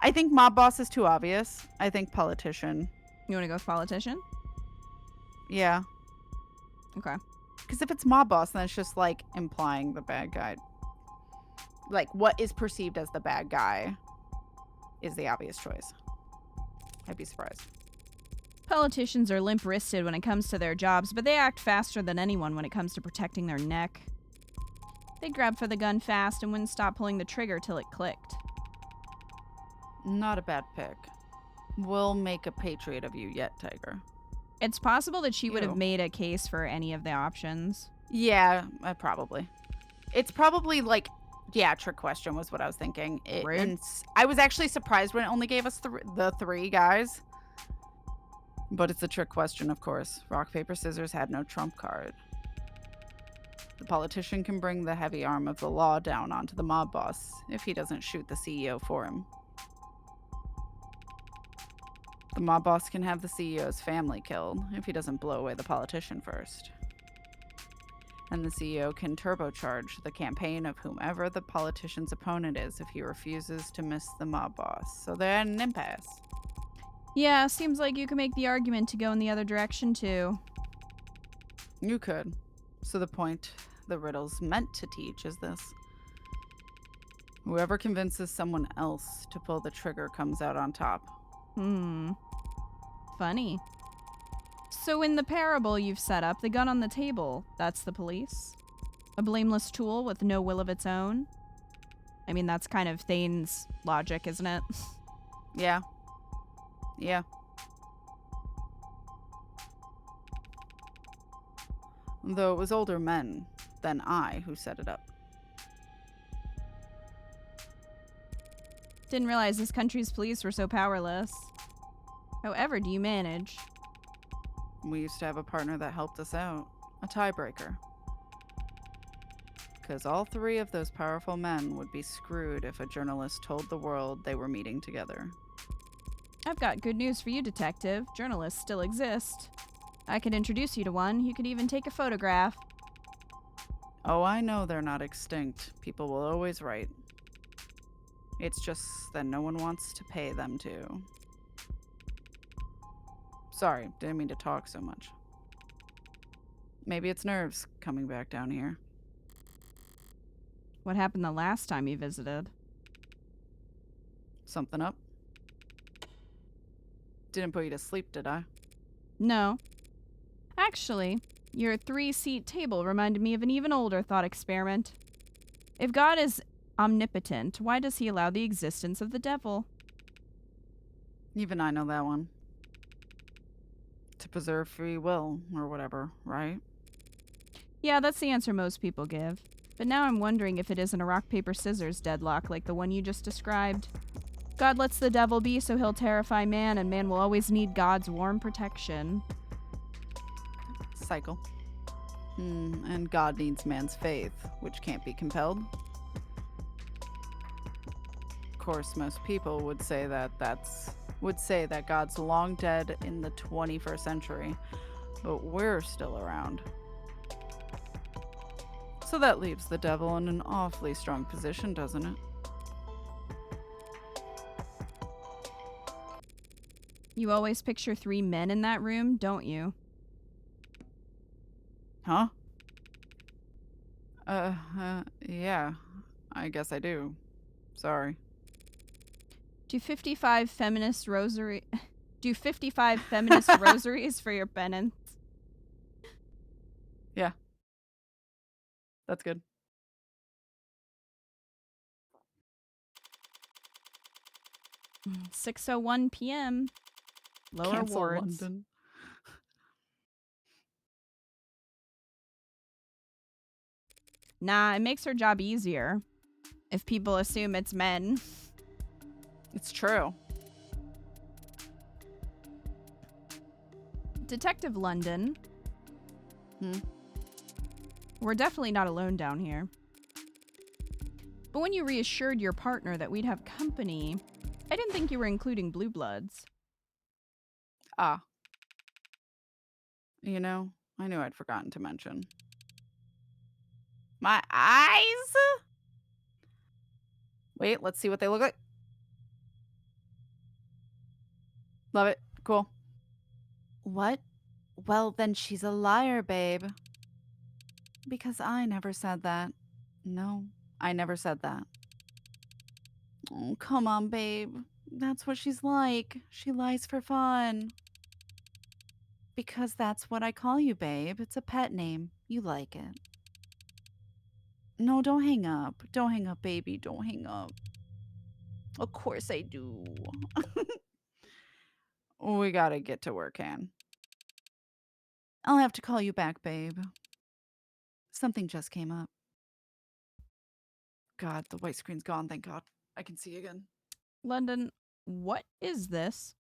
S2: I think mob boss is too obvious. I think politician.
S1: You want to go with politician?
S2: Yeah.
S1: Okay.
S2: Because if it's mob boss, then it's just, like, implying the bad guy. Like, what is perceived as the bad guy is the obvious choice. I'd be surprised.
S1: Politicians are limp-wristed when it comes to their jobs, but they act faster than anyone when it comes to protecting their neck. They'd grab for the gun fast and wouldn't stop pulling the trigger till it clicked.
S2: Not a bad pick. We'll make a patriot of you yet, Tiger.
S1: It's possible that she would have
S2: Ew.
S1: made a case for any of the options.
S2: Yeah, probably. It's probably, like... Yeah, trick question was what I was thinking.
S1: Rude.
S2: And I was actually surprised when it only gave us the three guys. But it's a trick question, of course. Rock, paper, scissors had no trump card. The politician can bring the heavy arm of the law down onto the mob boss if he doesn't shoot the CEO for him. The mob boss can have the CEO's family killed if he doesn't blow away the politician first. And the CEO can turbocharge the campaign of whomever the politician's opponent is if he refuses to miss the mob boss. So they're at an impasse.
S1: Yeah, seems like you can make the argument to go in the other direction, too.
S2: You could. So the point the riddle's meant to teach is this. Whoever convinces someone else to pull the trigger comes out on top.
S1: Funny. So in the parable you've set up, the gun on the table, that's the police? A blameless tool with no will of its own? I mean, that's kind of Thane's logic, isn't it?
S2: Yeah. Yeah. Though it was older men than I who set it up.
S1: Didn't realize this country's police were so powerless. However, do you manage?
S2: We used to have a partner that helped us out. A tiebreaker. Because all three of those powerful men would be screwed if a journalist told the world they were meeting together.
S1: I've got good news for you, detective. Journalists still exist. I could introduce you to one. You could even take a photograph.
S2: Oh, I know they're not extinct. People will always write. It's just that no one wants to pay them to. Sorry, didn't mean to talk so much. Maybe it's nerves coming back down here.
S1: What happened the last time you visited?
S2: Something up? Didn't put you to sleep, did I?
S1: No. Actually, your 3-seat table reminded me of an even older thought experiment. If God is omnipotent, why does he allow the existence of the devil?
S2: Even I know that one. To preserve free will, or whatever, right?
S1: Yeah, that's the answer most people give. But now I'm wondering if it isn't a rock, paper, scissors deadlock like the one you just described. God lets the devil be so he'll terrify man, and man will always need God's warm protection.
S2: Cycle. And God needs man's faith, which can't be compelled. Of course, most people would say that God's long dead in the 21st century, but we're still around. So that leaves the devil in an awfully strong position, doesn't it?
S1: You always picture 3 men in that room, don't you?
S2: Huh? Yeah. I guess I do. Sorry.
S1: Do 55 feminist rosaries for your penance?
S2: Yeah. That's good.
S1: 6:01 p.m. Lower
S2: Cancel
S1: wards.
S2: London.
S1: Nah, it makes her job easier if people assume it's men.
S2: It's true.
S1: Detective London.
S2: Hmm?
S1: We're definitely not alone down here. But when you reassured your partner that we'd have company, I didn't think you were including blue bloods.
S2: Ah. You know, I knew I'd forgotten to mention. My eyes? Wait, let's see what they look like. Love it. Cool.
S5: What? Well, then she's a liar, babe. Because I never said that. No, I never said that. Oh, come on, babe. That's what she's like. She lies for fun. Because that's what I call you, babe. It's a pet name. You like it. No, don't hang up. Don't hang up, baby. Don't hang up. Of course I do.
S2: We gotta get to work, Han.
S5: I'll have to call you back, babe. Something just came up.
S2: God, the white screen's gone, thank God. I can see again.
S1: London, what is this?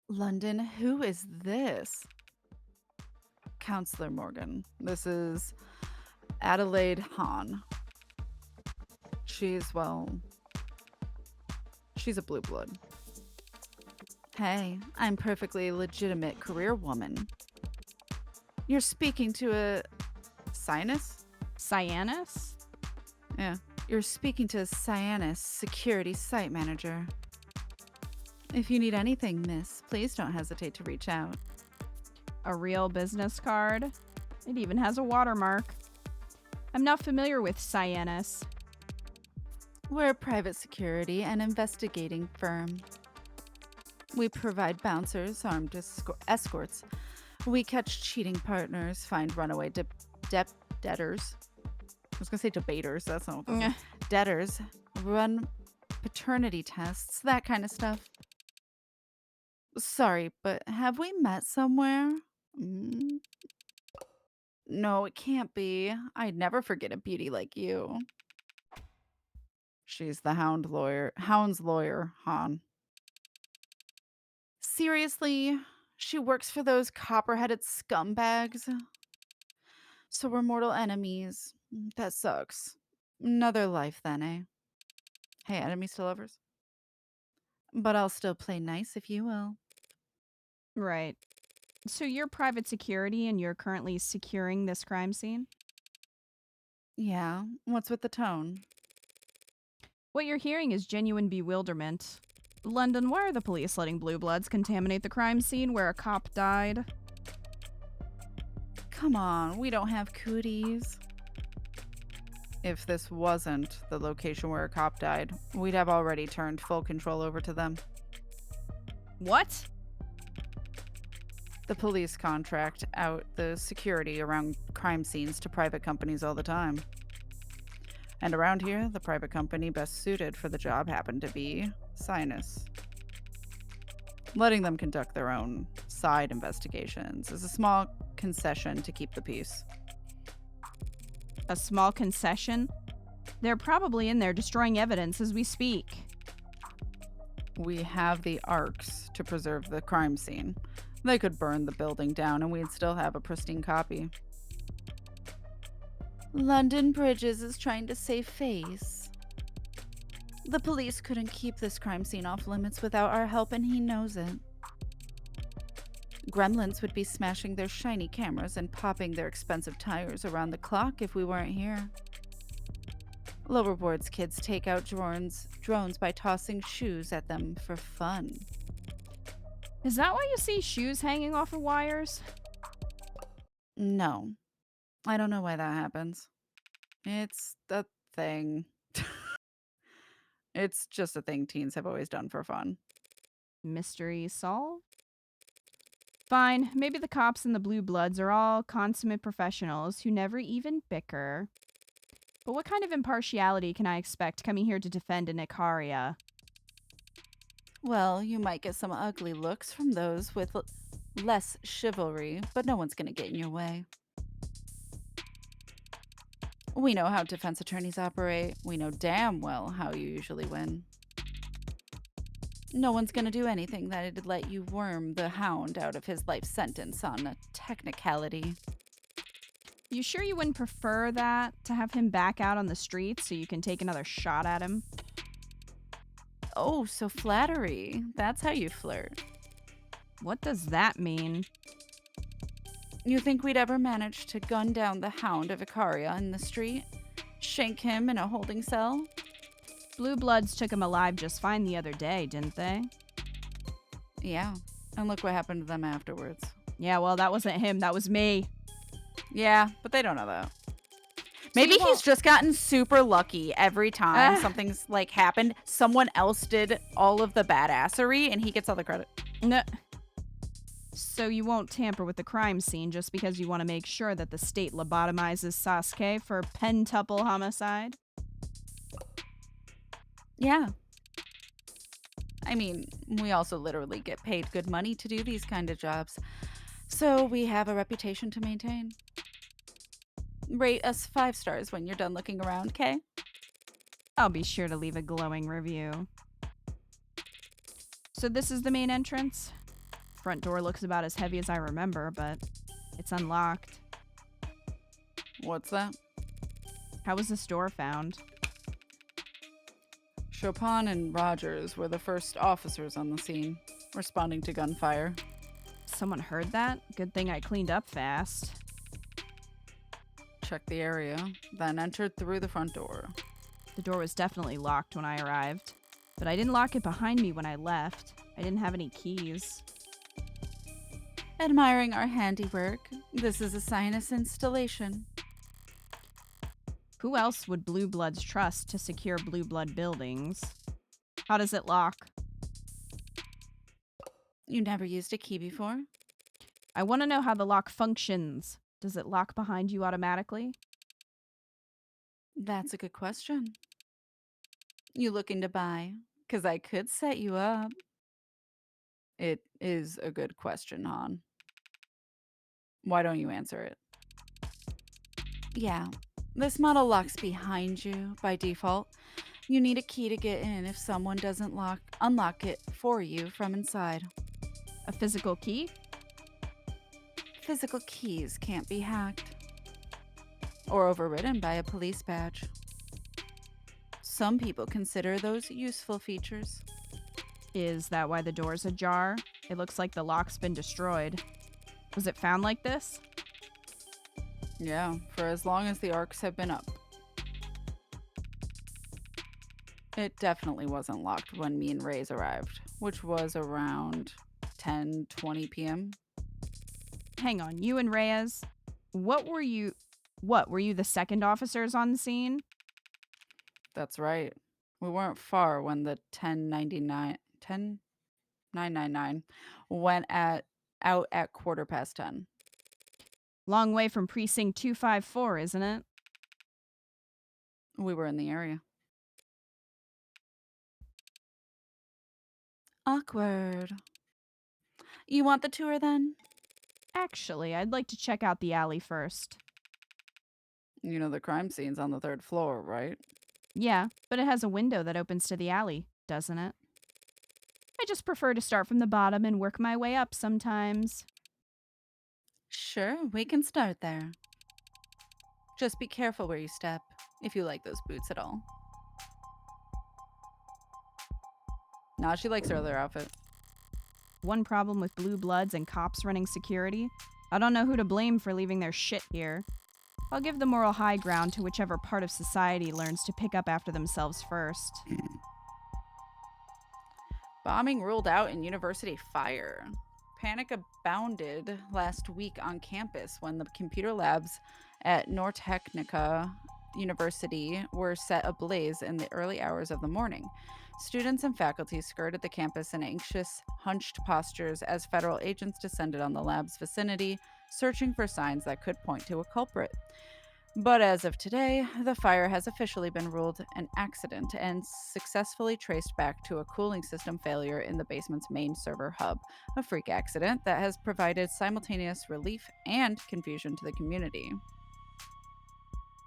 S5: London, who is this?
S2: Counselor Morgan. This is Adelaide Hahn. She's a blue blood.
S5: Hey, I'm perfectly legitimate career woman. You're speaking to a
S2: Sinus?
S1: Cyanus?
S2: Yeah.
S5: You're speaking to Cyanus, security site manager. If you need anything, miss, please don't hesitate to reach out.
S1: A real business card? It even has a watermark. I'm not familiar with Cyanus.
S5: We're a private security and investigating firm. We provide bouncers, armed escorts. We catch cheating partners, find runaway debtors. I was going to say debaters. That's not what this is. Debtors. Run paternity tests, that kind of stuff. Sorry, but have we met somewhere? No, it can't be. I'd never forget a beauty like you.
S2: She's the hound's lawyer, Han.
S5: Seriously? She works for those copper-headed scumbags? So we're mortal enemies. That sucks. Another life then, eh?
S2: Hey, enemies to lovers?
S5: But I'll still play nice if you will.
S1: Right. So you're private security and you're currently securing this crime scene?
S5: Yeah, what's with the tone?
S1: What you're hearing is genuine bewilderment. London, why are the police letting blue bloods contaminate the crime scene where a cop died?
S5: Come on, we don't have cooties.
S2: If this wasn't the location where a cop died, we'd have already turned full control over to them.
S1: What?
S2: The police contract out the security around crime scenes to private companies all the time. And around here, the private company best suited for the job happened to be Sinus. Letting them conduct their own side investigations is a small concession to keep the peace.
S1: A small concession? They're probably in there destroying evidence as we speak.
S2: We have the arcs to preserve the crime scene. They could burn the building down and we'd still have a pristine copy.
S5: London Bridges is trying to save face. The police couldn't keep this crime scene off limits without our help, and he knows it. Gremlins would be smashing their shiny cameras and popping their expensive tires around the clock if we weren't here. Lower wards kids take out drones by tossing shoes at them for fun.
S1: Is that why you see shoes hanging off of wires?
S2: No. I don't know why that happens. It's the thing. It's just a thing teens have always done for fun.
S1: Mystery solved? Fine, maybe the cops and the Blue Bloods are all consummate professionals who never even bicker. But what kind of impartiality can I expect coming here to defend an Icaria?
S2: Well, you might get some ugly looks from those with less chivalry, but no one's gonna get in your way. We know how defense attorneys operate. We know damn well how you usually win. No one's gonna do anything that'd let you worm the hound out of his life sentence on a technicality.
S1: You sure you wouldn't prefer that, to have him back out on the streets so you can take another shot at him?
S2: Oh, so flattery. That's how you flirt.
S1: What does that mean?
S2: You think we'd ever manage to gun down the hound of Icaria in the street? Shank him in a holding cell?
S1: Blue Bloods took him alive just fine the other day, didn't they?
S2: Yeah. And look what happened to them afterwards.
S1: Yeah, well, that wasn't him, that was me.
S2: Yeah, but they don't know that. Maybe
S1: See, well-
S2: he's just gotten super lucky every time something's like happened. Someone else did all of the badassery and he gets all the credit.
S1: No. So you won't tamper with the crime scene just because you want to make sure that the state lobotomizes Sasuke for pentuple homicide?
S2: Yeah. I mean, we also literally get paid good money to do these kind of jobs. So we have a reputation to maintain. Rate us 5 stars when you're done looking around, Kay?
S1: I'll be sure to leave a glowing review. So this is the main entrance? Front door looks about as heavy as I remember, but it's unlocked.
S2: What's that?
S1: How was this door found?
S2: Chopin and Rogers were the first officers on the scene, responding to gunfire.
S1: Someone heard that? Good thing I cleaned up fast.
S2: Checked the area, then entered through the front door.
S1: The door was definitely locked when I arrived, but I didn't lock it behind me when I left. I didn't have any keys.
S2: Admiring our handiwork, this is a sinus installation.
S1: Who else would Blue Bloods trust to secure Blue Blood buildings? How does it lock?
S2: You never used a key before?
S1: I want to know how the lock functions. Does it lock behind you automatically?
S2: That's a good question. You looking to buy? Because I could set you up. It is a good question, Han. Why don't you answer it? Yeah, this model locks behind you by default. You need a key to get in if someone doesn't unlock it for you from inside.
S1: A physical key?
S2: Physical keys can't be hacked or overridden by a police badge. Some people consider those useful features.
S1: Is that why the door's ajar? It looks like the lock's been destroyed. Was it found like this?
S2: Yeah, for as long as the arcs have been up. It definitely wasn't locked when me and Reyes arrived, which was around 10:20 p.m.
S1: Hang on, you and Reyes? Were you the second officers on the scene?
S2: That's right. We weren't far when the 10999 went out at 10:15.
S1: Long way from precinct 254, isn't it?
S2: We were in the area. Awkward. You want the tour then?
S1: Actually, I'd like to check out the alley first.
S2: You know the crime scene's on the 3rd floor, right?
S1: Yeah, but it has a window that opens to the alley, doesn't it? I just prefer to start from the bottom and work my way up sometimes.
S2: Sure, we can start there. Just be careful where you step, if you like those boots at all. Nah, she likes her other outfit.
S1: One problem with Blue Bloods and cops running security, I don't know who to blame for leaving their shit here. I'll give the moral high ground to whichever part of society learns to pick up after themselves first.
S2: Bombing ruled out in university fire. Panic abounded last week on campus when the computer labs at Nortechnica University were set ablaze in the early hours of the morning. Students and faculty skirted the campus in anxious, hunched postures as federal agents descended on the lab's vicinity, searching for signs that could point to a culprit. But as of today, the fire has officially been ruled an accident and successfully traced back to a cooling system failure in the basement's main server hub, a freak accident that has provided simultaneous relief and confusion to the community.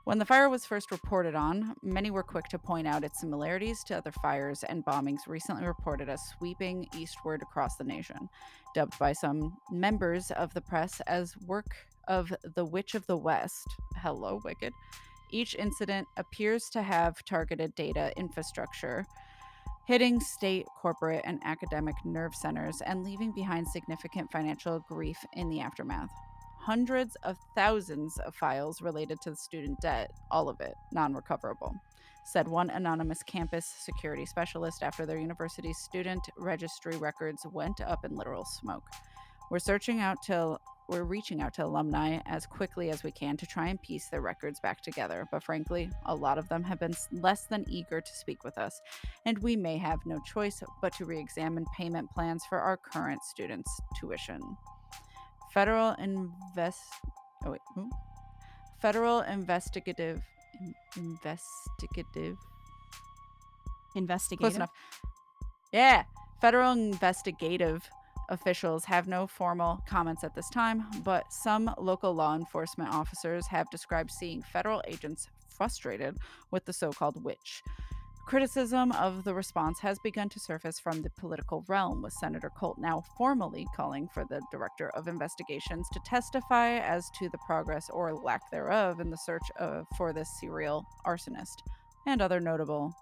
S2: When the fire was first reported on, many were quick to point out its similarities to other fires and bombings recently reported as sweeping eastward across the nation, dubbed by some members of the press as work of the Witch of the West. Hello, Wicked. Each incident appears to have targeted data infrastructure, hitting state, corporate, and academic nerve centers and leaving behind significant financial grief in the aftermath. Hundreds of thousands of files related to the student debt, all of it non-recoverable, said one anonymous campus security specialist after their university's student registry records went up in literal smoke. We're reaching out to alumni as quickly as we can to try and piece their records back together, but frankly, a lot of them have been less than eager to speak with us, and we may have no choice but to re-examine payment plans for our current students' tuition. Federal investigative close enough. Yeah. Federal investigative officials have no formal comments at this time, but some local law enforcement officers have described seeing federal agents frustrated with the so-called witch. Criticism of the response has begun to surface from the political realm, with Senator Colt now formally calling for the Director of Investigations to testify as to the progress or lack thereof in the search for this serial arsonist, and other notable.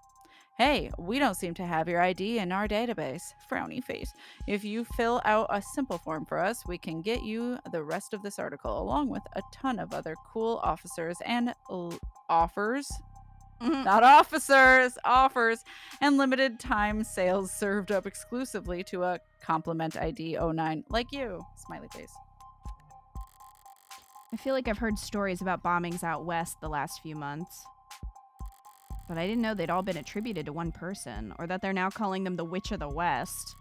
S2: Hey, we don't seem to have your ID in our database. Frowny face. If you fill out a simple form for us, we can get you the rest of this article, along with a ton of other cool officers and offers. Not officers, offers, and limited time sales served up exclusively to a compliment ID 09 like you. Smiley face.
S1: I feel like I've heard stories about bombings out west the last few months. But I didn't know they'd all been attributed to one person, or that they're now calling them the Witch of the West.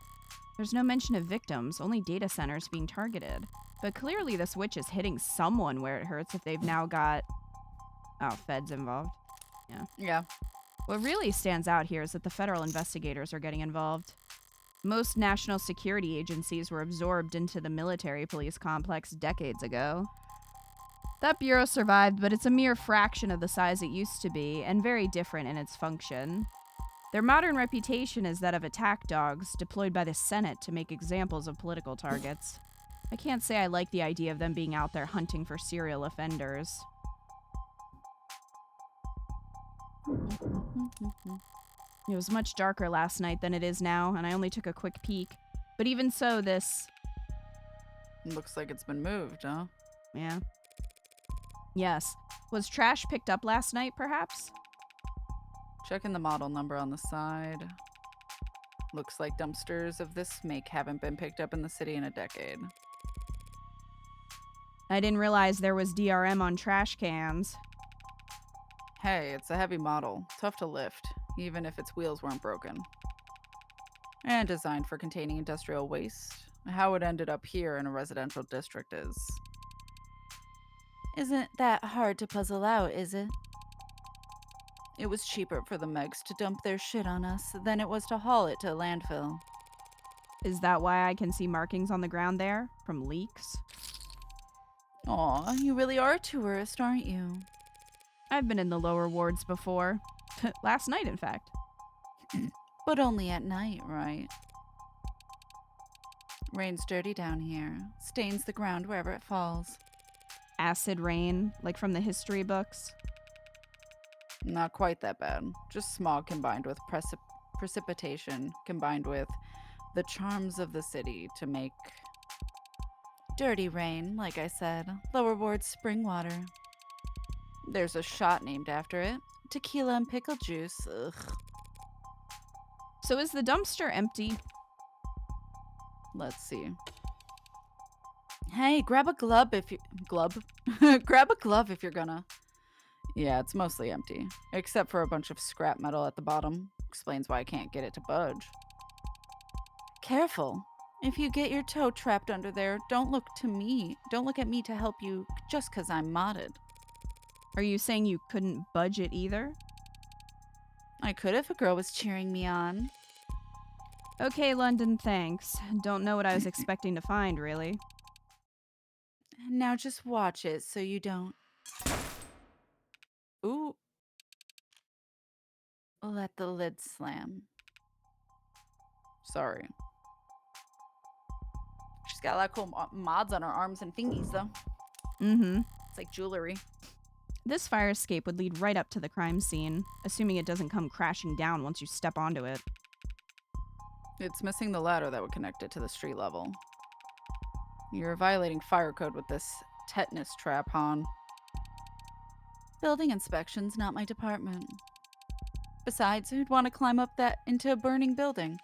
S1: There's no mention of victims, only data centers being targeted. But clearly this witch is hitting someone where it hurts if they've now got... feds involved.
S2: Yeah.
S1: What really stands out here is that the federal investigators are getting involved. Most national security agencies were absorbed into the military police complex decades ago. That bureau survived, but it's a mere fraction of the size it used to be, and very different in its function. Their modern reputation is that of attack dogs deployed by the Senate to make examples of political targets. I can't say I like the idea of them being out there hunting for serial offenders. It was much darker last night than it is now, and I only took a quick peek. But even so, this...
S2: Looks like it's been moved, huh?
S1: Yeah. Yes. Was trash picked up last night, perhaps?
S2: Checking the model number on the side. Looks like dumpsters of this make haven't been picked up in the city in a decade.
S1: I didn't realize there was DRM on trash cans.
S2: Hey, it's a heavy model. Tough to lift, even if its wheels weren't broken. And designed for containing industrial waste. How it ended up here in a residential district isn't that hard to puzzle out, is it? It was cheaper for the Megs to dump their shit on us than it was to haul it to a landfill.
S1: Is that why I can see markings on the ground there? From leaks?
S2: Aw, you really are a tourist, aren't you?
S1: I've been in the lower wards before. Last night, in fact.
S2: But only at night, right? Rain's dirty down here. Stains the ground wherever it falls.
S1: Acid rain, like from the history books?
S2: Not quite that bad. Just smog combined with precipitation, combined with the charms of the city to make... Dirty rain, like I said. Lower ward spring water. There's a shot named after it. Tequila and pickle juice. Ugh.
S1: So is the dumpster empty?
S2: Let's see.
S5: Hey, grab a glove if you... Glove? Grab a glove if you're gonna. Yeah, it's mostly empty. Except for a bunch of scrap metal at the bottom. Explains why I can't get it to budge. Careful. If you get your toe trapped under there, don't look at me to help you just 'cause I'm modded.
S1: Are you saying you couldn't budge it either?
S5: I could if a girl was cheering me on.
S1: Okay, London, thanks. Don't know what I was expecting to find, really.
S5: Now just watch it so you don't... Ooh. Let the lid slam. Sorry. She's got a lot of cool mods on her arms and fingies, though.
S1: Mm-hmm.
S5: It's like jewelry.
S1: This fire escape would lead right up to the crime scene, assuming it doesn't come crashing down once you step onto it.
S2: It's missing the ladder that would connect it to the street level. You're violating fire code with this tetanus trap, Han.
S5: Building inspection's not my department. Besides, who'd want to climb up that into a burning building?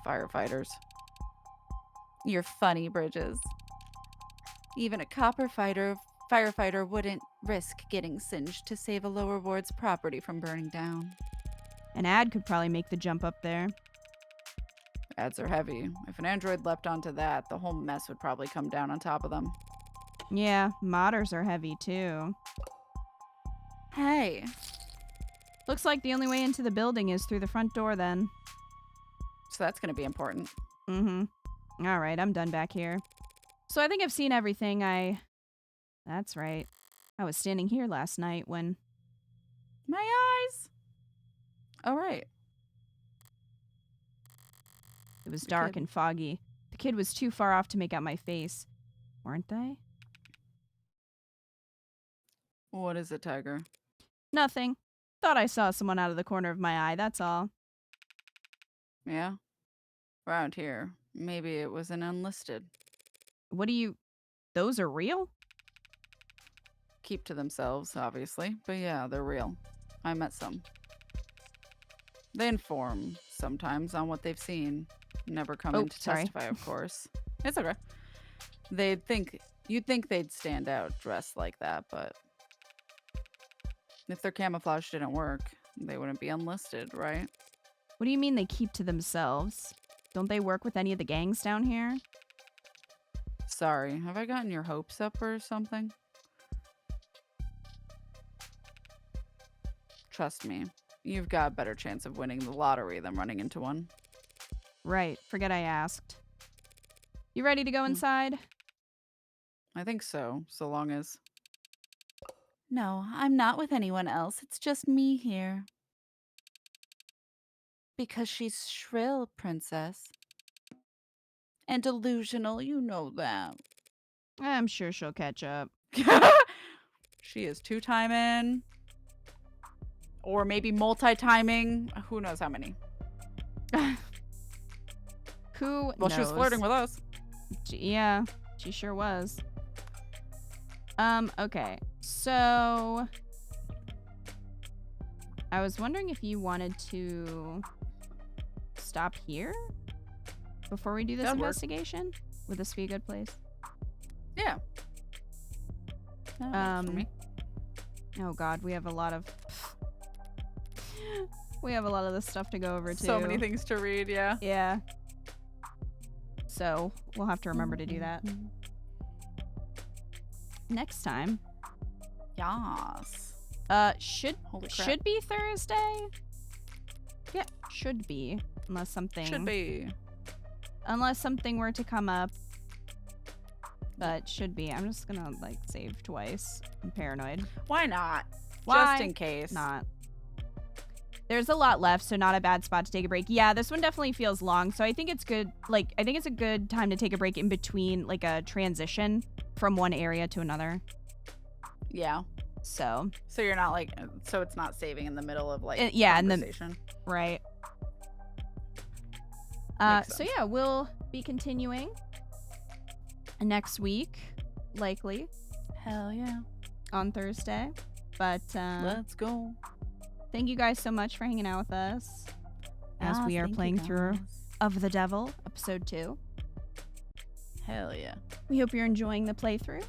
S2: Firefighters.
S5: You're funny, Bridges. Even a copper firefighter wouldn't risk getting singed to save a lower ward's property from burning down.
S1: An ad could probably make the jump up there.
S2: Ads are heavy. If an android leapt onto that, the whole mess would probably come down on top of them.
S1: Yeah, modders are heavy, too.
S5: Hey.
S1: Looks like the only way into the building is through the front door, then.
S2: So that's going to be important.
S1: Mm-hmm. All right, I'm done back here. So I think I've seen everything That's right. I was standing here last night when...
S2: My eyes! All right.
S1: It was dark and foggy. The kid was too far off to make out my face. Weren't they?
S2: What is it, Tiger?
S1: Nothing. Thought I saw someone out of the corner of my eye, that's all.
S2: Yeah? Around here. Maybe it was an unlisted.
S1: What do you... Those are real?
S2: Keep to themselves, obviously. But yeah, they're real. I met some. They inform sometimes on what they've seen. Never come in to testify, of course. It's okay. You'd think they'd stand out dressed like that, but if their camouflage didn't work, they wouldn't be unlisted, right?
S1: What do you mean they keep to themselves? Don't they work with any of the gangs down here?
S2: Sorry, have I gotten your hopes up or something? Trust me, you've got a better chance of winning the lottery than running into one.
S1: Right, forget I asked. You ready to go inside?
S2: I think so, so long as...
S5: No, I'm not with anyone else. It's just me here. Because she's shrill, princess. And delusional, you know that.
S1: I'm sure she'll catch up.
S2: She is two-timing. Or maybe multi-timing. Who knows how many.
S1: Who
S2: Well,
S1: knows?
S2: she was flirting with us.
S1: Yeah, she sure was. Okay. So... I was wondering if you wanted to stop here before we do this
S2: That'd work.
S1: investigation? Would this be a good place?
S2: Yeah. That works for me.
S1: Oh god, we have a lot of... we have a lot of this stuff to go over, too.
S2: So many things to read, yeah.
S1: Yeah. So, we'll have to remember to do that. Next time.
S2: Yas. Holy crap.
S1: Should be Thursday? Yeah, should be. Unless something...
S2: Should be.
S1: Unless something were to come up. But should be. I'm just gonna, like, save twice. I'm paranoid.
S2: Why not?
S1: Why
S2: Just in case.
S1: not? There's a lot left, so not a bad spot to take a break. Yeah, this one definitely feels long, so I think it's good. Like, I think it's a good time to take a break in between, like, a transition from one area to another.
S2: Yeah.
S1: So
S2: you're not like, so it's not saving in the middle of like
S1: yeah,
S2: conversation.
S1: Right. So yeah, we'll be continuing next week, likely.
S5: Hell yeah.
S1: On Thursday. But
S2: Let's go.
S1: thank you guys so much for hanging out with us as we are
S5: Thank you,
S1: playing through
S5: guys.
S1: Of the Devil, episode 2.
S2: Hell yeah.
S6: We hope you're enjoying the playthrough.